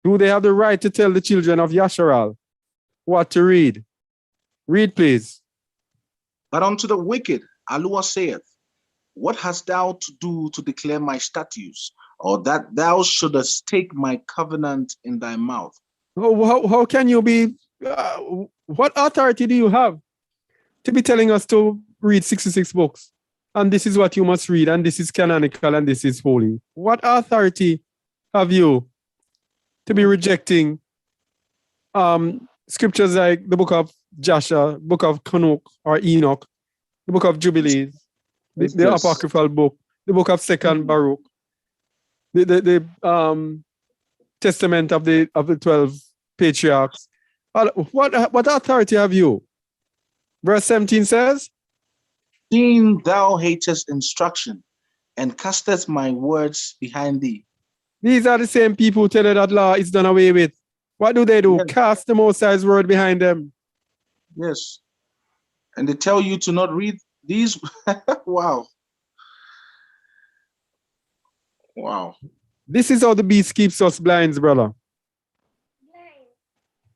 A: Do they have the right to tell the children of Yasharal what to read? Read, please.
C: But unto the wicked, Allah saith, what hast thou to do to declare my statutes, or that thou shouldest take my covenant in thy mouth?
A: How can you be, what authority do you have to be telling us to read 66 books? And this is what you must read, and this is canonical, and this is holy. What authority have you to be rejecting scriptures like the book of Joshua, book of Kanuk or Enoch, the book of Jubilees, the apocryphal book, the book of Second Baruch, the testament of the 12 patriarchs? What authority have you? Verse 17 says,
C: Seeing thou hatest instruction, and castest my words behind thee.
A: These are the same people who tell you that law is done away with. What do?
C: Yes.
A: Cast the Most High's word behind them.
C: Yes. And they tell you to not read these. Wow. Wow.
A: This is how the beast keeps us blind, brother.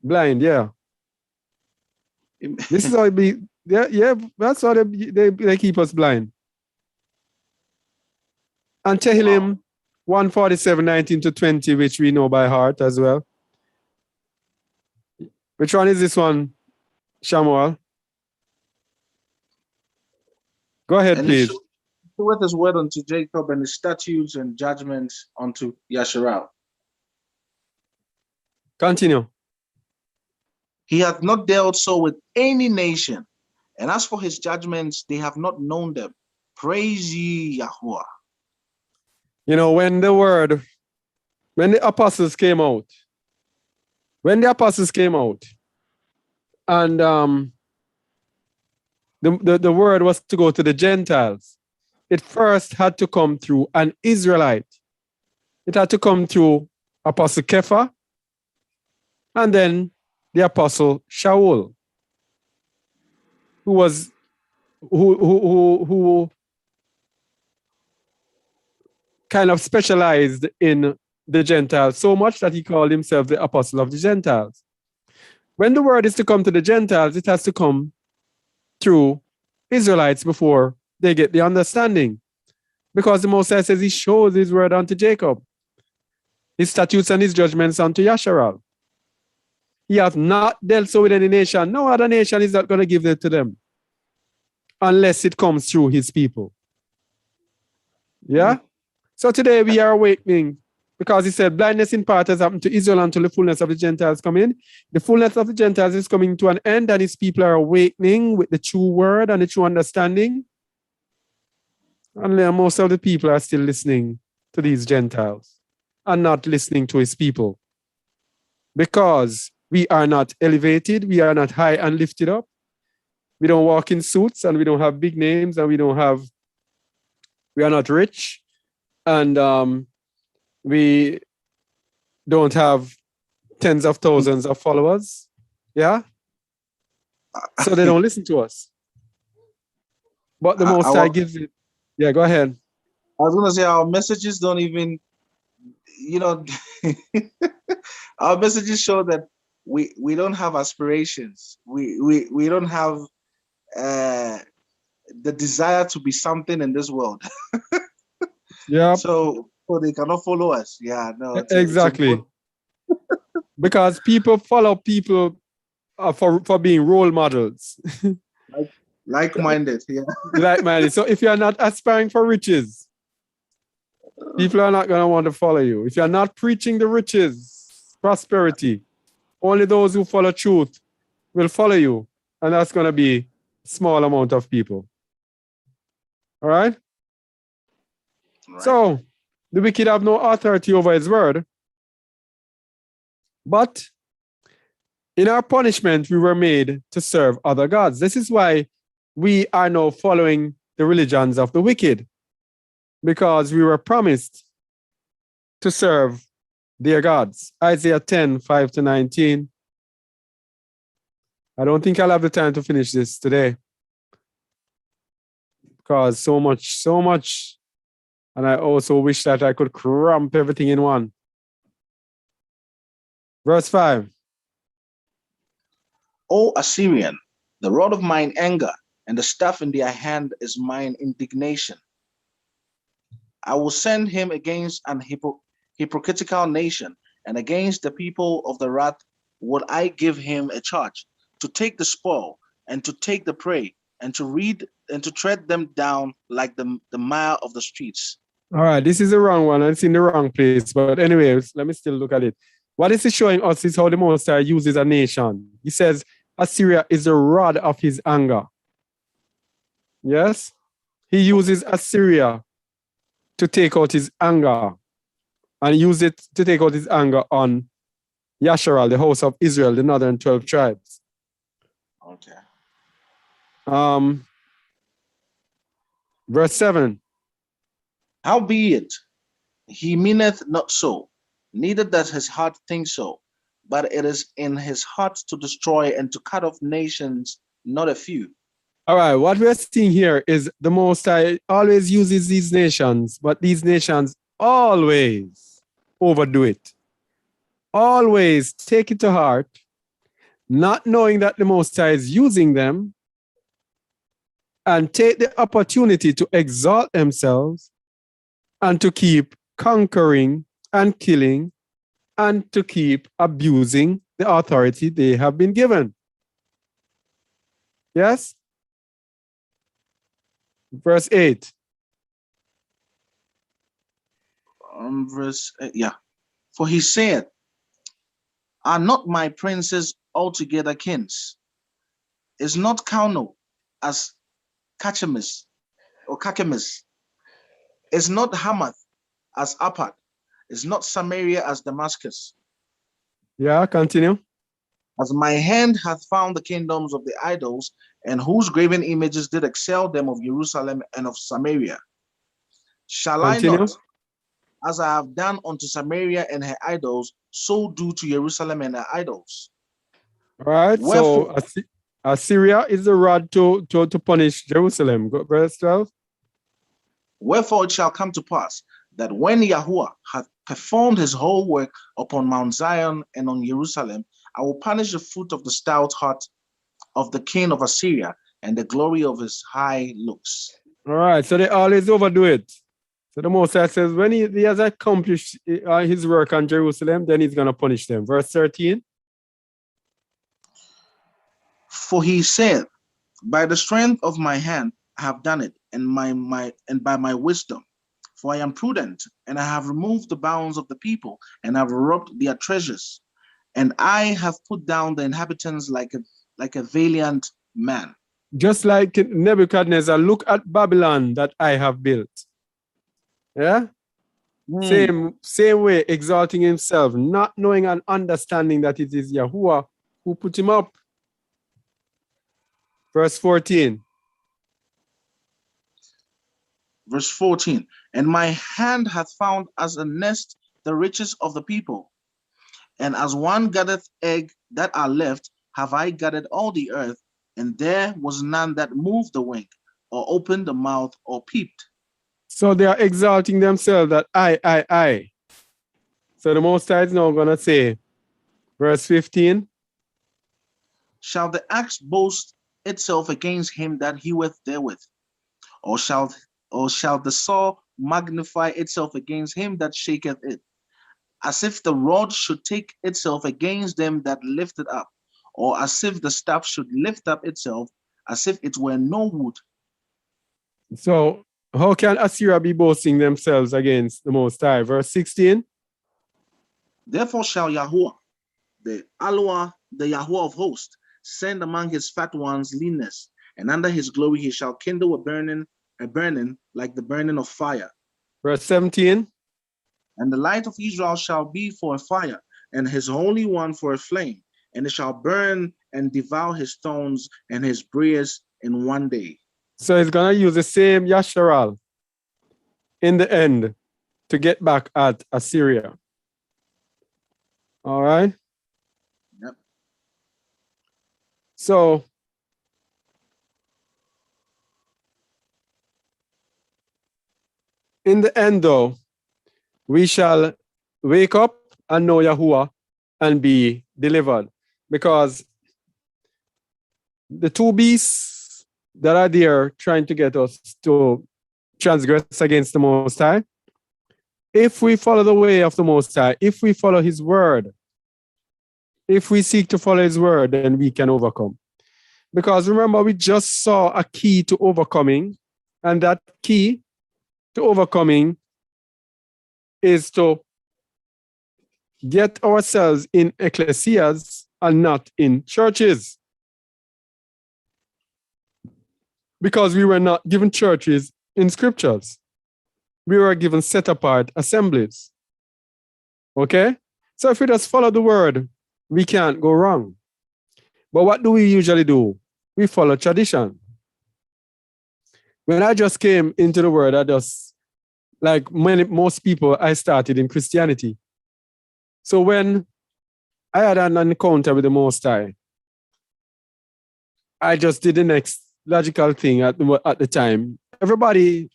A: Blind, yeah. This is how it be. Yeah, that's how they keep us blind. And Tehillim 147, 19 to 20, which we know by heart as well. Which one is this one, Shamuel? Go ahead,
C: And
A: please.
C: he showeth his word unto Jacob, and his statutes and judgments unto Yasharal.
A: Continue.
C: He hath not dealt so with any nation, and as for his judgments, they have not known them. Praise ye Yahuwah.
A: You know, when the apostles came out, and the word was to go to the Gentiles, it first had to come through an Israelite. It had to come through Apostle Kepha, and then the Apostle Shaul, who kind of specialized in the Gentiles so much that he called himself the Apostle of the Gentiles. When the word is to come to the Gentiles, it has to come through Israelites before they get the understanding. Because the Most High says he shows his word unto Jacob, his statutes and his judgments unto Yasharal. He has not dealt so with any nation. No other nation is not going to give it to them unless it comes through his people. Yeah? So today we are awakening because he said blindness in part has happened to Israel until the fullness of the Gentiles come in. The fullness of the Gentiles is coming to an end, and his people are awakening with the true word and the true understanding. And most of the people are still listening to these Gentiles and not listening to his people. Because we are not elevated, we are not high and lifted up. We don't walk in suits, and we don't have big names, and we are not rich, and we don't have tens of thousands of followers. Yeah? So they don't listen to us. But the Most High gives it. Yeah, go ahead.
C: I was going to say our messages don't even, our messages show that we don't have aspirations. We don't have the desire to be something in this world.
A: Yeah.
C: So they cannot follow us. Yeah, no.
A: Exactly. Because people follow people for being role models.
C: Like-minded, yeah.
A: Like-minded. So if you're not aspiring for riches, people are not going to want to follow you. If you're not preaching the riches, prosperity, only those who follow truth will follow you. And that's going to be a small amount of people. All right? So the wicked have no authority over his word. But in our punishment, we were made to serve other gods. This is why we are now following the religions of the wicked, because we were promised to serve their gods. Isaiah 10, 5 to 19. I don't think I'll have the time to finish this today, because so much. And I also wish that I could cramp everything in one. Verse 5.
C: O Assyrian, the rod of mine anger and the staff in their hand is mine indignation. I will send him against an hypocritical nation, and against the people of the wrath would I give him a charge, to take the spoil, and to take the prey, and to tread them down like the mire of the streets.
A: All right, this is the wrong one. It's in the wrong place. But anyways, let me still look at it. What is he showing us is how the Most High uses a nation. He says Assyria is the rod of his anger. Yes? He uses Assyria to take out his anger, and use it to take out his anger on Yasharal, the house of Israel, the northern 12 tribes.
C: Okay.
A: Verse 7.
C: Howbeit, he meaneth not so, neither does his heart think so, but it is in his heart to destroy and to cut off nations, not a few.
A: All right, what we're seeing here is the Most High always uses these nations, but these nations always overdo it. Always take it to heart, not knowing that the Most High is using them, and take the opportunity to exalt themselves and to keep conquering and killing and to keep abusing the authority they have been given. Yes? Verse 8.
C: For he said, are not my princes altogether kings? Is not Kauno as Kachemis or Kachemis? Is not Hamath as Apad? Is not Samaria as Damascus?
A: Yeah, continue.
C: As my hand hath found the kingdoms of the idols, and whose graven images did excel them of Jerusalem and of Samaria. Shall
A: Continue.
C: I not, as I have done unto Samaria and her idols, so do to Jerusalem and her idols?
A: All right,
C: Wherefore,
A: so Assyria is the rod to punish Jerusalem. Verse 12.
C: wherefore it shall come to pass that when Yahuwah hath performed his whole work upon Mount Zion and on Jerusalem, I will punish the fruit of the stout heart of the king of Assyria and the glory of his high looks.
A: All right, so they always overdo it. So the Most High says when he has accomplished his work on Jerusalem, then he's going to punish them. Verse 13.
C: For he said, by the strength of my hand I have done it, and by my wisdom. For I am prudent, and I have removed the bounds of the people, and have robbed their treasures, and I have put down the inhabitants like a valiant man.
A: Just like Nebuchadnezzar, look at Babylon that I have built. Yeah? Same way, exalting himself, not knowing and understanding that it is Yahuwah who put him up. Verse 14.
C: Verse 14, and my hand hath found as a nest the riches of the people, and as one gathereth egg that are left, have I gathered all the earth, and there was none that moved the wing, or opened the mouth, or peeped.
A: So they are exalting themselves that I. So the Most High is now going to say, verse 15.
C: Shall the axe boast itself against him that heweth therewith? Or shall the saw magnify itself against him that shaketh it? As if the rod should take itself against them that lift it up, or as if the staff should lift up itself, as if it were no wood.
A: So how can Assyria be boasting themselves against the Most High? Verse 16.
C: Therefore shall Yahuwah, the Yahuwah of hosts, send among his fat ones leanness, and under his glory he shall kindle a burning like the burning of fire.
A: Verse 17.
C: And the light of Israel shall be for a fire, and his Holy One for a flame, and it shall burn and devour his stones and his briars in one day.
A: So he's going to use the same Yasharal in the end to get back at Assyria. All right?
C: Yep.
A: So in the end, though, we shall wake up and know Yahuwah, and be delivered. Because the two beasts that are there trying to get us to transgress against the Most High, if we follow the way of the Most High, if we follow his word, if we seek to follow his word, then we can overcome. Because remember, we just saw a key to overcoming, and that key to overcoming is to get ourselves in ecclesias and not in churches. Because we were not given churches in scriptures. We were given set apart assemblies. Okay? So if we just follow the word, we can't go wrong. But what do we usually do? We follow tradition. When I just came into the word, I just, like most people, I started in Christianity. So when I had an encounter with the Most High, I just did the next logical thing at the time. Everybody,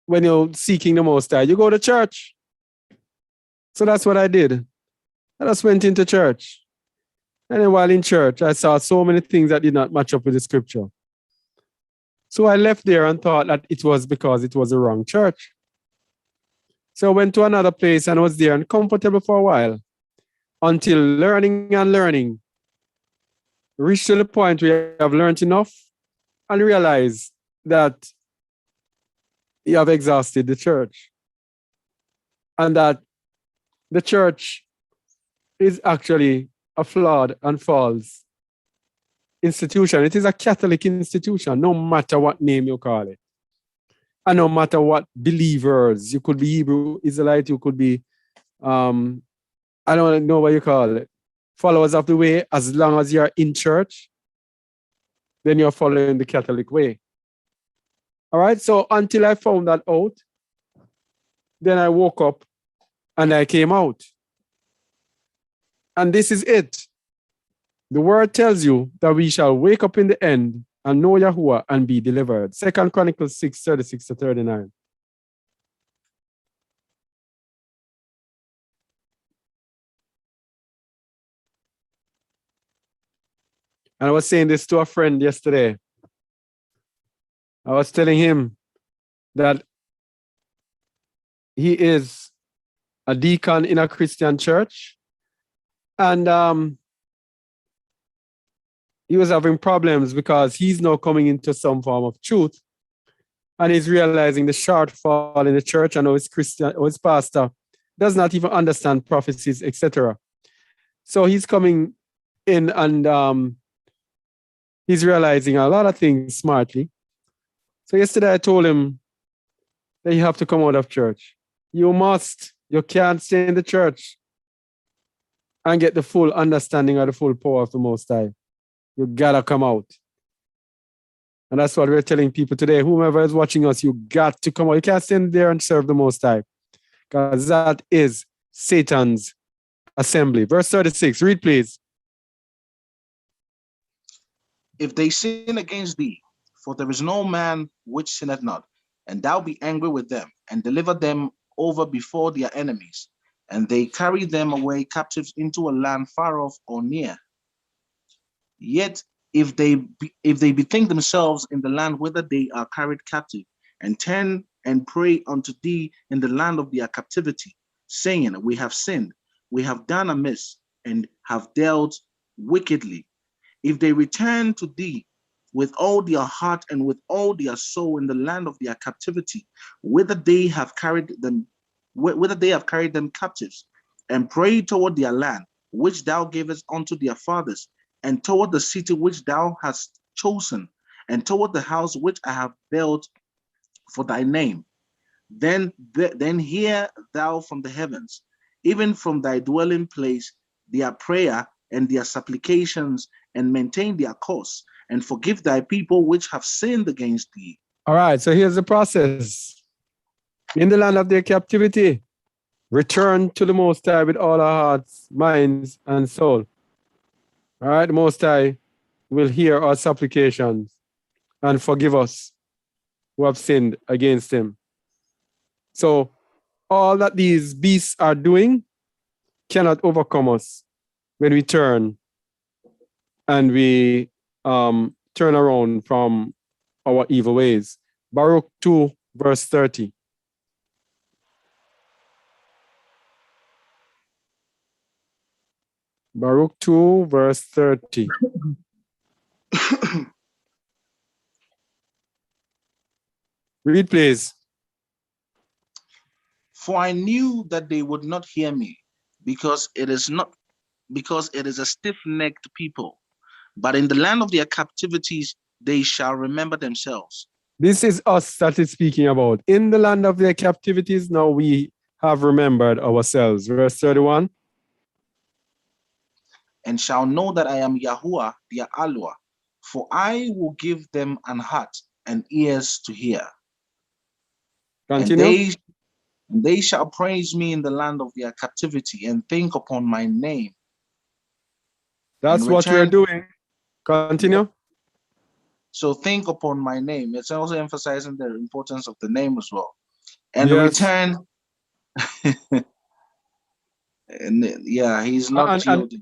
A: when you're seeking the Most High, you go to church. So that's what I did. I just went into church. And then while in church, I saw so many things that did not match up with the scripture. So I left there and thought that it was because it was the wrong church. So I went to another place and was there and comfortable for a while until learning and learning reached to the point where you have learned enough and realize that you have exhausted the church and that the church is actually a flawed and false institution. It is a Catholic institution, no matter what name you call it. And no matter what believers, you could be Hebrew Israelite, you could be, I don't know what you call it, followers of the way, as long as you're in church, then you're following the Catholic way. All right, so until I found that out, then I woke up and I came out. And this is it. The word tells you that we shall wake up in the end and know Yahuwah and be delivered. 2 Chronicles 6:36-39. And I was saying this to a friend yesterday. I was telling him that he is a deacon in a Christian church. And he was having problems because he's now coming into some form of truth. And he's realizing the shortfall in the church. I know his Christian or his pastor does not even understand prophecies, etc. So he's coming in and he's realizing a lot of things smartly. So yesterday I told him that you have to come out of church. You must. You can't stay in the church and get the full understanding of the full power of the Most High. You gotta come out. And that's what we're telling people today. Whomever is watching us, you got to come out. You can't stand there and serve the Most High, because that is Satan's assembly. Verse 36, read please.
B: If they sin against thee, for there is no man which sinneth not, and thou be angry with them, and deliver them over before their enemies, and they carry them away captives into a land far off or near. Yet if they bethink themselves in the land whither they are carried captive, and turn and pray unto thee in the land of their captivity, saying, we have sinned, we have done amiss, and have dealt wickedly. If they return to thee with all their heart and with all their soul in the land of their captivity, whither they have carried them captives, and pray toward their land, which thou gavest unto their fathers, and toward the city which thou hast chosen, and toward the house which I have built for thy name, then hear thou from the heavens, even from thy dwelling place, their prayer and their supplications, and maintain their cause, and forgive thy people which have sinned against thee.
A: All right, so here's the process. In the land of their captivity, return to the Most High with all our hearts, minds, and soul. All right, the Most High will hear our supplications and forgive us who have sinned against him. So all that these beasts are doing cannot overcome us when we turn and we turn around from our evil ways. Baruch 2, verse 30. Baruch 2, verse 30. Read, please.
C: For I knew that they would not hear me, because it is a stiff-necked people. But in the land of their captivities, they shall remember themselves.
A: This is us that is speaking about. In the land of their captivities, now we have remembered ourselves. Verse 31.
C: And shall know that I am Yahuwah, their Alua, for I will give them an heart and ears to hear.
A: Continue.
C: And they shall praise me in the land of their captivity and think upon my name.
A: That's what we're doing. Continue.
C: So think upon my name. It's also emphasizing the importance of the name as well. And
A: Yes.
C: return. And yeah, he's not God.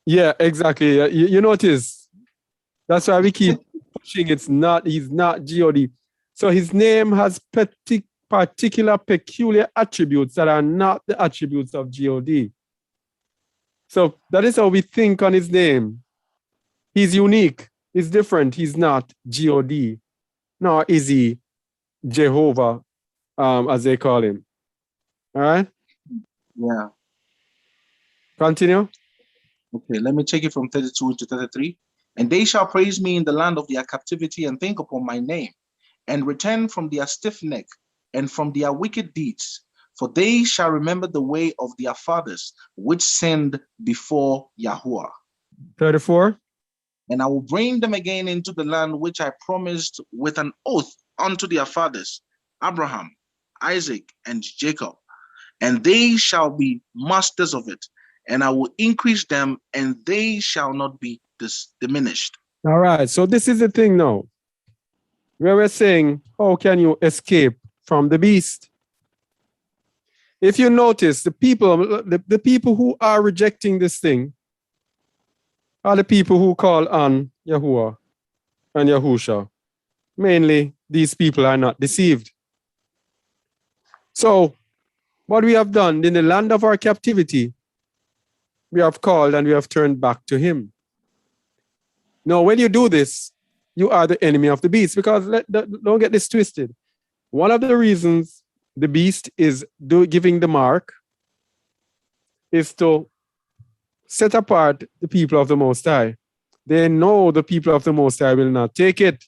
A: Yeah, exactly. You notice. That's why we keep pushing. He's not God. So his name has particular peculiar attributes that are not the attributes of God. So that is how we think on his name. He's unique. He's different. He's not God. Nor is he Jehovah, as they call him. All right?
C: Yeah.
A: Continue.
C: Okay, let me take it from 32 to 33. And they shall praise me in the land of their captivity and think upon my name, and return from their stiff neck and from their wicked deeds. For they shall remember the way of their fathers, which sinned before Yahuwah.
A: 34.
C: And I will bring them again into the land which I promised with an oath unto their fathers, Abraham, Isaac, and Jacob. And they shall be masters of it. And I will increase them, and they shall not be diminished.
A: All right. So this is the thing now. Where we're saying, how can you escape from the beast? If you notice, the people who are rejecting this thing are the people who call on Yahuwah and Yahusha. Mainly, these people are not deceived. So, what we have done in the land of our captivity, we have called and we have turned back to him. Now, when you do this, you are the enemy of the beast, because don't get this twisted. One of the reasons the beast is giving the mark is to set apart the people of the Most High. They know the people of the Most High will not take it.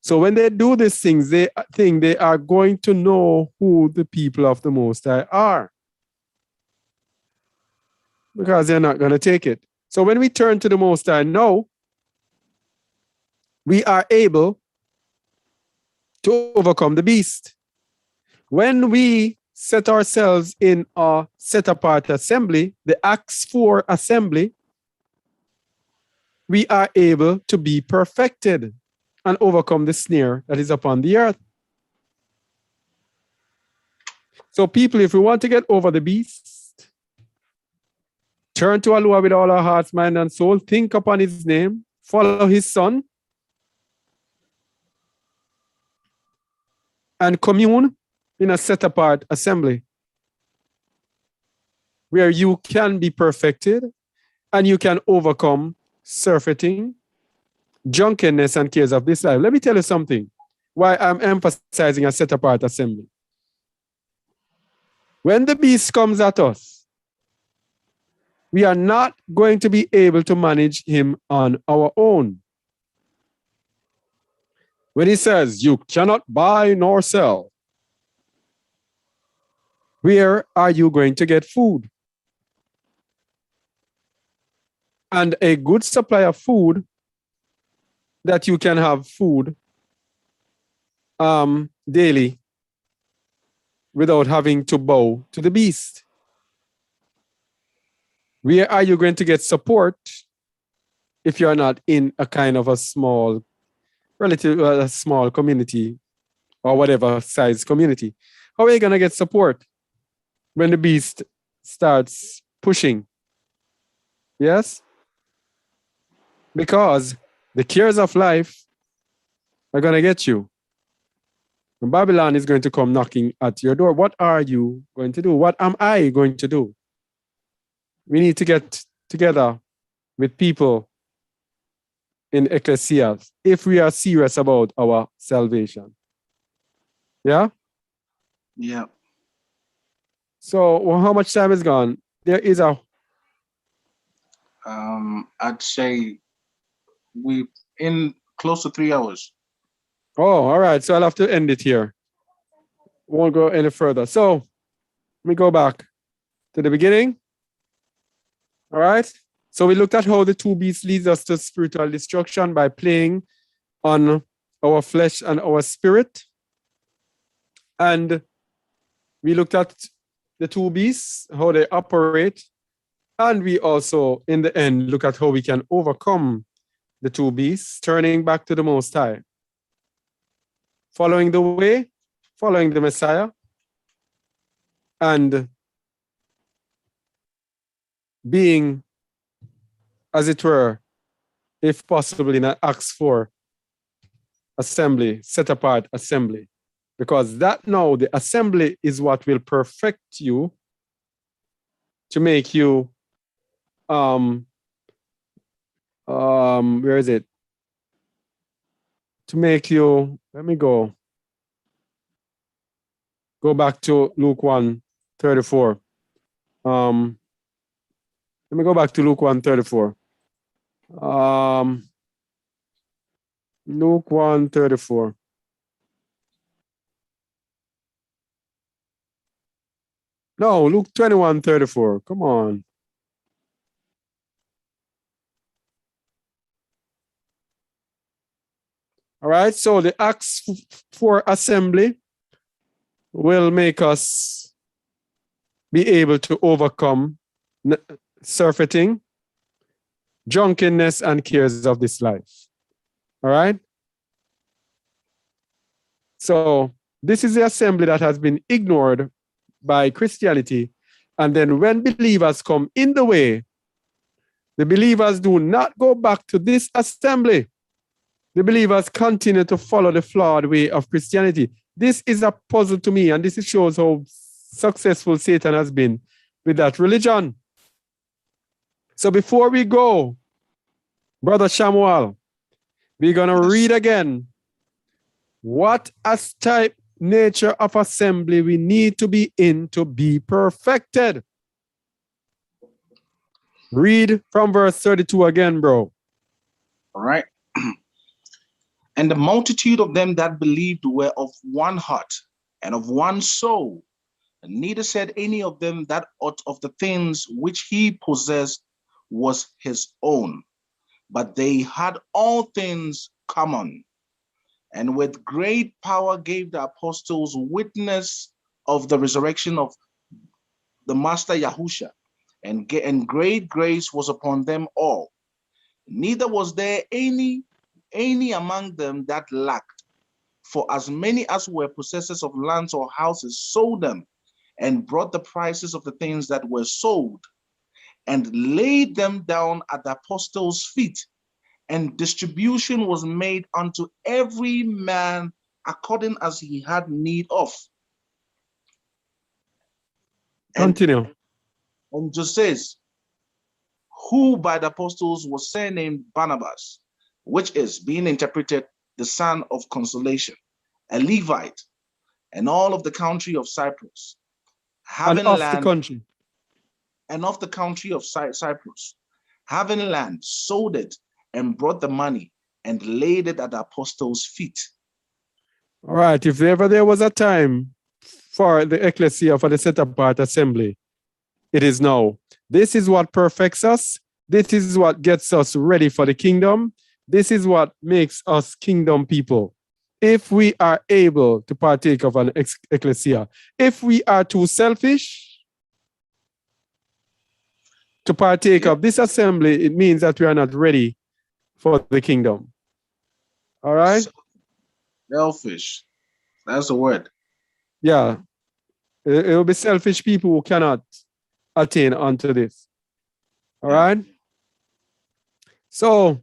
A: So when they do these things, they think they are going to know who the people of the Most High are, because they're not going to take it. So when we turn to the Most High now, we are able to overcome the beast. When we set ourselves in a set-apart assembly, the Acts 4 assembly, we are able to be perfected and overcome the snare that is upon the earth. So people, if we want to get over the beast, turn to Allah with all our hearts, mind, and soul, think upon his name, follow his son, and commune in a set-apart assembly where you can be perfected and you can overcome surfeiting, drunkenness, and cares of this life. Let me tell you something, why I'm emphasizing a set-apart assembly. When the beast comes at us, we are not going to be able to manage him on our own. When he says, you cannot buy nor sell, where are you going to get food? And a good supply of food, that you can have food daily without having to bow to the beast. Where are you going to get support if you're not in a kind of a small, relatively small community or whatever size community? How are you going to get support when the beast starts pushing? Yes? Because the cares of life are going to get you. And Babylon is going to come knocking at your door. What are you going to do? What am I going to do? We need to get together with people in ecclesia if we are serious about our salvation. Yeah?
C: Yeah.
A: So well, how much time is gone? There is a
C: I'd say we in close to 3 hours.
A: oh, all right. So I'll have to end it here. Won't go any further. So let me go back to the beginning. All right. So we looked at how the two beasts leads us to spiritual destruction by playing on our flesh and our spirit. And we looked at the two beasts, how they operate. And we also, in the end, look at how we can overcome the two beasts, turning back to the Most High. Following the way, following the Messiah, and being, as it were, if possible, in an Acts 4 assembly, set apart assembly. Because that now, the assembly is what will perfect you to make you, where is it? To make you, let me go back to Luke 1:34. Let me go back to Luke 1:34. Luke 1:34. No, Luke 21:34. Come on. All right, so the Acts 4 assembly will make us be able to overcome surfeiting, drunkenness, and cares of this life. All right? So this is the assembly that has been ignored by Christianity. And then when believers come in the way, the believers do not go back to this assembly. The believers continue to follow the flawed way of Christianity. This is a puzzle to me, and this shows how successful Satan has been with that religion. So before we go, Brother Shamuel, we're going to read again what as type nature of assembly we need to be in to be perfected. Read from verse 32 again, bro.
C: All right. And the multitude of them that believed were of one heart and of one soul. And neither said any of them that aught of the things which he possessed was his own, but they had all things common. And with great power gave the apostles witness of the resurrection of the Master Yahusha, and great grace was upon them all. Neither was there any among them that lacked. For as many as were possessors of lands or houses sold them, and brought the prices of the things that were sold, and laid them down at the apostles' feet. And distribution was made unto every man according as he had need of.
A: Continue.
C: And just says, who by the apostles was surnamed Barnabas, which is being interpreted the son of consolation, a Levite, and all of the country of Cyprus, having land, and of the country of Cyprus, having land, sold it, and brought the money, and laid it at the apostles' feet.
A: All right, if ever there was a time for the ecclesia, for the set apart assembly, it is now. This is what perfects us. This is what gets us ready for the kingdom. This is what makes us kingdom people. If we are able to partake of an ecclesia, if we are too selfish to partake of this assembly, it means that we are not ready for the kingdom. All right?
C: Selfish. That's the word.
A: Yeah. It will be selfish people who cannot attain unto this. All right? So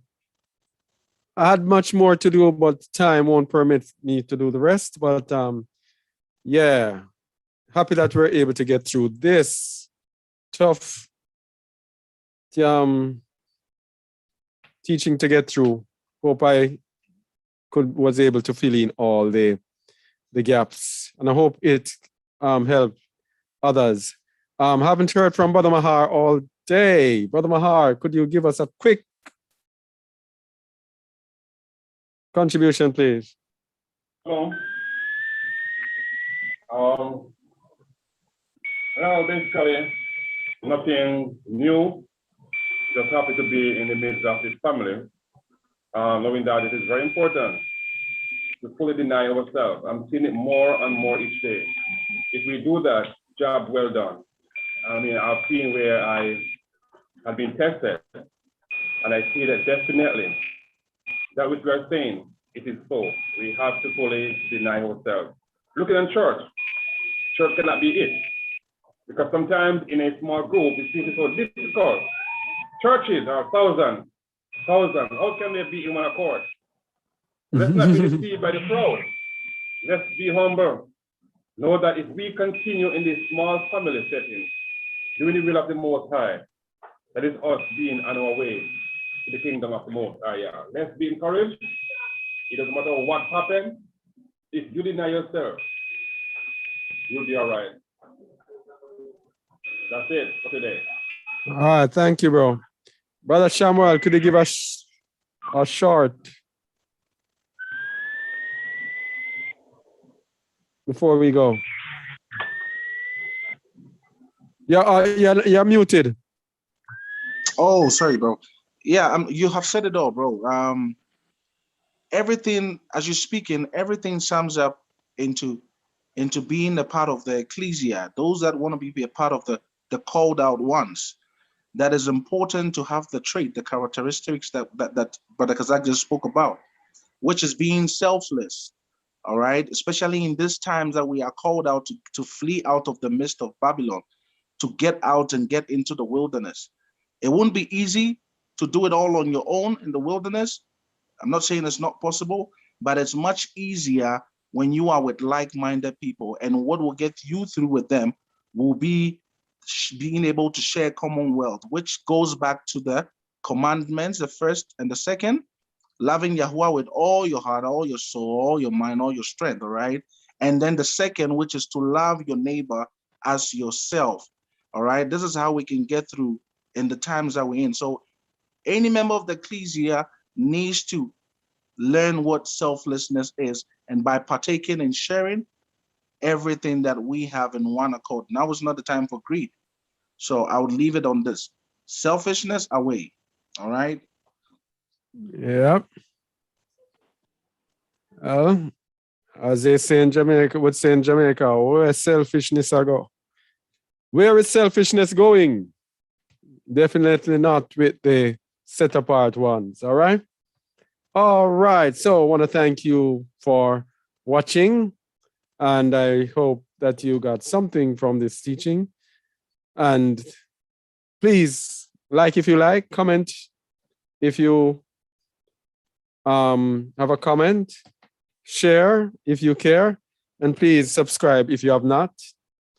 A: I had much more to do, but time won't permit me to do the rest. But yeah, happy that we're able to get through this tough teaching to get through. Hope I was able to fill in all the gaps, and I hope it helped others. Haven't heard from Brother Mahar all day. Brother Mahar, could you give us a quick contribution, please?
D: Hello. Well, basically, nothing new. Just happy to be in the midst of this family, knowing that it is very important to fully deny ourselves. I'm seeing it more and more each day. If we do that, job well done. I mean, I've seen where I have been tested, and I see that definitely that which we are saying, it is so. We have to fully deny ourselves. Looking at church cannot be it. Because sometimes in a small group, it seems so difficult. Churches are thousands. How can they be in one accord? Let's not be deceived by the crowd. Let's be humble. Know that if we continue in this small family setting, doing the will of the Most High, that is us being on our way to the kingdom of the Most High. Let's be encouraged. It doesn't matter what happens. If you deny yourself, you'll be all right. That's it for today.
A: All right, thank you, bro. Brother Samuel, could you give us a short before we go? You're muted.
C: Oh, sorry, bro. Yeah, you have said it all, bro. Everything, as you're speaking, everything sums up into being a part of the ecclesia, those that want to be a part of the called out ones. That is important to have the trait, the characteristics that Brother Kazak just spoke about, which is being selfless. All right, especially in these times that we are called out to flee out of the midst of Babylon, to get out and get into the wilderness. It won't be easy to do it all on your own in the wilderness. I'm not saying it's not possible, but it's much easier when you are with like-minded people. And what will get you through with them will be being able to share commonwealth, which goes back to the commandments, the first and the second, loving Yahuwah with all your heart, all your soul, all your mind, all your strength, all right? And then the second, which is to love your neighbor as yourself, all right? This is how we can get through in the times that we're in. So any member of the ecclesia needs to learn what selflessness is, and by partaking and sharing everything that we have in one accord. Now is not the time for greed. So I would leave it on this. Selfishness away, all right?
A: Yeah. As they say in Jamaica, would say in Jamaica, where selfishness I go? Where is selfishness going? Definitely not with the set apart ones, all right? All right, so I want to thank you for watching, and I hope that you got something from this teaching. And please, like if you like, comment if you have a comment, share if you care, and please subscribe if you have not.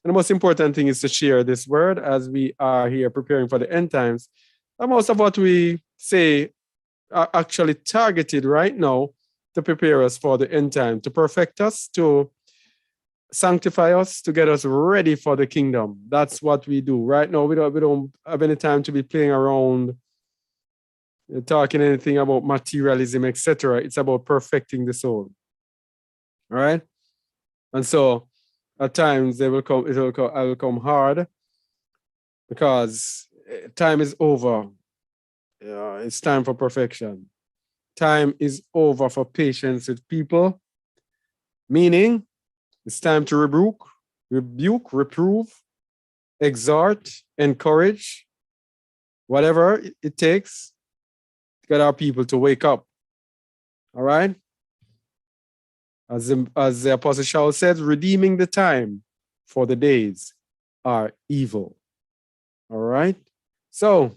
A: And the most important thing is to share this word as we are here preparing for the end times. And most of what we say are actually targeted right now to prepare us for the end time, to perfect us, to sanctify us, to get us ready for the kingdom. That's what we do. Right now, we don't have any time to be playing around, talking anything about materialism, etc. It's about perfecting the soul. All right? And so at times it will come hard because time is over. It's time for perfection. Time is over for patience with people, meaning it's time to rebuke, reprove, exhort, encourage, whatever it takes to get our people to wake up. All right? As the Apostle Shaul said, redeeming the time, for the days are evil. All right? So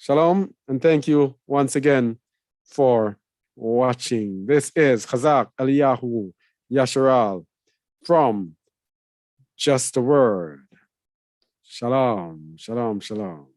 A: Shalom, and thank you once again for watching. This is Chazak Eliyahu Yasharal from Just a Word. Shalom, shalom, shalom.